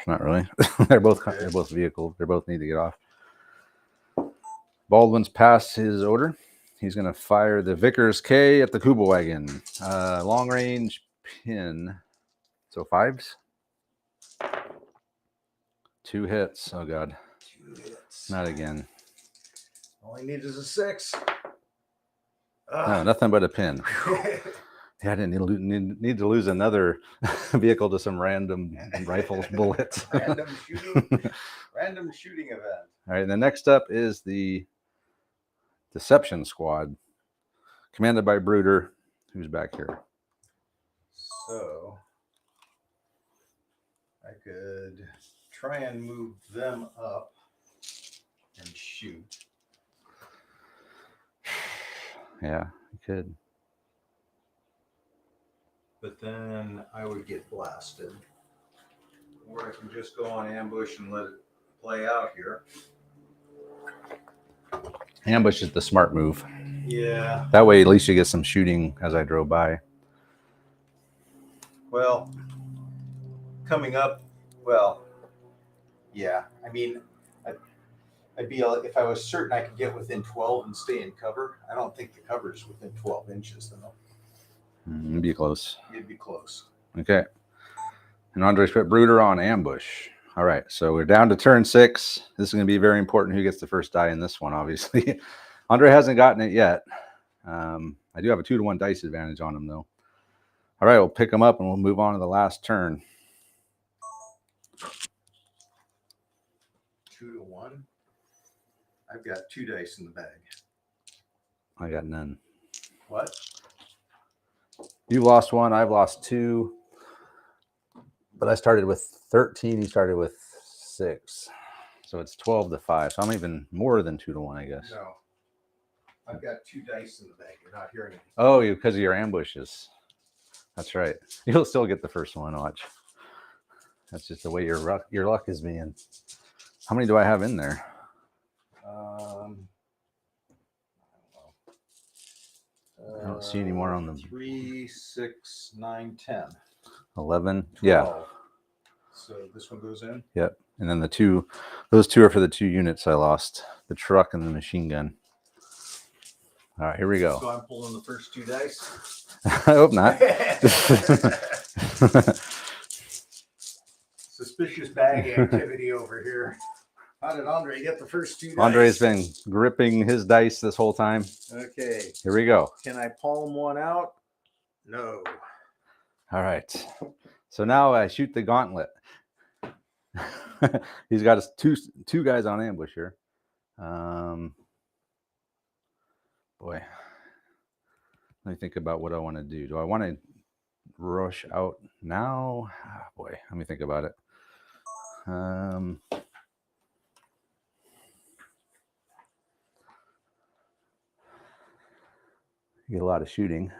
Not really. They're both vehicles. They both need to get off. Baldwin's passed his order. He's going to fire the Vickers K at the Kuba wagon. Long range pin. So 5s. 2 hits. Oh God. 2 hits. Not again. All I need is a 6. No, nothing but a pin. Yeah, I didn't need to lose another vehicle to some random rifles bullets. random shooting event. All right, the next up is the Deception Squad, commanded by Brooder, who's back here. So I could try and move them up and shoot. Yeah, you could. But then I would get blasted. Or I can just go on ambush and let it play out here. Ambush is the smart move. Yeah. That way, at least you get some shooting as I drove by. Well, coming up, well, yeah. I mean, I'd be, if I was certain I could get within 12 and stay in cover. I don't think the cover is within 12 inches, though. It'd be close. It'd be close. Okay. And Andre's put Brooder on ambush. All right, so we're down to turn 6. This is going to be very important who gets the first die in this one, obviously. Andre hasn't gotten it yet. I do have a 2-to-1 dice advantage on him, though. All right, we'll pick him up and we'll move on to the last turn. 2 to 1. I've got 2 dice in the bag. I got none. What? You lost 1. I've lost 2. But I started with 13. He started with 6. So it's 12 to 5. So I'm even more than 2 to 1, I guess. No. I've got 2 dice in the bag. You're not hearing it. Oh, because of your ambushes. That's right. You'll still get the first one. Watch. That's just the way your luck is being. How many do I have in there? I don't see any more on the 3, 6, 9, 10. 11. 12. Yeah. So this one goes in. Yep. And then those 2 are for the 2 units I lost, the truck and the machine gun. All right, here we go. So I'm pulling the first 2 dice. I hope not. Suspicious bag activity over here. How did Andre get the first 2 dice? Andre's been gripping his dice this whole time. Okay. Here we go. Can I palm one out? No. All right. So now I shoot the gauntlet. He's got his two guys on ambush here. Boy. Let me think about what I want to do. Do I want to rush out now? Oh, boy, let me think about it. Get a lot of shooting.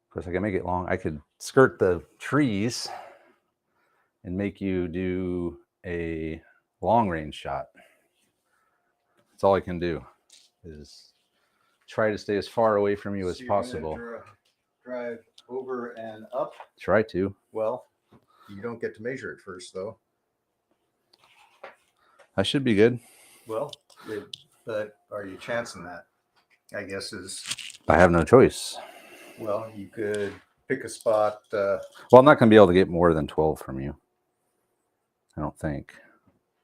Of course, I can make it long. I could skirt the trees and make you do a long range shot. That's all I can do is try to stay as far away from you as So you're gonna possible. drive over and up. Try to. Well, you don't get to measure it first, though. I should be good. Well, but are you chancing that? I guess is, I have no choice. well, you could pick a spot. Well, I'm not going to be able to get more than 12 from you. I don't think.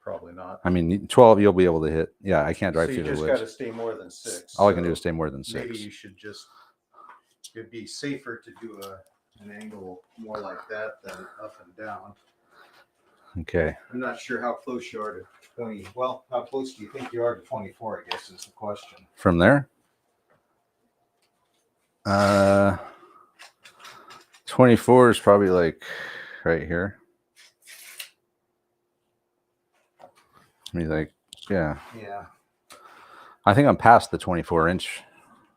Probably not. I mean, 12 you'll be able to hit. Yeah, I can't drive So you through the just woods. got to stay more than 6. All I can do is stay more than 6. Maybe you should just. It'd be safer to do an angle more like that than up and down. Okay. I'm not sure how close you are to 20. Well, how close do you think you are to 24? I guess is the question. From there? 24 is probably like right here. Maybe like, yeah. Yeah. I think I'm past the 24-inch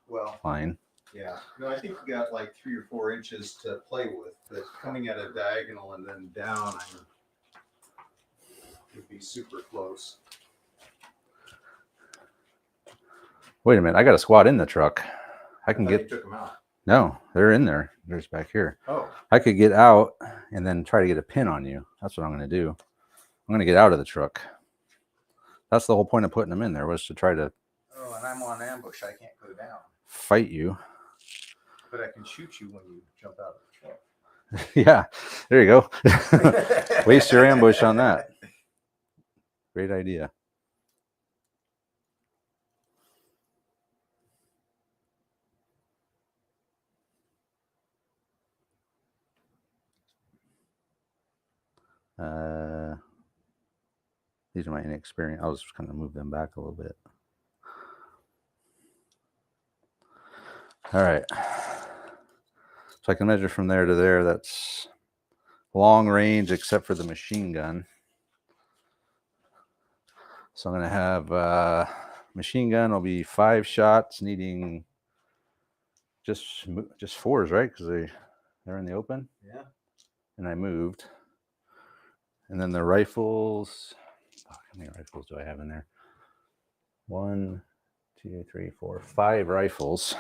Well, line. yeah. No, I think you got like 3 or 4 inches to play with, but coming at a diagonal and then down, would be super close. Wait a minute. I got a squad in the truck. I can thought you get. took them out. No, they're in there. There's back here. Oh, I could get out and then try to get a pin on you. That's what I'm going to do. I'm going to get out of the truck. That's the whole point of putting them in there, was to try to oh, and I'm on ambush. I can't go down, fight you. but I can shoot you when you jump out of the truck. Yeah, there you go. Waste your ambush on that. Great idea. These are my inexperienced. I was just going to move them back a little bit. All right. So I can measure from there to there. That's long range except for the machine gun. So I'm going to have machine gun will be 5 shots, needing just 4s, right? Because they're in the open. Yeah. And I moved. And then the rifles. How many rifles do I have in there? 1, 2, 3, 4, 5 rifles.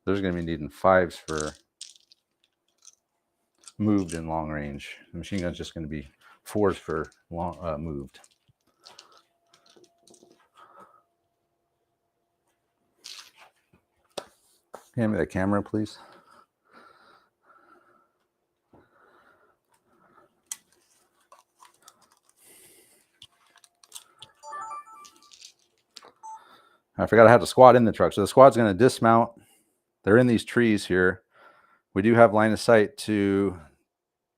There's going to be needing 5s for moved and long range. The machine gun's just going to be 4s for long moved. Hand me the camera, please. I forgot I had the squad in the truck. So the squad's going to dismount. They're in these trees here. We do have line of sight to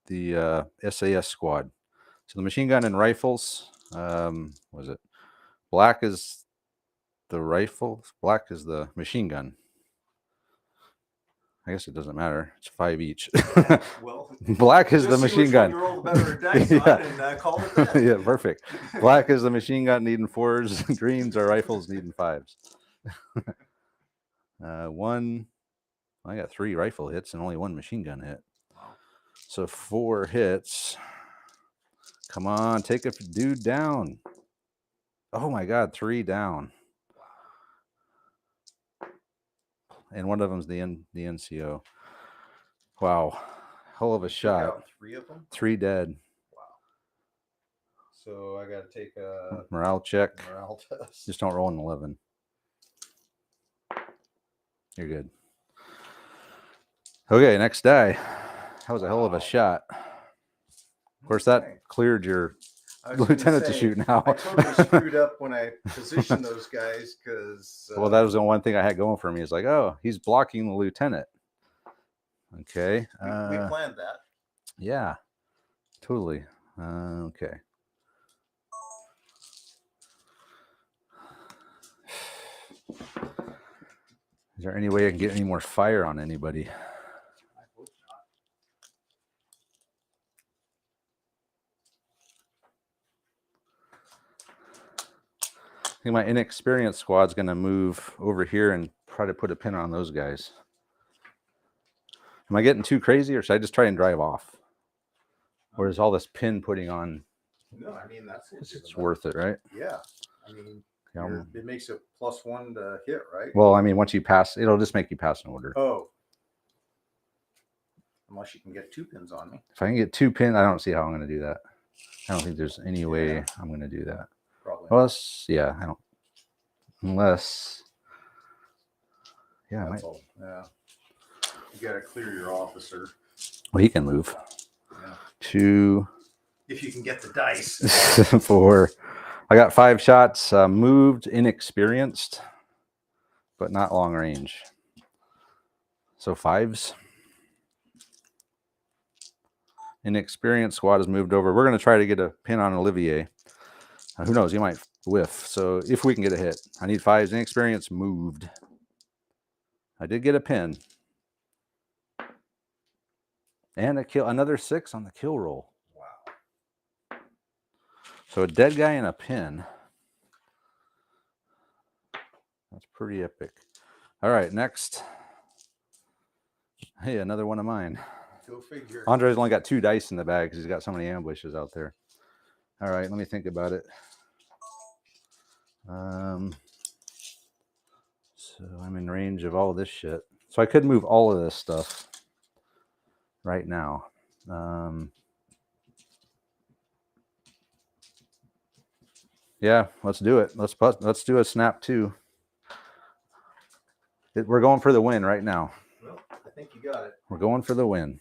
the SAS squad. So the machine gun and rifles, was it? Black is the rifle. Black is the machine gun. I guess it doesn't matter. It's 5 each. Well, Black is the machine gun. You roll the better dice Yeah. on and call it that. Yeah, perfect. Black is the machine gun needing 4s. Greens are rifles needing 5s. I got 3 rifle hits and only 1 machine gun hit. Wow. So 4 hits. Come on, take a dude down. Oh my God, 3 down. And one of them's the NCO. Wow, hell of a Took shot. out 3 of them. 3 dead. Wow. So I got to take a Morale check. morale test. Just don't roll an 11. You're good. Okay, next die. That was a hell of a shot. Of course, Okay. that cleared your I was gonna lieutenant to say, shoot now. I totally screwed up when I positioned those guys because. Well, that was the one thing I had going for me. Is like, oh, he's blocking the lieutenant. Okay. we planned that. Yeah, totally. Okay. Is there any way I can get any more fire on anybody? I hope not. I think my inexperienced squad's going to move over here and try to put a pin on those guys. Am I getting too crazy, or should I just try and drive off? Or is all this pin putting on? No, I mean that's It's worth it, right? Yeah, I mean Yeah, it makes it +1 to hit, right? well, I mean, once you pass, it'll just make you pass an order. Oh, Unless you can get 2 pins on me. If I can get 2 pin, I don't see how I'm going to do that. I don't think there's any way I'm going to do that. Probably. Well, yeah, I don't. Unless, yeah, I might. All. Yeah. You got to clear your officer. Well, he can move. Yeah. 2, If you can get the dice. 4. I got 5 shots. Moved, inexperienced, but not long range. So 5s. Inexperienced squad has moved over. We're going to try to get a pin on Olivier. Who knows? He might whiff. So if we can get a hit, I need 5s. Inexperienced moved. I did get a pin. And a kill. Another 6 on the kill roll. Wow. So a dead guy and a pin. That's pretty epic. All right, next. Hey, another one of mine. Go figure. Andre's only got 2 dice in the bag because he's got so many ambushes out there. All right, let me think about it. So I'm in range of all this shit. So I could move all of this stuff right now. Yeah, let's do it. Let's do a snap 2. We're going for the win right now. Well, I think you got it. We're going for the win.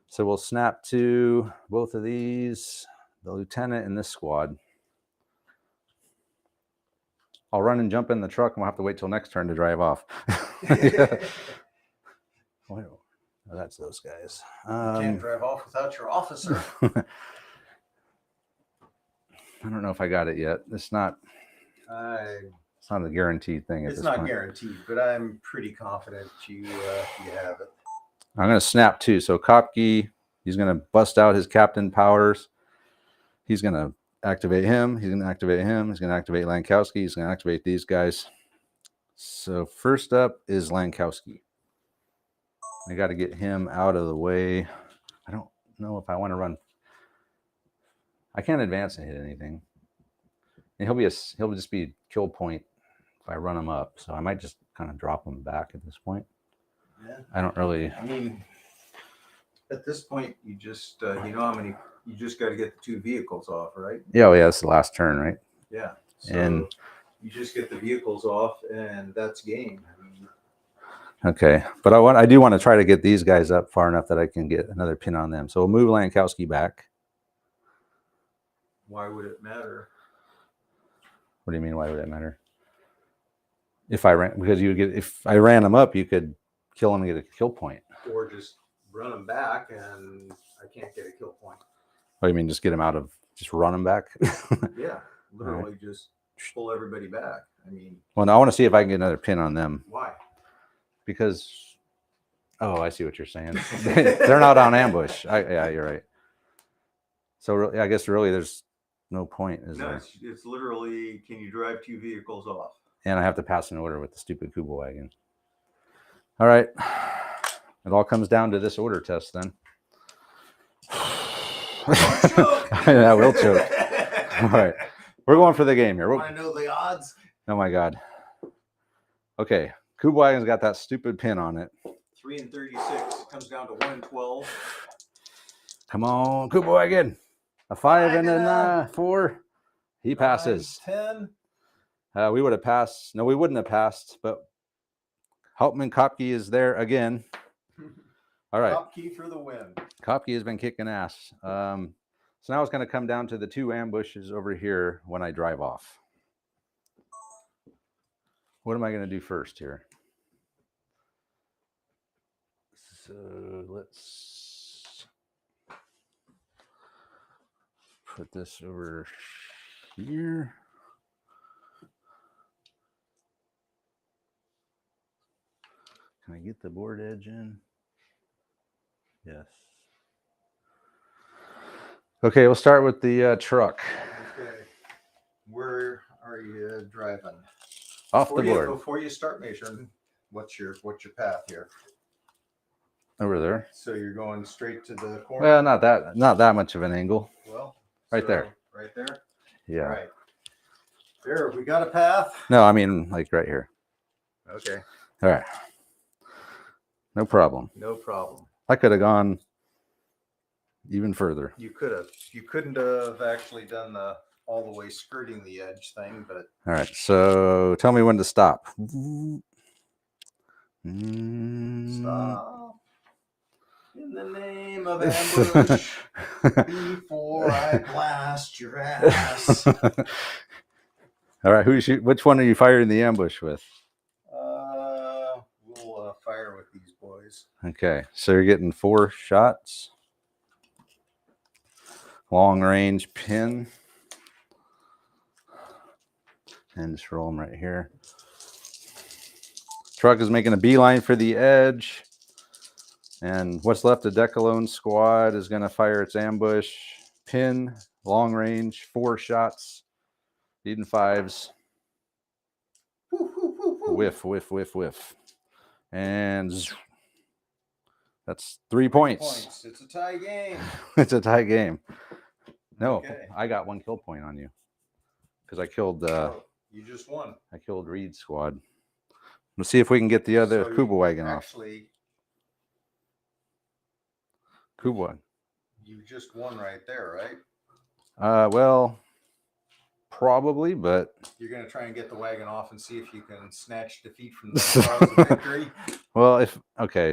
So we'll snap to both of these, the lieutenant and this squad. I'll run and jump in the truck and we'll have to wait till next turn to drive off. Yeah. Well, that's those guys. You can't drive off without your officer. I don't know if I got it yet. It's not a guaranteed thing at It's this not point. guaranteed, but I'm pretty confident you have it. I'm going to snap 2. So Kopke, he's going to bust out his captain powers. He's going to activate him. He's going to activate him. He's going to activate Lankowski. He's going to activate these guys. So first up is Lankowski. I got to get him out of the way. I don't know if I want to run. I can't advance and hit anything. And he'll just be kill point if I run him up. So I might just kind of drop him back at this point. Yeah. I don't really. I mean, at this point, you just you know how many. You just got to get the 2 vehicles off, right? Yeah, well, yeah, it's the last turn, right? Yeah. So And you just get the vehicles off, and that's game. I mean, okay, but I do want to try to get these guys up far enough that I can get another pin on them. So we'll move Lankowski back. why would it matter? What do you mean? Why would that matter? If I ran, because if I ran him up, you could kill him and get a kill point. Or just run them back, and I can't get a kill point. Oh, you mean just get him out of, just run him back? Yeah, literally just pull everybody back. I mean, Well, now I want to see if I can get another pin on them why? because, oh, I see what you're saying. They're not on ambush. Yeah, you're right. So really, I guess really there's no point, is No, there? it's literally, can you drive 2 vehicles off? And I have to pass an order with the stupid Kuba wagon. All right. It all comes down to this order test then. Yeah, we'll choke. All right. We're going for the game here. Want to know the odds? Oh my God. Okay. Kuba wagon's got that stupid pin on it. 3 and 36 comes down to 1 and 12. Come on, Kuba wagon. A 5 and Wagon a 4. He passes. 10. We would have passed. No, we wouldn't have passed, but Hauptmann Kopke is there again. All right. Top key for the win. Kopke has been kicking ass. So now it's going to come down to the 2 ambushes over here when I drive off. What am I going to do first here? So let's put this over here. Can I get the board edge in? Yes. Okay, we'll start with the truck. Okay. Where are you driving? Off the board. Before you start measuring, what's your path here? Over there. So you're going straight to the corner? Well, not that much of an angle. Well, Right so there. Right there? Yeah. All right. There, we got a path. No, I mean like right here. Okay. All right. No problem. No problem. I could have gone even further. You could have. You couldn't have actually done the all the way skirting the edge thing, but All right. So tell me when to stop. stop. In the name of ambush, before I blast your ass. All right. Which one are you firing the ambush with? We'll fire with these boys. Okay. So you're getting 4 shots. Long range pin. And just roll them right here. Truck is making a beeline for the edge. And what's left of Decalone's squad is going to fire its ambush. Pin, long range, 4 shots. Needing 5s. Whiff, whiff, whiff, whiff. And that's 3 points. It's a tie game. It's a tie game. No, Okay. I got 1 kill point on you. Because I killed You just won. I killed Reed's squad. Let's see if we can get the other So Kuba wagon off. Actually, Kuba. you just won right there, right? Well, probably, but You're going to try and get the wagon off and see if you can snatch defeat from the jaws of victory. well,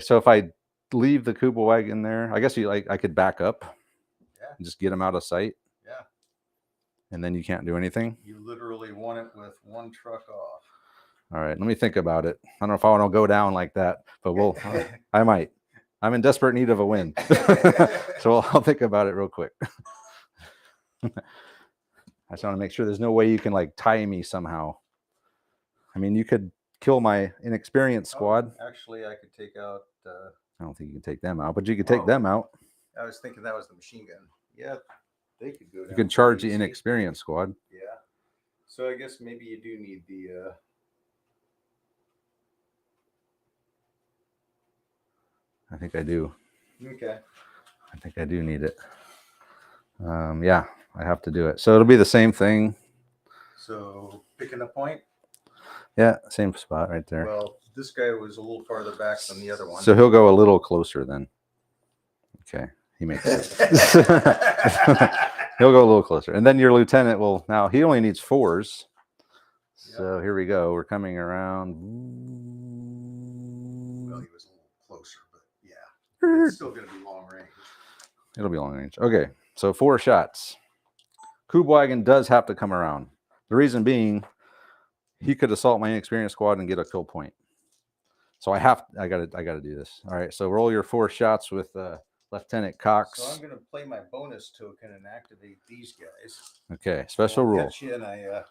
so if I leave the Kuba wagon there, I guess I could back up. Yeah. And just get him out of sight. Yeah. And then you can't do anything. You literally won it with 1 truck off. All right, let me think about it. I don't know if I want to go down like that, but I might. I'm in desperate need of a win. So I'll think about it real quick. I just want to make sure there's no way you can like tie me somehow. I mean, you could kill my inexperienced squad. Actually, I could take out. I don't think you can take them out, but you could take them out. I was thinking that was the machine gun. Yeah, they could go down. You can charge the pretty easy. inexperienced squad. Yeah. So I guess maybe you do need the. I think I do. Okay. I think I do need it. Yeah, I have to do it. So it'll be the same thing. So picking a point. Yeah, same spot right there. Well, this guy was a little farther back than the other one. So he'll go a little closer then. Okay, he makes it. He'll go a little closer. And then your lieutenant will, now he only needs 4s. So here we go. We're coming around. Well, he was a little closer, but yeah. It's still going to be long range. It'll be long range. Okay, so 4 shots. Kubwagen does have to come around. The reason being, he could assault my inexperienced squad and get a kill point. So I gotta do this. All right, so roll your 4 shots with Lieutenant Cox. So I'm going to play my bonus token and activate these guys. Okay, special I'll rule. catch you and we'll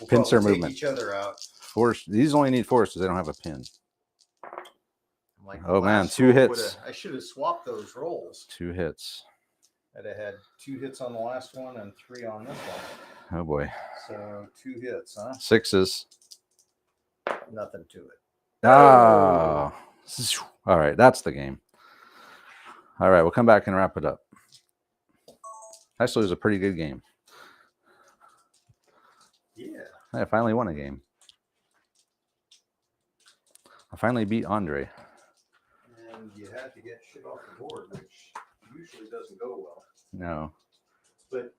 Pincer probably take movement. each other out. 4. These only need 4s because they don't have a pin. I'm like, Oh, man, last 2 roll hits. I should have swapped those rolls. 2 hits. I'd have had 2 hits on the last one and 3 on this one. Oh boy. So 2 hits, huh? 6s. Nothing to it. Ah. All right, that's the game. All right, we'll come back and wrap it up. Actually, it was a pretty good game. Yeah. I finally won a game. I finally beat Andre. And you had to get shit off the board, which usually doesn't go well. No. But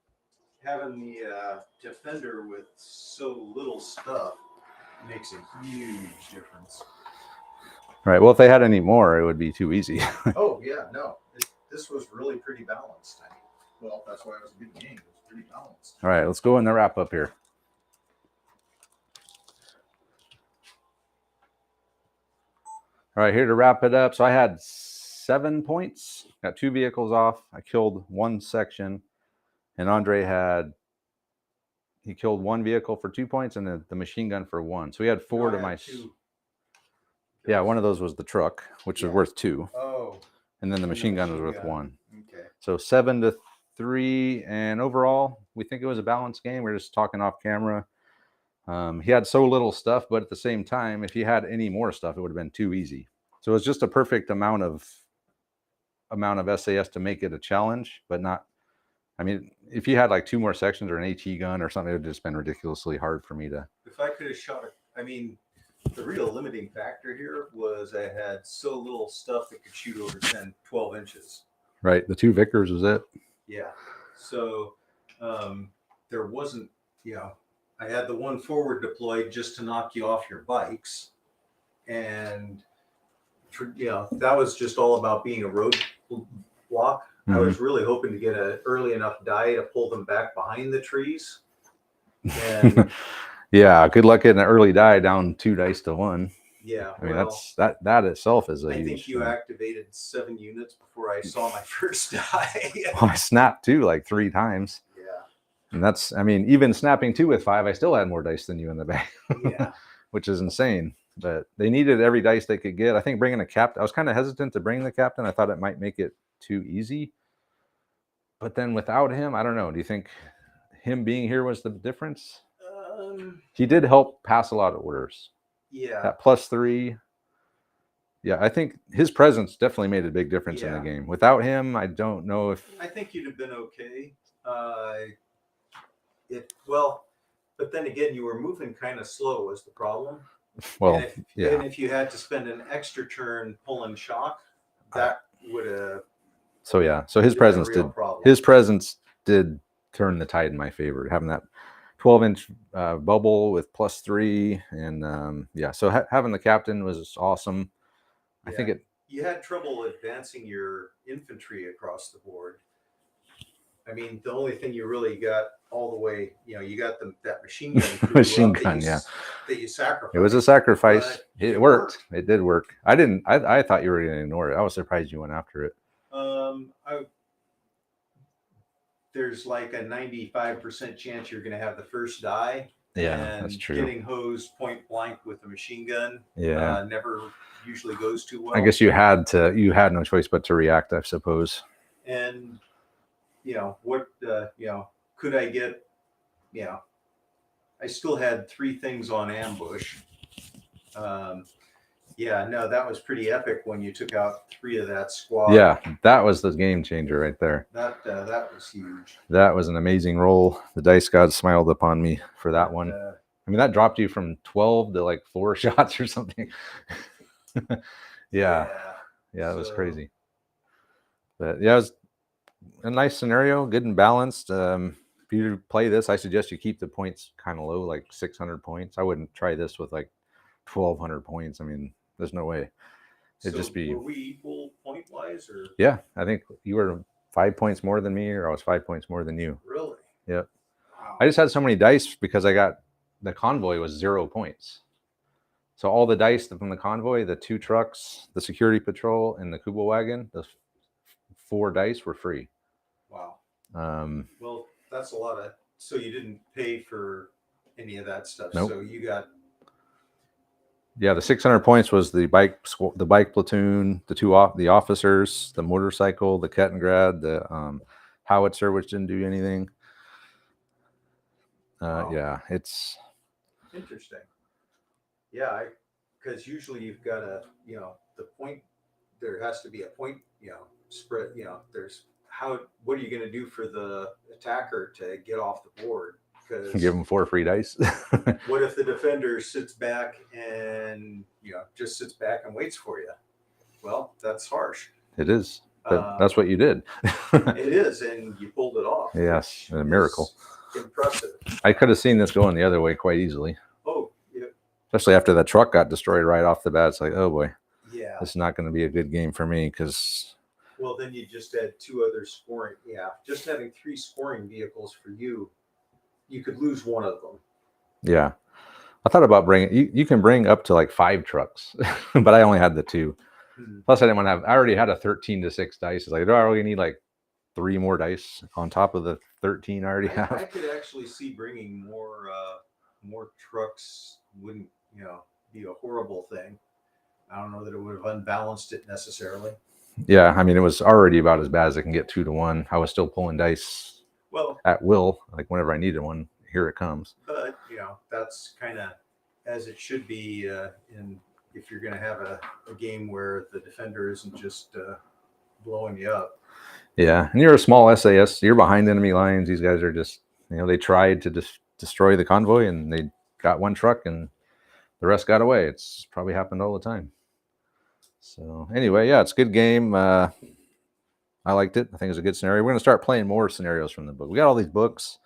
having the defender with so little stuff makes a huge difference. All right, well, if they had any more, it would be too easy. Oh, yeah, no. This was really pretty balanced. Well, that's why it was a good game. It was pretty balanced. All right, let's go in the wrap up here. All right, here to wrap it up. So I had 7 points, got 2 vehicles off. I killed 1 section, and Andre he killed 1 vehicle for 2 points and the machine gun for 1. So we had 4 to my. 2. Yeah, one of those was the truck, which was worth 2. Oh. And then the And the machine gun was machine worth gun. 1. Okay. So 7-3, and overall, we think it was a balanced game. We're just talking off camera. He had so little stuff, but at the same time, if he had any more stuff, it would have been too easy. So it's just a perfect amount of SAS to make it a challenge, but not. I mean, if he had like 2 more sections or an AT gun or something, it would have just been ridiculously hard for me to. If I could have shot it, I mean, The real limiting factor here was I had so little stuff that could shoot over 10, 12 inches. Right. The 2 Vickers was it. Yeah. So there wasn't, I had the one forward deployed just to knock you off your bikes. And, that was just all about being a road block. I was really hoping to get an early enough die to pull them back behind the trees. And Yeah. Good luck getting an early die down 2 dice to 1. yeah, I mean, well, that itself is a I huge think you thing. activated 7 units before I saw my first die. Well, I snapped 2 like 3 times. Yeah. And that's, I mean, even snapping 2 with 5, I still had more dice than you in the bag, Yeah. which is insane. But they needed every dice they could get. I think bringing a captain, I was kind of hesitant to bring the captain. I thought it might make it too easy. But then without him, I don't know. Do you think him being here was the difference? He did help pass a lot of orders. Yeah. That +3. Yeah, I think his presence definitely made a big difference in the Yeah. game. Without him, I don't know if. I think you'd have been okay. But then again, you were moving kind of slow was the problem. Well, and if you had to spend an extra turn pulling shock, that would have. So yeah, so his presence did. Problem. His presence did turn the tide in my favor. Having that 12-inch bubble with +3, and so having the captain was awesome. I think you had trouble advancing your infantry across the board. I mean, the only thing you really got all the way, you got that machine gun. Machine gun, that you sacrificed. It was a sacrifice. But it worked. It did work. I thought you were going to ignore it. I was surprised you went after it. There's like a 95% chance you're going to have the first die. Yeah, and that's true. Getting hosed point blank with a machine gun, never usually goes too well. I guess you had no choice but to react, I suppose. And could I get? I still had 3 things on ambush. That was pretty epic when you took out 3 of that squad. Yeah, that was the game changer right there. That was huge. That was an amazing roll. The dice gods smiled upon me for that one. I mean, that dropped you from 12 to like 4 shots or something. Yeah, it was crazy. But yeah, it was a nice scenario, good and balanced. If you play this, I suggest you keep the points kind of low, like 600 points. I wouldn't try this with like 1,200 points. I mean, there's no way. It'd just be. Were we equal point wise, or? Yeah, I think you were 5 points more than me, or I was 5 points more than you. Really? Yep. Wow. I just had so many dice because I got the convoy was 0 points. So all the dice from the convoy, the 2 trucks, the security patrol, and the Kubo wagon, those 4 dice were free. Wow. Well, that's a lot of. So you didn't pay for any of that stuff. Nope. So you got. Yeah, the 600 points was the bike platoon, the officers, the motorcycle, the Kettengrad, the howitzer, which didn't do anything. Wow. Yeah, it's interesting. Yeah, because usually you've got the point. There has to be a point, spread. There's what are you going to do for the attacker to get off the board? Give them 4 free dice. What if the defender sits back and just sits back and waits for you? Well, that's harsh. It is. But that's what you did. It is, and you pulled it off. Yes, a miracle. Impressive. I could have seen this going the other way quite easily. Oh, yeah. Especially after that truck got destroyed right off the bat. It's like, oh boy, yeah, this is not going to be a good game for me because. Well, then you just had 2 other scoring. Yeah, just having 3 scoring vehicles for you. You could lose one of them. Yeah. I thought about bringing, you can bring up to like 5 trucks, but I only had the 2. Plus I didn't want to I already had a 13 to 6 dice. It's like, do I really need like 3 more dice on top of the 13 I already have? I could actually see bringing more trucks wouldn't, be a horrible thing. I don't know that it would have unbalanced it necessarily. Yeah. I mean, it was already about as bad as I can get 2 to 1. I was still pulling dice. Well, at will, like whenever I needed one, here it comes. But that's kind of as it should be. If you're going to have a game where the defender isn't just blowing you up. Yeah, and you're a small SAS. You're behind enemy lines. These guys are just, they tried to destroy the convoy, and they got 1 truck, and the rest got away. It's probably happened all the time. So anyway, yeah, it's a good game. I liked it. I think it's a good scenario. We're going to start playing more scenarios from the book. We got all these books.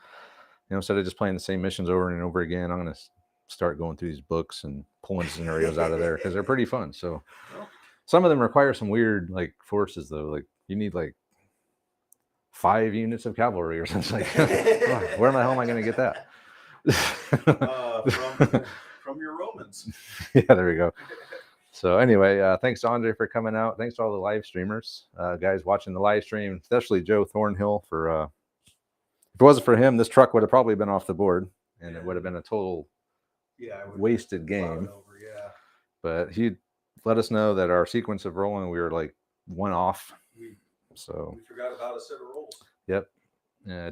Instead of just playing the same missions over and over again, I'm going to start going through these books and pulling scenarios out of there because they're pretty fun. So some of them require some weird like forces though. Like you need like 5 units of cavalry or something like that. Where the hell am I going to get that? From your Romans. Yeah, there we go. So anyway, thanks to Andre for coming out. Thanks to all the live streamers, guys watching the live stream, especially Joe Thornhill for. If it wasn't for him, this truck would have probably been off the board, and it would have been a total wasted game. But he let us know that our sequence of rolling, we were like one off. So we forgot about a set of rolls. Yep. Yeah,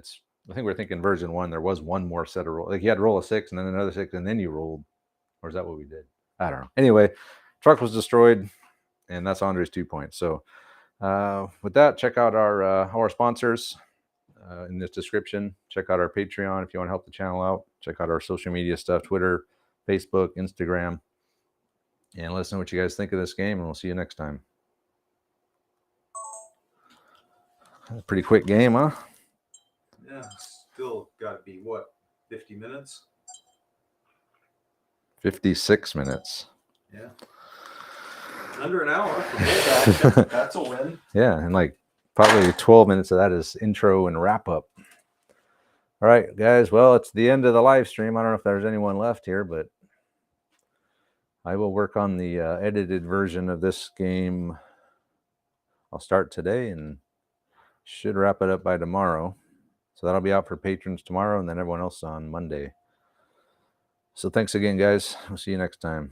I think we're thinking version 1. There was one more set of rolls. Like you had to roll a 6 and then another 6 and then you rolled. Or is that what we did? I don't know. Anyway, truck was destroyed, and that's Andre's 2 points. So with that, check out our sponsors in this description. Check out our Patreon if you want to help the channel out. Check out our social media stuff, Twitter, Facebook, Instagram. And let us know what you guys think of this game, and we'll see you next time. A pretty quick game, huh? Yeah, still got to be, what, 50 minutes? 56 minutes. Yeah. Under an hour. That's a win. Yeah, and like probably 12 minutes of that is intro and wrap up. All right, guys. Well, it's the end of the live stream. I don't know if there's anyone left here, but I will work on the edited version of this game. I'll start today and should wrap it up by tomorrow. So that'll be out for patrons tomorrow and then everyone else on Monday. So thanks again, guys. We'll see you next time.